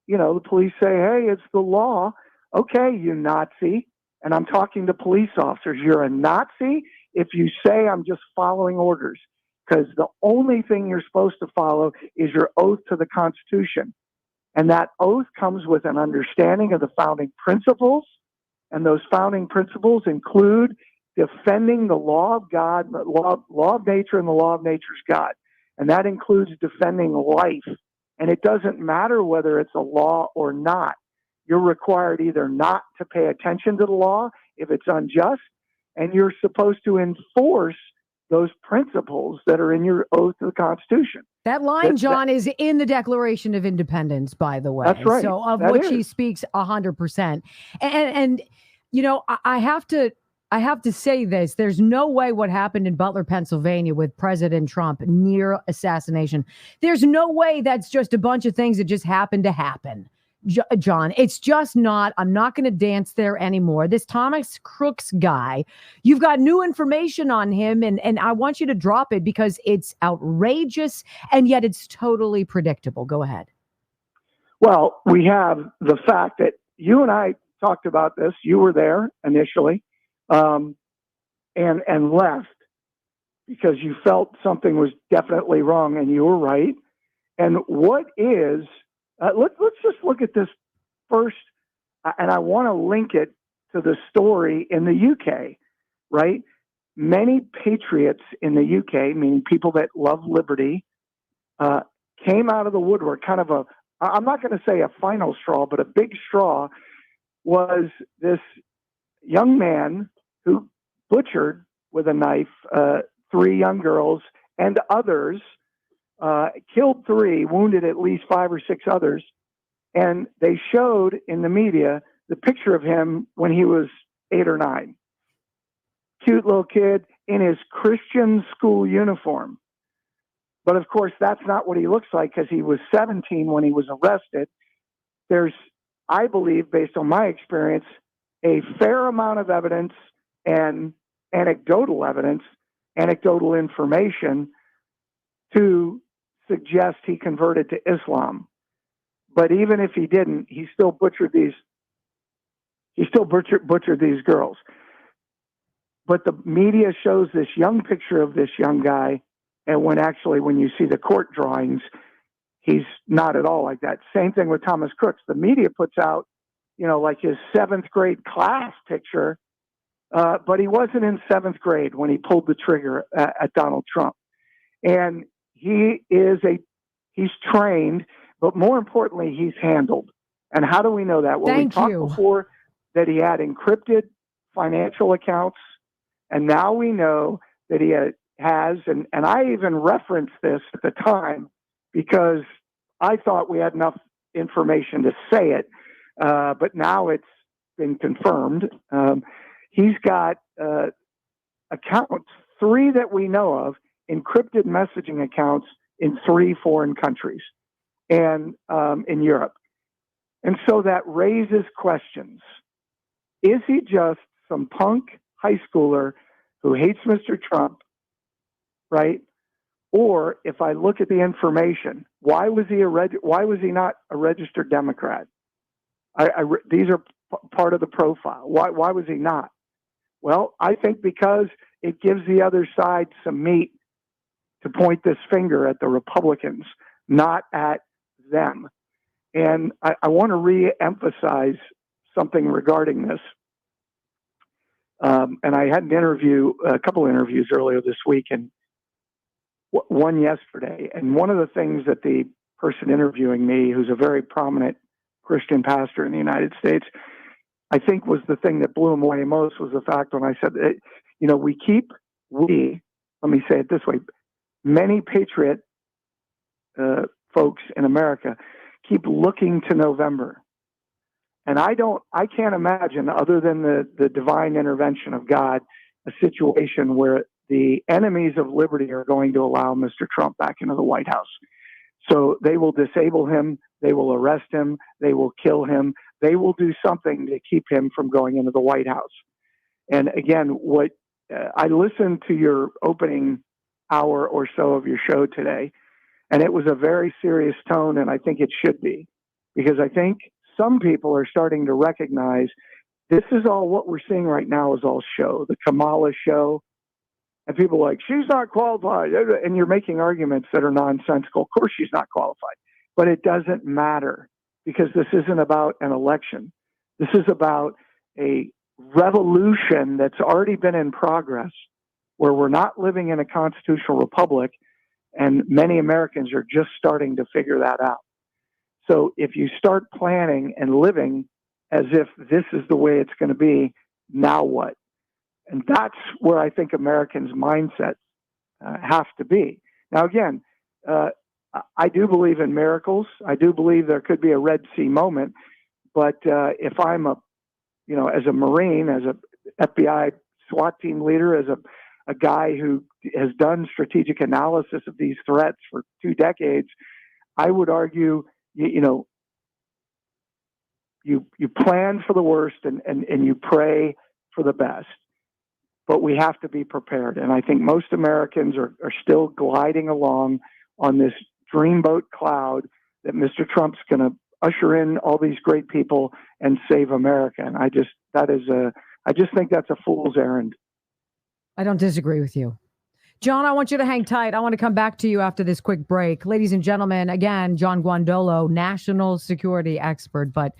the police say, hey, it's the law. Okay, you Nazi. And I'm talking to police officers. You're a Nazi if you say I'm just following orders, because the only thing you're supposed to follow is your oath to the Constitution. And that oath comes with an understanding of the founding principles. And those founding principles include defending the law of God, the law of nature, and the law of nature's God. And that includes defending life. And it doesn't matter whether it's a law or not. You're required either not to pay attention to the law if it's unjust, and you're supposed to enforce those principles that are in your oath to the Constitution. That line, John, is in the Declaration of Independence, by the way. That's right. So of That which is. he speaks 100%. And I have to say this. There's no way what happened in Butler, Pennsylvania with President Trump near assassination. There's no way that's just a bunch of things that just happened to happen. John, it's just not. I'm not going to dance there anymore. This Thomas Crooks guy, you've got new information on him, and I want you to drop it because it's outrageous, and yet it's totally predictable. Go ahead. Well, we have the fact that you and I talked about this. You were there initially, and left because you felt something was definitely wrong, and you were right. And what is let's just look at this first, and I want to link it to the story in the UK, right? Many patriots in the UK, meaning people that love liberty, came out of the woodwork. Kind of I'm not going to say a final straw, but a big straw was this young man who butchered with a knife 3 young girls and others. Killed 3, wounded at least 5 or 6 others. And they showed in the media the picture of him when he was 8 or 9. Cute little kid in his Christian school uniform. But of course, that's not what he looks like because he was 17 when he was arrested. There's, I believe, based on my experience, a fair amount of evidence and anecdotal information to suggest he converted to Islam. But even if he didn't, he still butchered these girls. But the media shows this young picture of this young guy, and when you see the court drawings, he's not at all like that. Same thing with Thomas Crooks. The media puts out, like his 7th grade class picture, but he wasn't in 7th grade when he pulled the trigger at Donald Trump. And he's trained, but more importantly, he's handled. And how do we know that? Well, we talked before that he had encrypted financial accounts, and now we know that he has, and I even referenced this at the time because I thought we had enough information to say it, but now it's been confirmed. He's got accounts, 3 that we know of, encrypted messaging accounts in 3 foreign countries and in Europe. And so that raises questions. Is he just some punk high schooler who hates Mr. Trump, right? Or if I look at the information, why was he not a registered Democrat? These are part of the profile. Why was he not? Well, I think because it gives the other side some meat to point this finger at the Republicans, not at them. And I want to re-emphasize something regarding this. And I had a couple of interviews earlier this week and one yesterday. And one of the things that the person interviewing me, who's a very prominent Christian pastor in the United States, I think was the thing that blew him away most was the fact when I said that, let me say it this way, many patriot folks in America keep looking to November. And I can't imagine, other than the divine intervention of God, a situation where the enemies of liberty are going to allow Mr. Trump back into the White House. So they will disable him, they will arrest him, they will kill him, they will do something to keep him from going into the White House. And again, I listened to your opening hour or so of your show today, and it was a very serious tone, and I think it should be, because I think some people are starting to recognize this is all what we're seeing right now is all show, the Kamala show. And people are like, she's not qualified. And you're making arguments that are nonsensical. Of course she's not qualified. But it doesn't matter, because this isn't about an election. This is about a revolution that's already been in progress, where we're not living in a constitutional republic, and many Americans are just starting to figure that out. So if you start planning and living as if this is the way it's going to be, now what? And that's where I think Americans' mindsets have to be. Now, again, I do believe in miracles. I do believe there could be a Red Sea moment. But if I'm as a Marine, as a FBI SWAT team leader, as a guy who has done strategic analysis of these threats for 2 decades, I would argue, you plan for the worst and you pray for the best. But we have to be prepared. And I think most Americans are still gliding along on this dreamboat cloud that Mr. Trump's going to usher in all these great people and save America. And I just think that's a fool's errand. I don't disagree with you. John, I want you to hang tight. I want to come back to you after this quick break. Ladies and gentlemen, again, John Guandolo, national security expert, but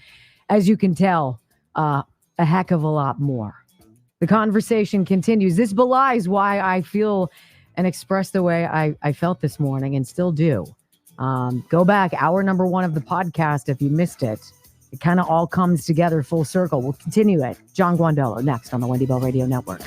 as you can tell, a heck of a lot more. The conversation continues. This belies why I feel and express the way I felt this morning and still do. Go back, hour number 1 of the podcast if you missed it. It kind of all comes together full circle. We'll continue it. John Guandolo next on the Wendy Bell Radio Network.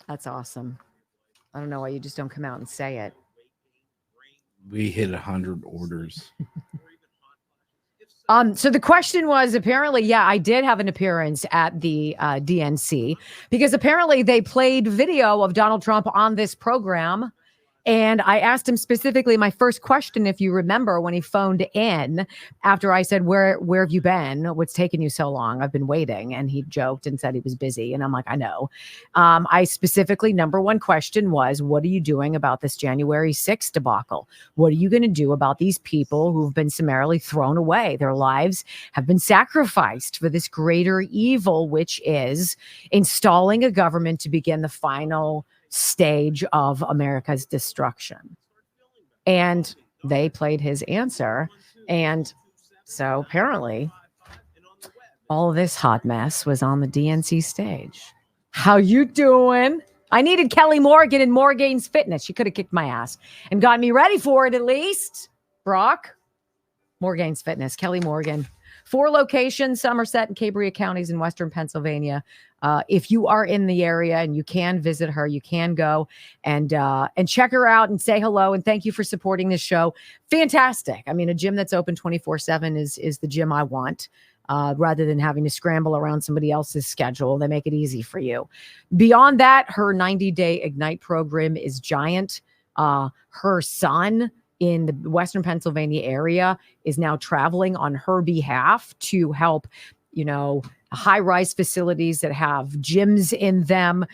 That's awesome. I don't know why you just don't come out and say it. We hit 100 orders. So the question was, apparently, I did have an appearance at the DNC, because apparently they played video of Donald Trump on this program. And I asked him specifically, my first question, if you remember, when he phoned in after I said, where have you been? What's taking you so long? I've been waiting. And he joked and said he was busy. And I'm like, I know. I specifically, number 1 question was, what are you doing about this January 6th debacle? What are you going to do about these people who've been summarily thrown away? Their lives have been sacrificed for this greater evil, which is installing a government to begin the final stage of America's destruction. And they played his answer. And so apparently all of this hot mess was on the DNC stage. How you doing? I needed Kelly Morgan and Morgan's Fitness. She could have kicked my ass and got me ready for it at least. Brock, Morgan's Fitness, Kelly Morgan. 4 locations, Somerset and Cambria counties in Western Pennsylvania. If you are in the area and you can visit her, you can go and check her out and say hello. And thank you for supporting this show. Fantastic. I mean, a gym that's open 24/7 is the gym I want. Rather than having to scramble around somebody else's schedule. They make it easy for you. Beyond that, her 90-day Ignite program is giant. Her son in the Western Pennsylvania area is now traveling on her behalf to help, high-rise facilities that have gyms in them,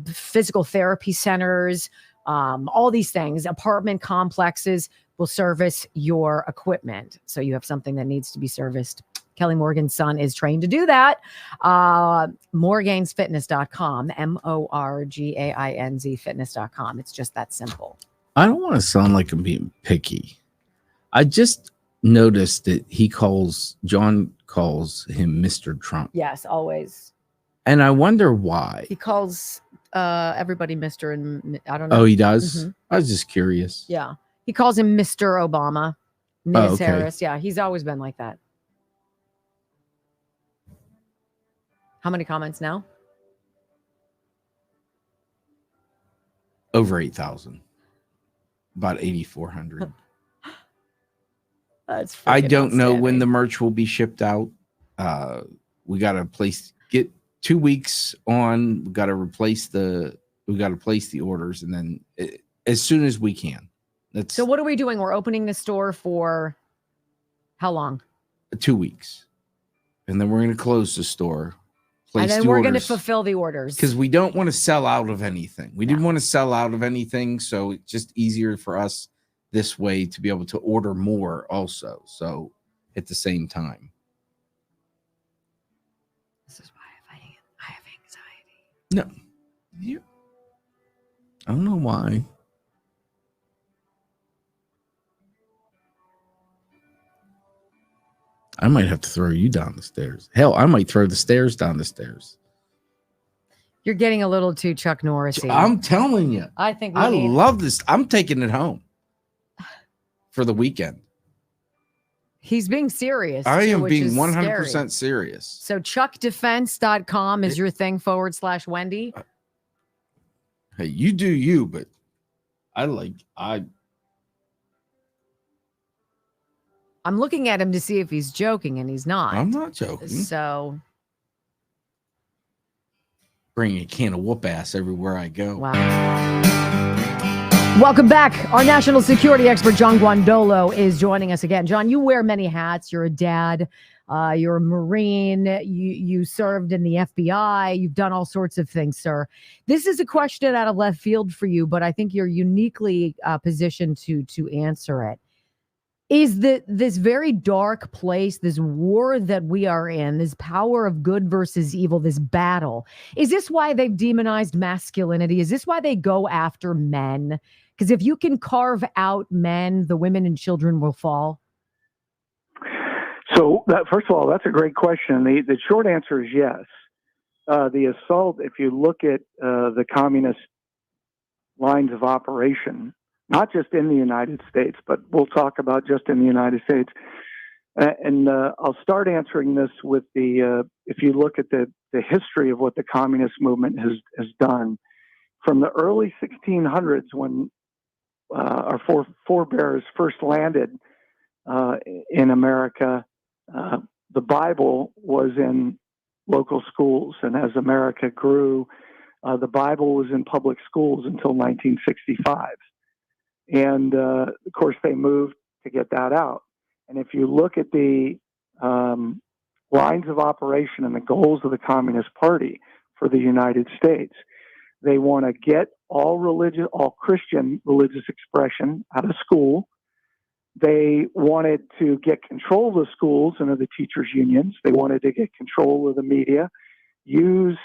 physical therapy centers, all these things, apartment complexes will service your equipment. So you have something that needs to be serviced. Kelly Morgan's son is trained to do that. Morgainsfitness.com, MORGAINZ fitness.com. It's just that simple. I don't want to sound like I'm being picky. I just noticed that John calls him Mr. Trump. Yes, always. And I wonder why. He calls everybody Mr. and I don't know. Oh, he does? Mhm. I was just curious. Yeah. He calls him Mr. Obama, Ms. Oh, okay. Harris. Yeah, he's always been like that. How many comments now? Over 8,000. About 8,400. That's I freaking don't know when outstanding. the merch will be shipped out. We got to get 2 weeks on. We got to place the orders, and then as soon as we can. So what are we doing? We're opening the store for how long? 2 weeks. And then we're going to close the store. And then we're going to fulfill the orders. Because we don't want to sell out of anything. We didn't want to sell out of anything. So it's just easier for us this way to be able to order more also. So at the same time. This is why I have anxiety. No. You. I don't know why. I might have to throw you down the stairs. Hell, I might throw the stairs down the stairs. You're getting a little too Chuck Norris-y. I'm telling you. I think I love this. I'm taking it home for the weekend. He's being serious. I am which being is 100% scary. serious. So chuckdefense.com is your thing /Wendy. Hey, you do you, but I'm looking at him to see if he's joking, and he's not. I'm not joking. So bring a can of whoop ass everywhere I go. Wow. Welcome back. Our national security expert, John Guandolo, is joining us again. John, you wear many hats. You're a dad. You're a Marine. You served in the FBI. You've done all sorts of things, sir. This is a question out of left field for you, but I think you're uniquely positioned to answer it. Is this very dark place, this war that we are in, this power of good versus evil, this battle, is this why they've demonized masculinity? Is this why they go after men? Because if you can carve out men, the women and children will fall. So, first of all, that's a great question. The short answer is yes. The assault, if you look at the communist lines of operation, not just in the United States, but we'll talk about just in the United States. And I'll start answering this with if you look at the history of what the communist movement has done. From the early 1600s, when our forebears first landed in America, the Bible was in local schools. And as America grew, the Bible was in public schools until 1965. And, of course, they moved to get that out. And if you look at the lines of operation and the goals of the Communist Party for the United States, they want to get all Christian religious expression out of school. They wanted to get control of the schools and of the teachers' unions. They wanted to get control of the media, use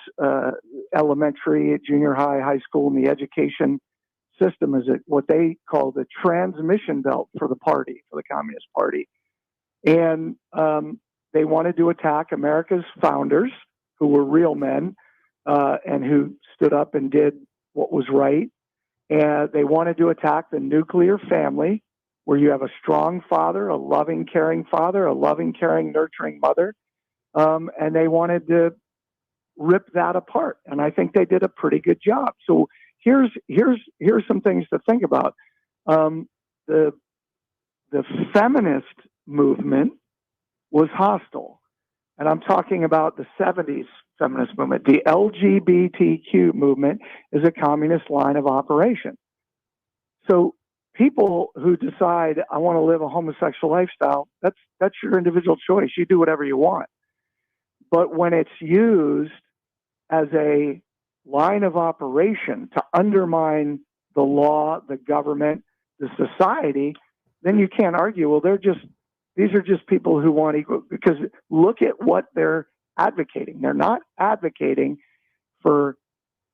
elementary, junior high, high school, and the education system as what they call the transmission belt for the party, for the Communist Party. And they wanted to attack America's founders, who were real men and who stood up and did what was right. And they wanted to attack the nuclear family, where you have a strong father, a loving, caring father, a loving, caring, nurturing mother. And they wanted to rip that apart. And I think they did a pretty good job. So here's some things to think about. The feminist movement was hostile. And I'm talking about the 70s feminist movement. The LGBTQ movement is a communist line of operation. So people who decide, I want to live a homosexual lifestyle, that's your individual choice. You do whatever you want. But when it's used as a line of operation to undermine the law, the government, the society, then you can't argue, well, these are just people who want equal, because look at what they're advocating. They're not advocating for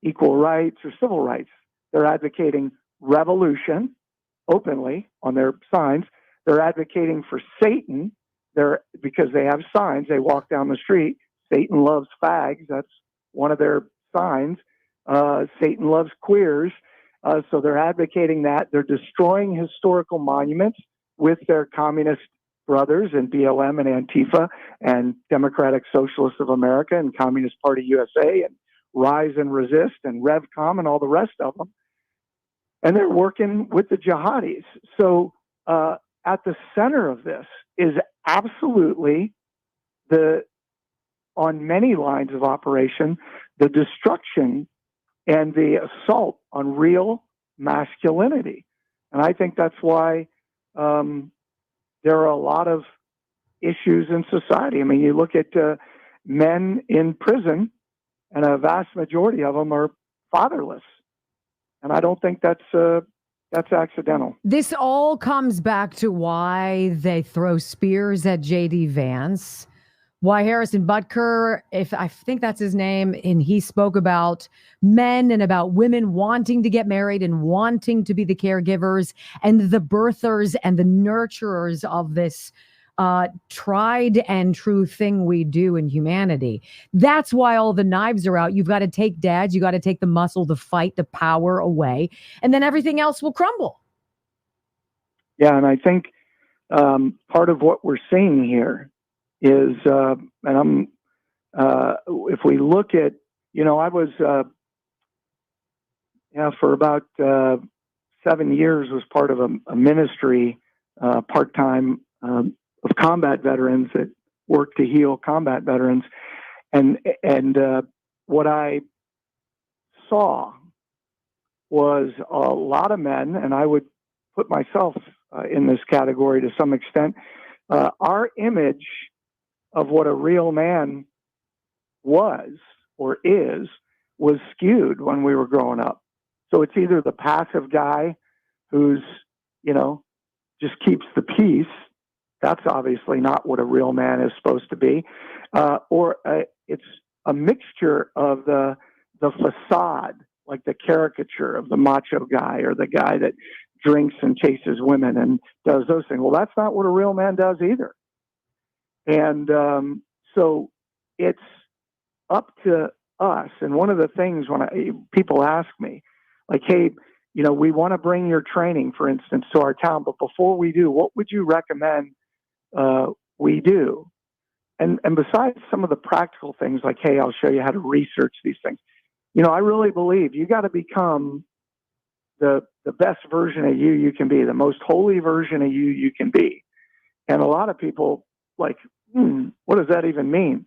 equal rights or civil rights. They're advocating revolution. openly on their signs. They're advocating for Satan. Because they have signs. They walk down the street. Satan loves fags. That's one of their signs. Satan loves queers. So they're advocating that. They're destroying historical monuments with their communist brothers in BLM and Antifa and Democratic Socialists of America and Communist Party USA and Rise and Resist and RevCom and all the rest of them. And they're working with the jihadis. So at the center of this is absolutely on many lines of operation, the destruction and the assault on real masculinity. And I think that's why there are a lot of issues in society. I mean, you look at men in prison, and a vast majority of them are fatherless. And I don't think that's accidental. This all comes back to why they throw spears at J.D. Vance, why Harrison Butker, if I think that's his name, and he spoke about men and about women wanting to get married and wanting to be the caregivers and the birthers and the nurturers of this tried and true thing we do in humanity. That's why all the knives are out. You've got to take dads, you got to take the muscle, the fight, the power away, and then everything else will crumble. Yeah, and I think part of what we're seeing here is, if we look at, I was, for about 7 years was part of a ministry, part-time, of combat veterans that work to heal combat veterans. And what I saw was a lot of men, and I would put myself in this category to some extent, our image of what a real man was or is was skewed when we were growing up. So it's either the passive guy who's, just keeps the peace. That's obviously not what a real man is supposed to be. Or it's a mixture of the facade, like the caricature of the macho guy or the guy that drinks and chases women and does those things. Well, that's not what a real man does either. And so it's up to us. And one of the things when people ask me, like, hey, we want to bring your training, for instance, to our town, but before we do, what would you recommend we do? And besides some of the practical things like, hey, I'll show you how to research these things. I really believe you got to become the best version of you can be, the most holy version of you can be. And a lot of people like, what does that even mean?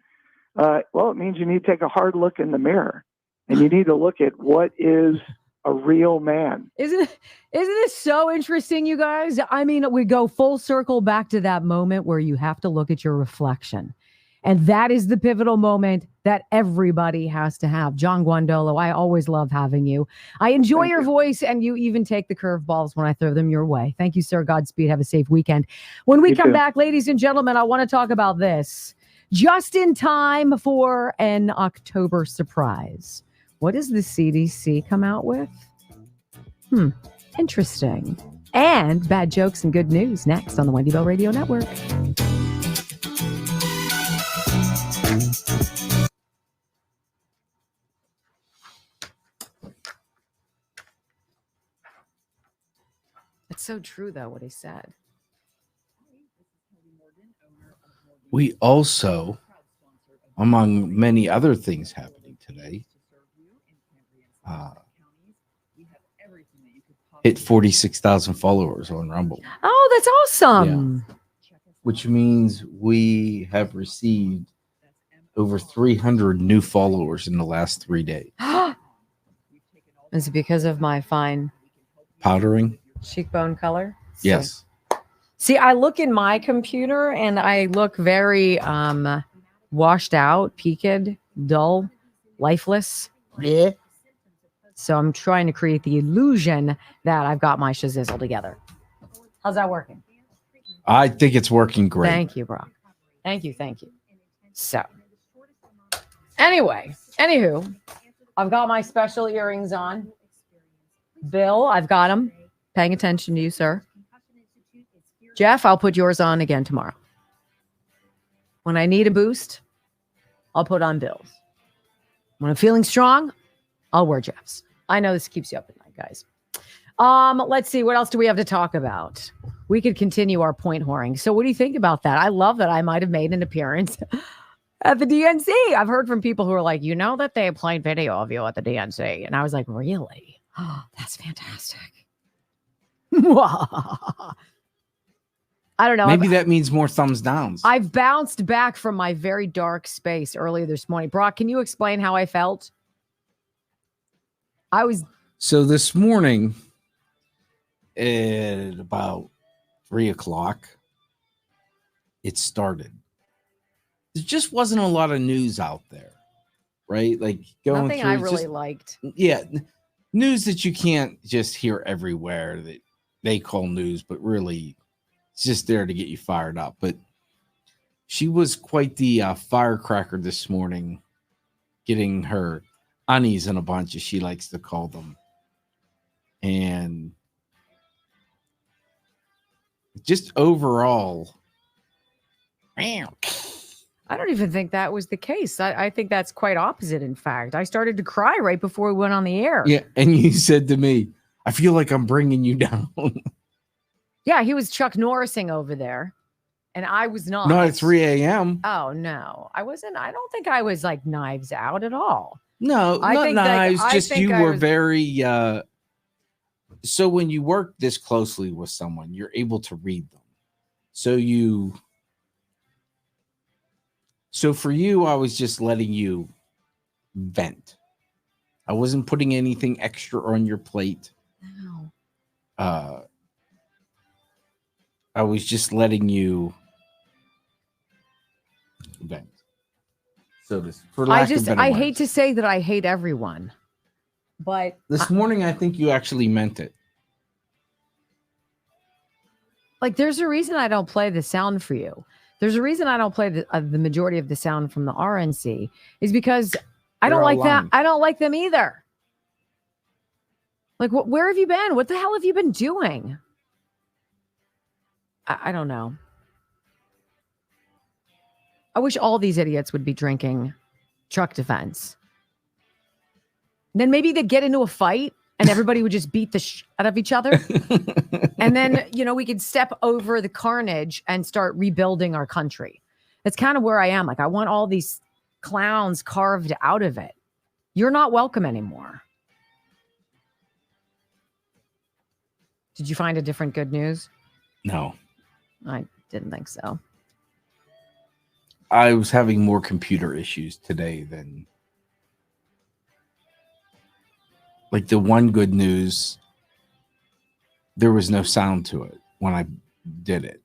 Well, it means you need to take a hard look in the mirror and you need to look at what is a real man. Isn't it so interesting, you guys? I mean, we go full circle back to that moment where you have to look at your reflection. And that is the pivotal moment that everybody has to have. John Guandolo, I always love having you. I enjoy your voice, and you even take the curveballs when I throw them your way. Thank you, sir. Godspeed. Have a safe weekend. When we come back, ladies and gentlemen, I want to talk about this. Just in time for an October surprise. What does the CDC come out with? Interesting. And bad jokes and good news next on the Wendy Bell Radio Network. It's so true, though, what he said. We also, among many other things happening today, hit 46,000 followers on Rumble. Oh, that's awesome. Yeah. Which means we have received over 300 new followers in the last 3 days. Is it because of my fine powdering? Cheekbone color? Yes. See, I look in my computer and I look very washed out, peaked, dull, lifeless. Yeah. So I'm trying to create the illusion that I've got my shizzle together. How's that working? I think it's working great. Thank you, Brock. Thank you. So, anywho, I've got my special earrings on. Bill, I've got them. Paying attention to you, sir. Jeff, I'll put yours on again tomorrow. When I need a boost, I'll put on Bill's. When I'm feeling strong, I'll wear Jeff's. I know this keeps you up at night, guys. Let's see. What else do we have to talk about? We could continue our point whoring. So what do you think about that? I love that I might have made an appearance at the DNC. I've heard from people who are like, you know that they played video of you at the DNC. And I was like, really? Oh, that's fantastic. I don't know. Maybe that means more thumbs downs. I've bounced back from my very dark space earlier this morning. Brock, can you explain how I felt? So this morning at about 3:00, it started. There just wasn't a lot of news out there, right? Like going nothing through I really liked. Yeah, news that you can't just hear everywhere that they call news, but really it's just there to get you fired up. But she was quite the firecracker this morning, getting her unis in a bunch, as she likes to call them. And just overall, I don't even think that was the case. I think that's quite opposite, in fact. I started to cry right before we went on the air. yeah. And you said to me, I feel like I'm bringing you down. Yeah, he was Chuck Norrising over there, and I was not. Not at 3 a.m. Oh, no. I wasn't. I don't think I was like knives out at all. No, not knives. Just you were very... So when you work this closely with someone, you're able to read them. So for you, I was just letting you vent. I wasn't putting anything extra on your plate. No. I was just letting you vent. So this, for lack of better I words. hate to say that I hate everyone, but This morning, I think you actually meant it. like, there's a reason I don't play the sound for you. There's a reason I don't play the majority of the sound from the RNC is because I don't like that. I don't like them either. Like, where have you been? What the hell have you been doing? I don't know. I wish all these idiots would be drinking truck defense. Then maybe they'd get into a fight and everybody would just beat the shit out of each other. And then, we could step over the carnage and start rebuilding our country. That's kind of where I am. Like, I want all these clowns carved out of it. You're not welcome anymore. Did you find a different good news? No. I didn't think so. I was having more computer issues today than... Like the one good news, there was no sound to it when I did it.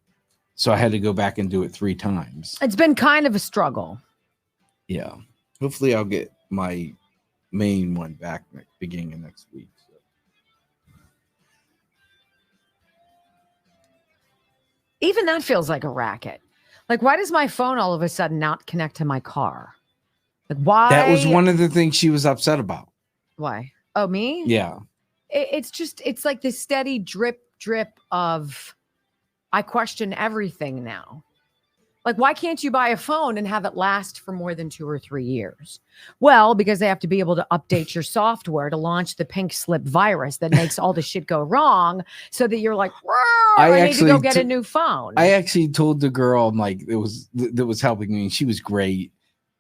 So I had to go back and do it 3 times. It's been kind of a struggle. Yeah. Hopefully I'll get my main one back beginning of next week. So. Even that feels like a racket. Like, why does my phone all of a sudden not connect to my car? Like, why? That was one of the things she was upset about. Why? Oh, me? Yeah. It's like this steady drip of, I question everything now. Like, why can't you buy a phone and have it last for more than 2 or 3 years? Well, because they have to be able to update your software to launch the pink slip virus that makes all the shit go wrong so that you're like, I need to go get a new phone. I actually told the girl, I'm like, that was helping me, and she was great.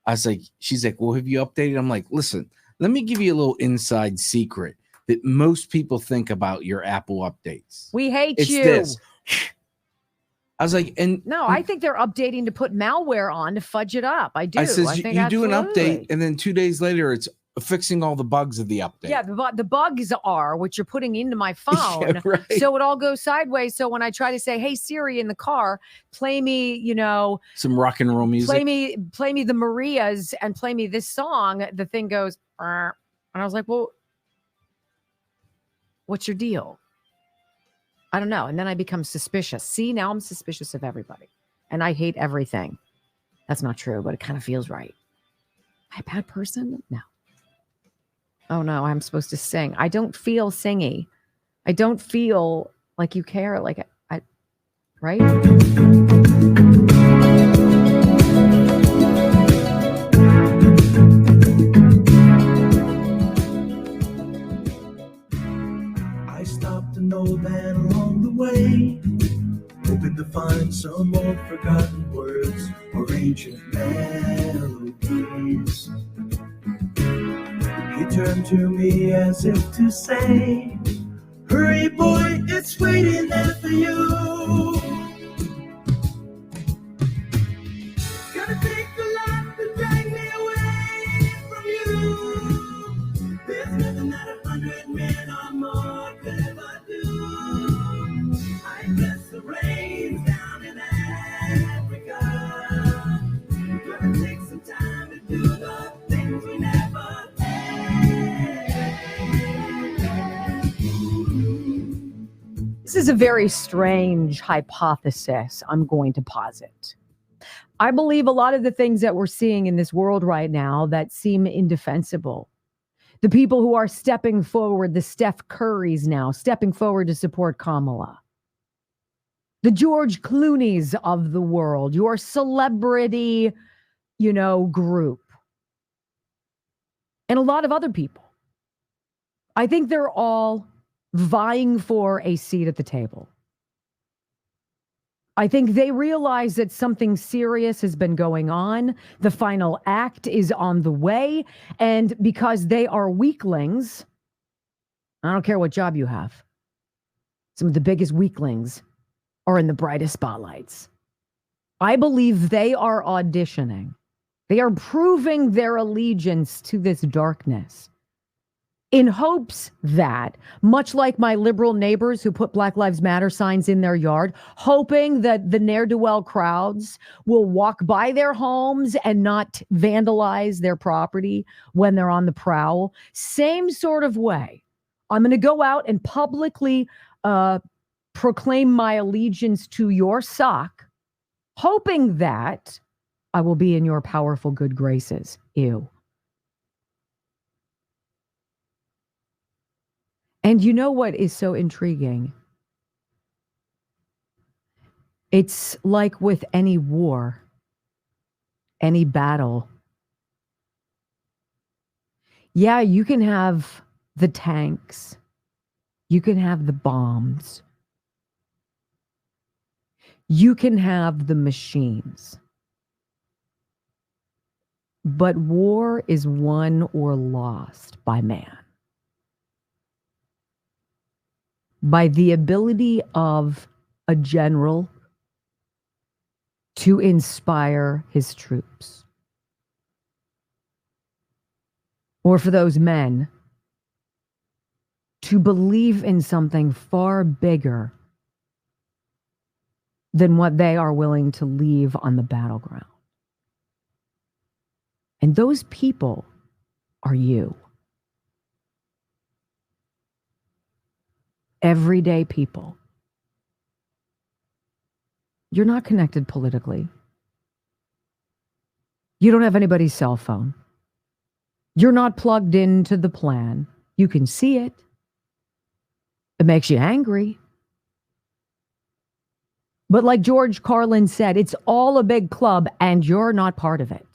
I was like, she's like, well, have you updated? I'm like, listen, let me give you a little inside secret that most people think about your Apple updates. We hate it's you. This. I was like, and no, I think they're updating to put malware on to fudge it up. I do. I says, think you do an absolutely. update, and then 2 days later, it's fixing all the bugs of the update. Yeah, the bugs are what you're putting into my phone. Yeah, right. So it all goes sideways. So when I try to say, hey, Siri in the car, play me, some rock and roll music. Play me the Marias and play me this song, the thing goes, and I was like, well, what's your deal? I don't know. And then I become suspicious. See, now I'm suspicious of everybody. And I hate everything. That's not true, but it kind of feels right. Am I a bad person? No. Oh, no, I'm supposed to sing. I don't feel singy. I don't feel like you care. Like, right? I stopped an old man along the way, hoping to find some old forgotten words or ancient melodies. He turned to me as if to say, hurry boy, it's waiting there for you. Gotta take the lot to drag me away from you. There's nothing that 100 men or more could ever do. I guess the rain's down in Africa. Gonna take some time to do the things we never did. This is a very strange hypothesis I'm going to posit. I believe a lot of the things that we're seeing in this world right now that seem indefensible, the people who are stepping forward, the Steph Currys now, stepping forward to support Kamala, the George Clooney's of the world, your celebrity, group, and a lot of other people. I think they're all vying for a seat at the table. I think they realize that something serious has been going on. The final act is on the way. And because they are weaklings, I don't care what job you have, some of the biggest weaklings are in the brightest spotlights. I believe they are auditioning. They are proving their allegiance to this darkness in hopes that, much like my liberal neighbors who put Black Lives Matter signs in their yard, hoping that the ne'er-do-well crowds will walk by their homes and not vandalize their property when they're on the prowl. Same sort of way. I'm going to go out and publicly proclaim my allegiance to your sock, hoping that I will be in your powerful good graces. Ew. And you know what is so intriguing? It's like with any war, any battle. Yeah, you can have the tanks. You can have the bombs. You can have the machines. But war is won or lost by man. By the ability of a general to inspire his troops. Or for those men to believe in something far bigger than what they are willing to leave on the battleground. And those people are you. Everyday people. You're not connected politically. You don't have anybody's cell phone. You're not plugged into the plan. You can see it. It makes you angry. But like George Carlin said, it's all a big club and you're not part of it.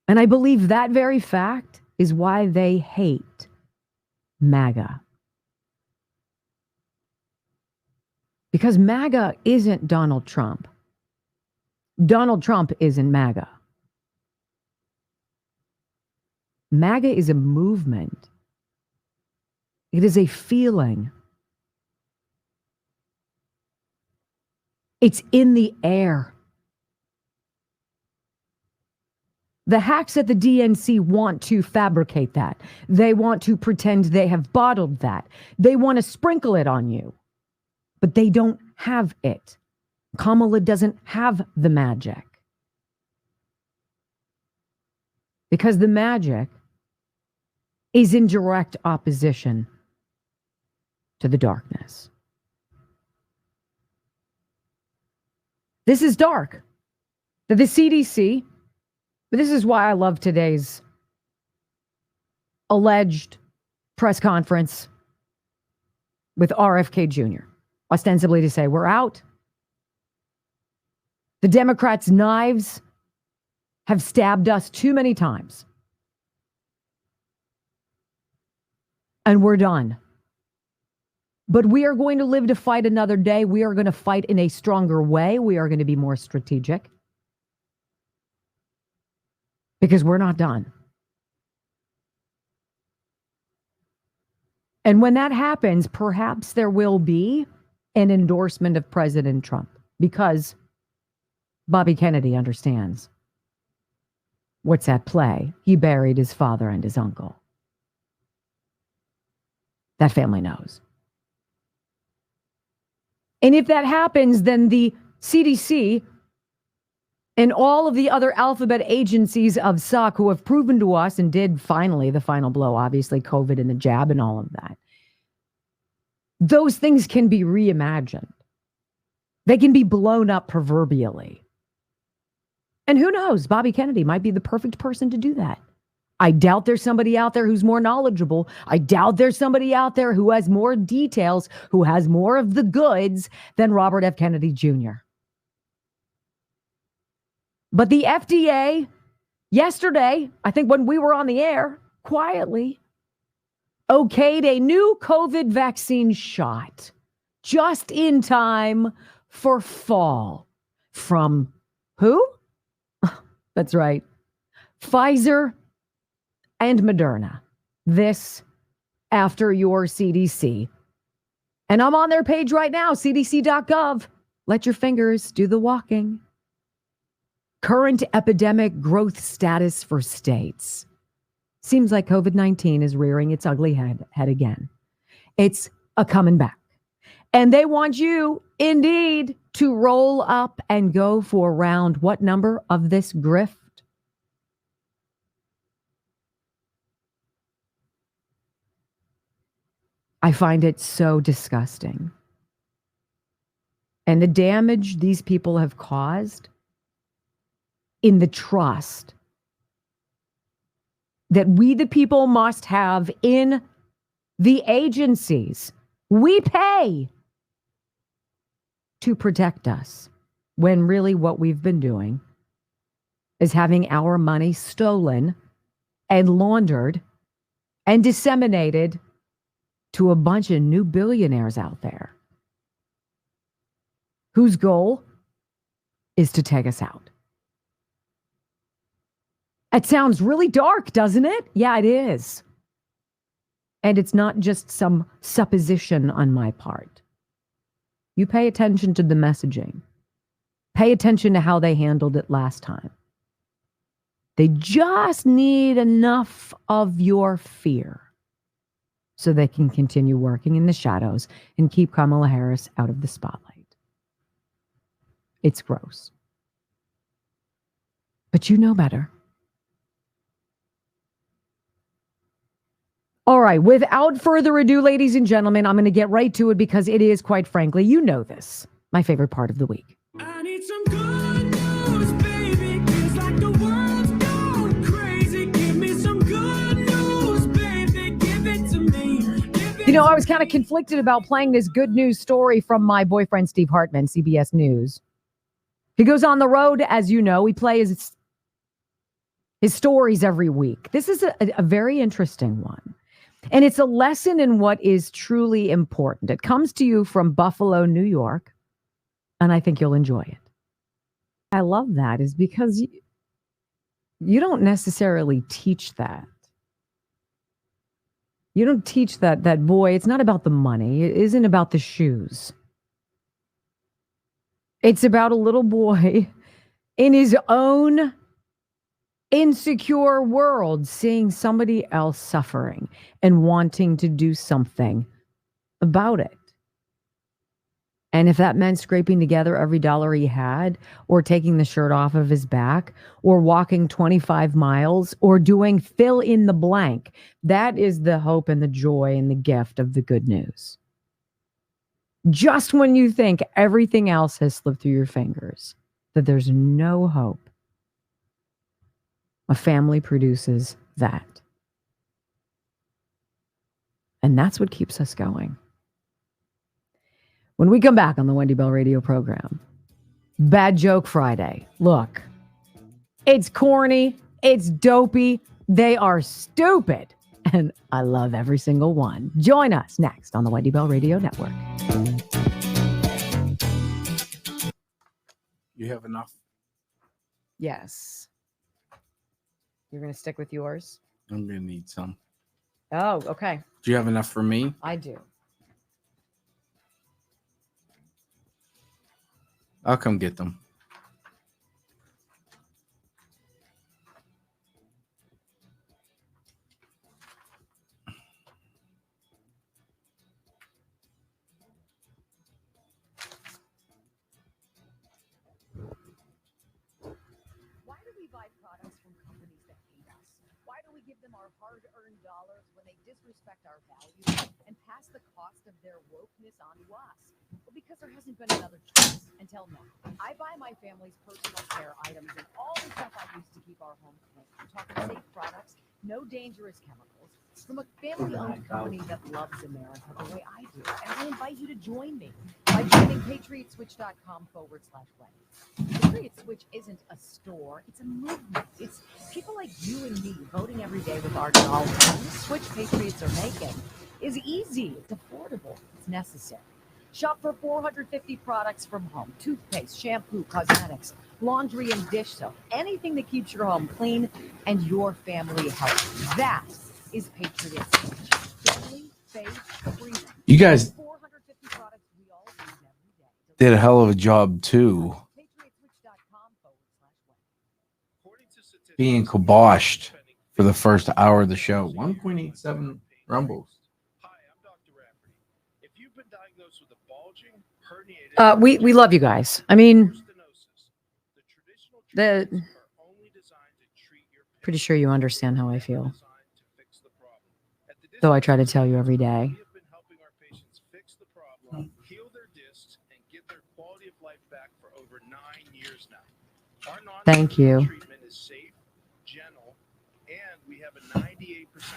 And I believe that very fact is why they hate MAGA. Because MAGA isn't Donald Trump. Donald Trump isn't MAGA. MAGA is a movement. It is a feeling. It's in the air. The hacks at the DNC want to fabricate that. They want to pretend they have bottled that. They want to sprinkle it on you. But they don't have it. Kamala doesn't have the magic. Because the magic is in direct opposition to the darkness. This is dark. The CDC, but this is why I love today's alleged press conference with RFK Jr., ostensibly to say, we're out. The Democrats' knives have stabbed us too many times. And we're done. But we are going to live to fight another day. We are going to fight in a stronger way. We are going to be more strategic. Because we're not done. And when that happens, perhaps there will be an endorsement of President Trump. Because Bobby Kennedy understands what's at play. He buried his father and his uncle. That family knows. And if that happens, then the CDC and all of the other alphabet agencies of suck who have proven to us and did finally the final blow, obviously COVID and the jab and all of that, those things can be reimagined. They can be blown up proverbially. And who knows, Bobby Kennedy might be the perfect person to do that. I doubt there's somebody out there who's more knowledgeable. I doubt there's somebody out there who has more details, who has more of the goods than Robert F. Kennedy Jr. But the FDA, yesterday, I think when we were on the air, quietly, okayed a new COVID vaccine shot just in time for fall. From who? That's right. Pfizer and Moderna. This after your CDC. And I'm on their page right now, cdc.gov. Let your fingers do the walking. Current epidemic growth status for states. Seems like COVID-19 is rearing its ugly head again. It's a coming back. And they want you, indeed, to roll up and go for round what number of this grift? I find it so disgusting. And the damage these people have caused in the trust that we, the people, must have in the agencies we pay to protect us, when really what we've been doing is having our money stolen and laundered and disseminated to a bunch of new billionaires out there whose goal is to take us out. It sounds really dark, doesn't it? Yeah, it is. And it's not just some supposition on my part. You pay attention to the messaging. Pay attention to how they handled it last time. They just need enough of your fear so they can continue working in the shadows and keep Kamala Harris out of the spotlight. It's gross. But you know better. All right, without further ado, ladies and gentlemen, I'm going to get right to it because it is, quite frankly, you know this, my favorite part of the week. I need some good news, baby. Feels like the world's going crazy. Give me some good news, baby. Give it to me. You know, I was kind of conflicted about playing this good news story from my boyfriend, Steve Hartman, CBS News. He goes on the road, as you know. We play his stories every week. This is a very interesting one. And it's a lesson in what is truly important. It comes to you from Buffalo, New York, and I think you'll enjoy it. I love that is because you don't necessarily teach that. You don't teach that boy, it's not about the money. It isn't about the shoes. It's about a little boy in his own insecure world, seeing somebody else suffering and wanting to do something about it. And if that meant scraping together every dollar he had, or taking the shirt off of his back, or walking 25 miles, or doing fill in the blank, that is the hope and the joy and the gift of the good news. Just when you think everything else has slipped through your fingers, that there's no hope, a family produces that. And that's what keeps us going. When we come back on the Wendy Bell radio program, Bad Joke Friday. Look, it's corny. It's dopey. They are stupid. And I love every single one. Join us next on the Wendy Bell Radio Network. You have enough? Yes. You're going to stick with yours? I'm going to need some. Oh, okay. Do you have enough for me? I do. I'll come get them. Why do we buy products from companies that hate us? Why do we give them our hard-earned dollars when they disrespect our values and pass the cost of their wokeness on to us? Well, because there hasn't been another choice until now. I buy my family's personal care items and all the stuff I use to keep our home clean. I'm talking safe products, no dangerous chemicals, from a family-owned company that loves America the way I do. And I invite you to join me by joining patriotswitch.com/Wendy. Patriot Switch isn't a store, it's a movement. It's people like you and me voting every day with our dollars. The switch patriots are making is easy, it's affordable, it's necessary. Shop for 450 products from home: toothpaste, shampoo, cosmetics, laundry and dish soap, anything that keeps your home clean and your family healthy. That is Patriot Switch. Family, faith, freedom. You guys 450 products we all use every day. did a hell of a job, too. Being kiboshed for the first hour of the show. 1.87 rumbles. We love you guys. I mean, pretty sure you understand how I feel. Though I try to tell you every day. Thank you.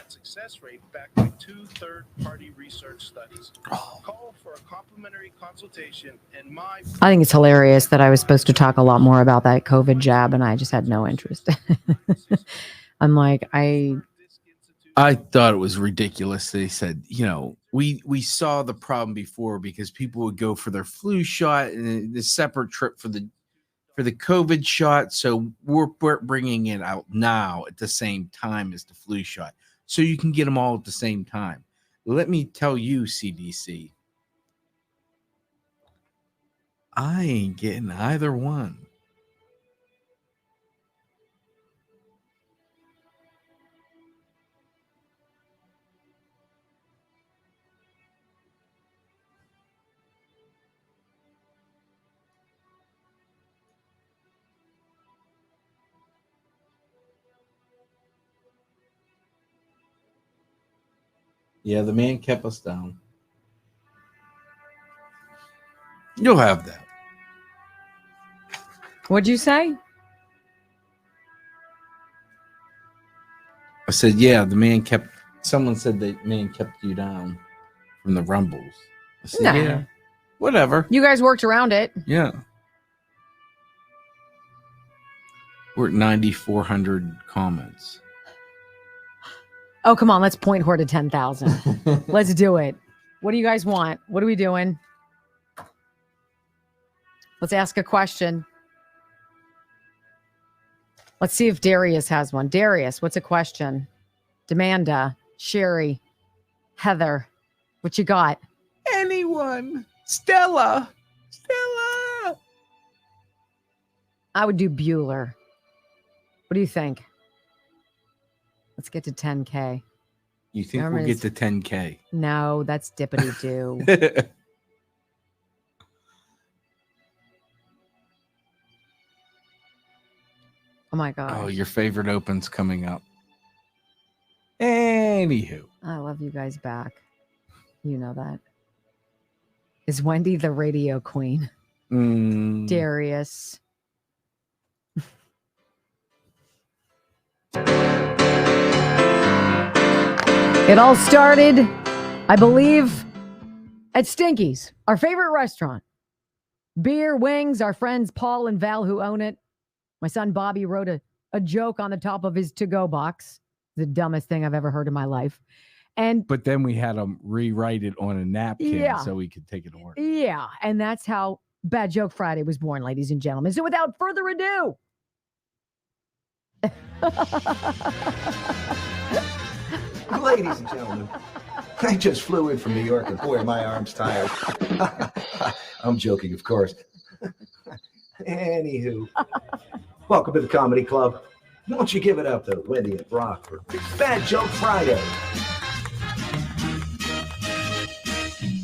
Success rate backed by 2 third-party research studies. Call for a complimentary consultation and I think it's hilarious that I was supposed to talk a lot more about that COVID jab and I just had no interest. I'm like, I thought it was ridiculous. They said, we saw the problem before because people would go for their flu shot and the separate trip for the COVID shot. So we're bringing it out now at the same time as the flu shot. So you can get them all at the same time. Let me tell you, CDC, I ain't getting either one. Yeah, the man kept us down. You'll have that. What'd you say? I said, someone said the man kept you down from the rumbles. I said, yeah, whatever. You guys worked around it. Yeah. We're at 9,400 comments. Oh, come on. Let's point her to 10,000. Let's do it. What do you guys want? What are we doing? Let's ask a question. Let's see if Darius has one. Darius, what's a question? Demanda, Sherry, Heather, what you got? Anyone. Stella. I would do Bueller. What do you think? Let's get to 10K. You think we'll get to 10K? No, that's dippity-doo. Oh, my God. Oh, your favorite open's coming up. Anywho. I love you guys back. You know that. Is Wendy the radio queen? Darius. It all started I believe at Stinky's, our favorite restaurant. Beer, wings, our friends Paul and Val who own it. My son Bobby wrote a joke on the top of his to-go box. The dumbest thing I've ever heard in my life. But then we had him rewrite it on a napkin so we could take it to work. Yeah, and that's how Bad Joke Friday was born, ladies and gentlemen. So without further ado. Ladies and gentlemen, I just flew in from New York and boy, are my arms tired. I'm joking, of course. Anywho, welcome to the Comedy Club. Won't you give it up to Wendy and Brock for Bad Joke Friday?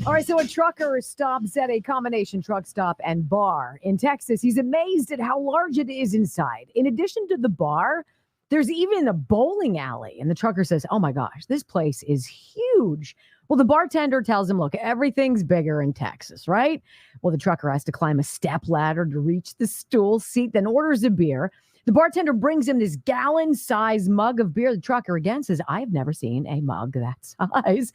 All right, so a trucker stops at a combination truck stop and bar in Texas. He's amazed at how large it is inside. In addition to the bar, there's even a bowling alley. And the trucker says, oh my gosh, this place is huge. Well, the bartender tells him, look, everything's bigger in Texas, right? Well, the trucker has to climb a step ladder to reach the stool seat, then orders a beer. The bartender brings him this gallon-sized mug of beer. The trucker again says, I've never seen a mug that size.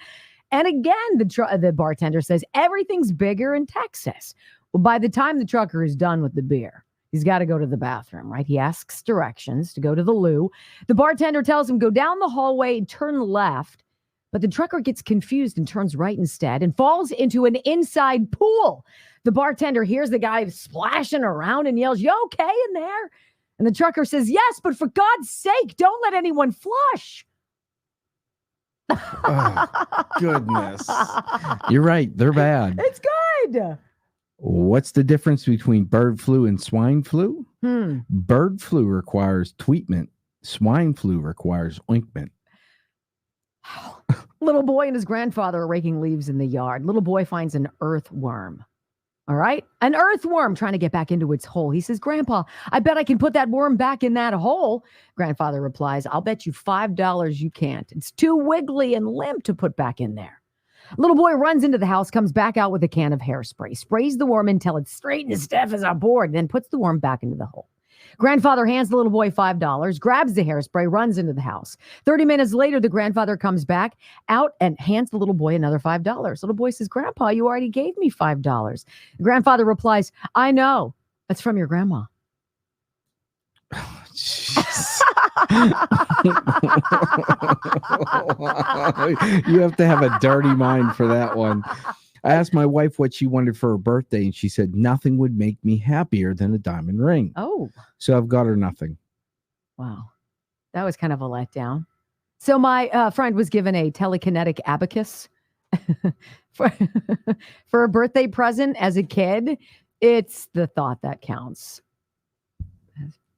And again, the bartender says, everything's bigger in Texas. Well, by the time the trucker is done with the beer, he's got to go to the bathroom, right? He asks directions to go to the loo. The bartender tells him, go down the hallway and turn left. But the trucker gets confused and turns right instead and falls into an inside pool. The bartender hears the guy splashing around and yells, you okay in there? And the trucker says, yes, but for God's sake, don't let anyone flush. Oh, goodness. You're right. They're bad. It's good. What's the difference between bird flu and swine flu? Bird flu requires treatment. Swine flu requires ointment. Little boy and his grandfather are raking leaves in the yard. Little boy finds an earthworm. All right. An earthworm trying to get back into its hole. He says, Grandpa, I bet I can put that worm back in that hole. Grandfather replies, I'll bet you $5 you can't. It's too wiggly and limp to put back in there. Little boy runs into the house, comes back out with a can of hairspray, sprays the worm until it's straight and stiff as a board, then puts the worm back into the hole. Grandfather hands the little boy $5, grabs the hairspray, runs into the house. 30 minutes later, the grandfather comes back out and hands the little boy another $5. Little boy says, Grandpa, you already gave me $5. The grandfather replies, I know. That's from your grandma. You have to have a dirty mind for that one. I asked my wife what she wanted for her birthday, and she said nothing would make me happier than a diamond ring. Oh. So I've got her nothing. Wow. That was kind of a letdown. So my friend was given a telekinetic abacus for a birthday present as a kid. It's the thought that counts.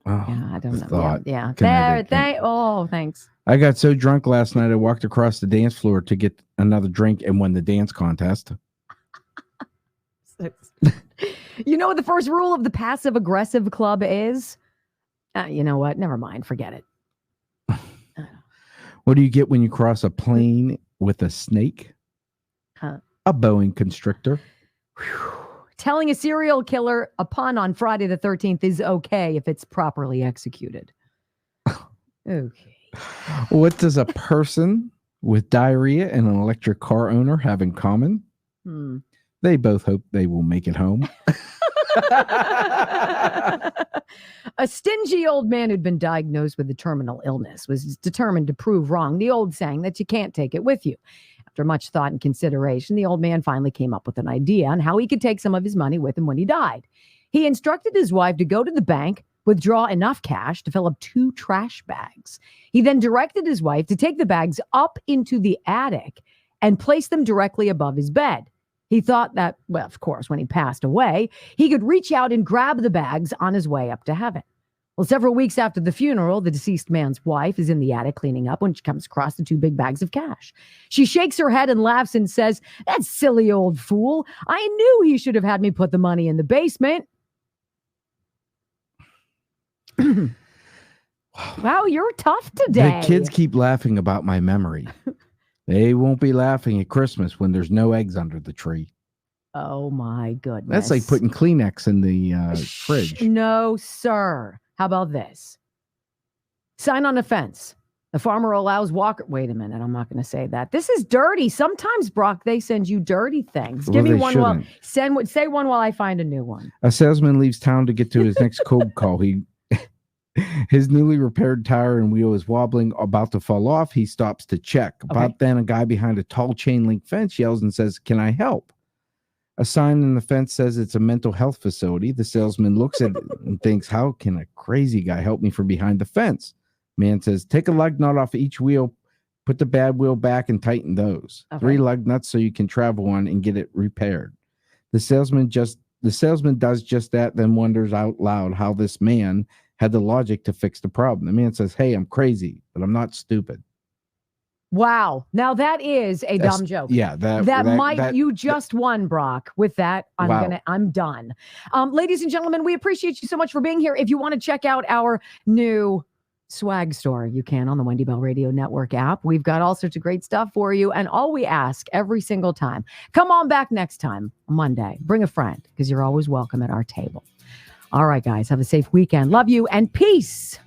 Oh, yeah, I don't know. Thought. Yeah. Kinetic. Thanks. I got so drunk last night, I walked across the dance floor to get another drink and won the dance contest. You know what the first rule of the passive aggressive club is? You know what? Never mind. Forget it. What do you get when you cross a plane with a snake? Huh. A Boeing constrictor. Telling a serial killer a pun on Friday the 13th is okay if it's properly executed. Okay. What does a person with diarrhea and an electric car owner have in common? They both hope they will make it home. A stingy old man who'd been diagnosed with a terminal illness was determined to prove wrong the old saying that you can't take it with you. After much thought and consideration, the old man finally came up with an idea on how he could take some of his money with him when he died. He instructed his wife to go to the bank, withdraw enough cash to fill up 2 trash bags. He then directed his wife to take the bags up into the attic and place them directly above his bed. He thought that, well, of course, when he passed away, he could reach out and grab the bags on his way up to heaven. Well, several weeks after the funeral, the deceased man's wife is in the attic cleaning up when she comes across the 2 big bags of cash. She shakes her head and laughs and says, that silly old fool. I knew he should have had me put the money in the basement. Wow, you're tough today. The kids keep laughing about my memory. They won't be laughing at Christmas when there's no eggs under the tree. Oh, my goodness. That's like putting Kleenex in the fridge. No, sir. How about this? Sign on a fence. The farmer allows walker. Wait a minute. I'm not going to say that. This is dirty. Sometimes, Brock, they send you dirty things. Well, Give me they one. shouldn't. Say one while I find a new one. A salesman leaves town to get to his next cold call. His newly repaired tire and wheel is wobbling, about to fall off. He stops to check. About then, a guy behind a tall chain link fence yells and says, "Can I help?" A sign in the fence says it's a mental health facility. The salesman looks at it and thinks, how can a crazy guy help me from behind the fence? Man says, take a lug nut off each wheel, put the bad wheel back, and tighten those. 3 lug nuts so you can travel on and get it repaired. The salesman does just that, then wonders out loud how this man had the logic to fix the problem. The man says, hey, I'm crazy, but I'm not stupid. Wow. Now that is a dumb joke. Yeah. You just won, Brock. With that, I'm done. Ladies and gentlemen, we appreciate you so much for being here. If you want to check out our new swag store, you can on the Wendy Bell Radio Network app. We've got all sorts of great stuff for you. And all we ask every single time, come on back next time, Monday. Bring a friend, because you're always welcome at our table. All right, guys, have a safe weekend. Love you and peace.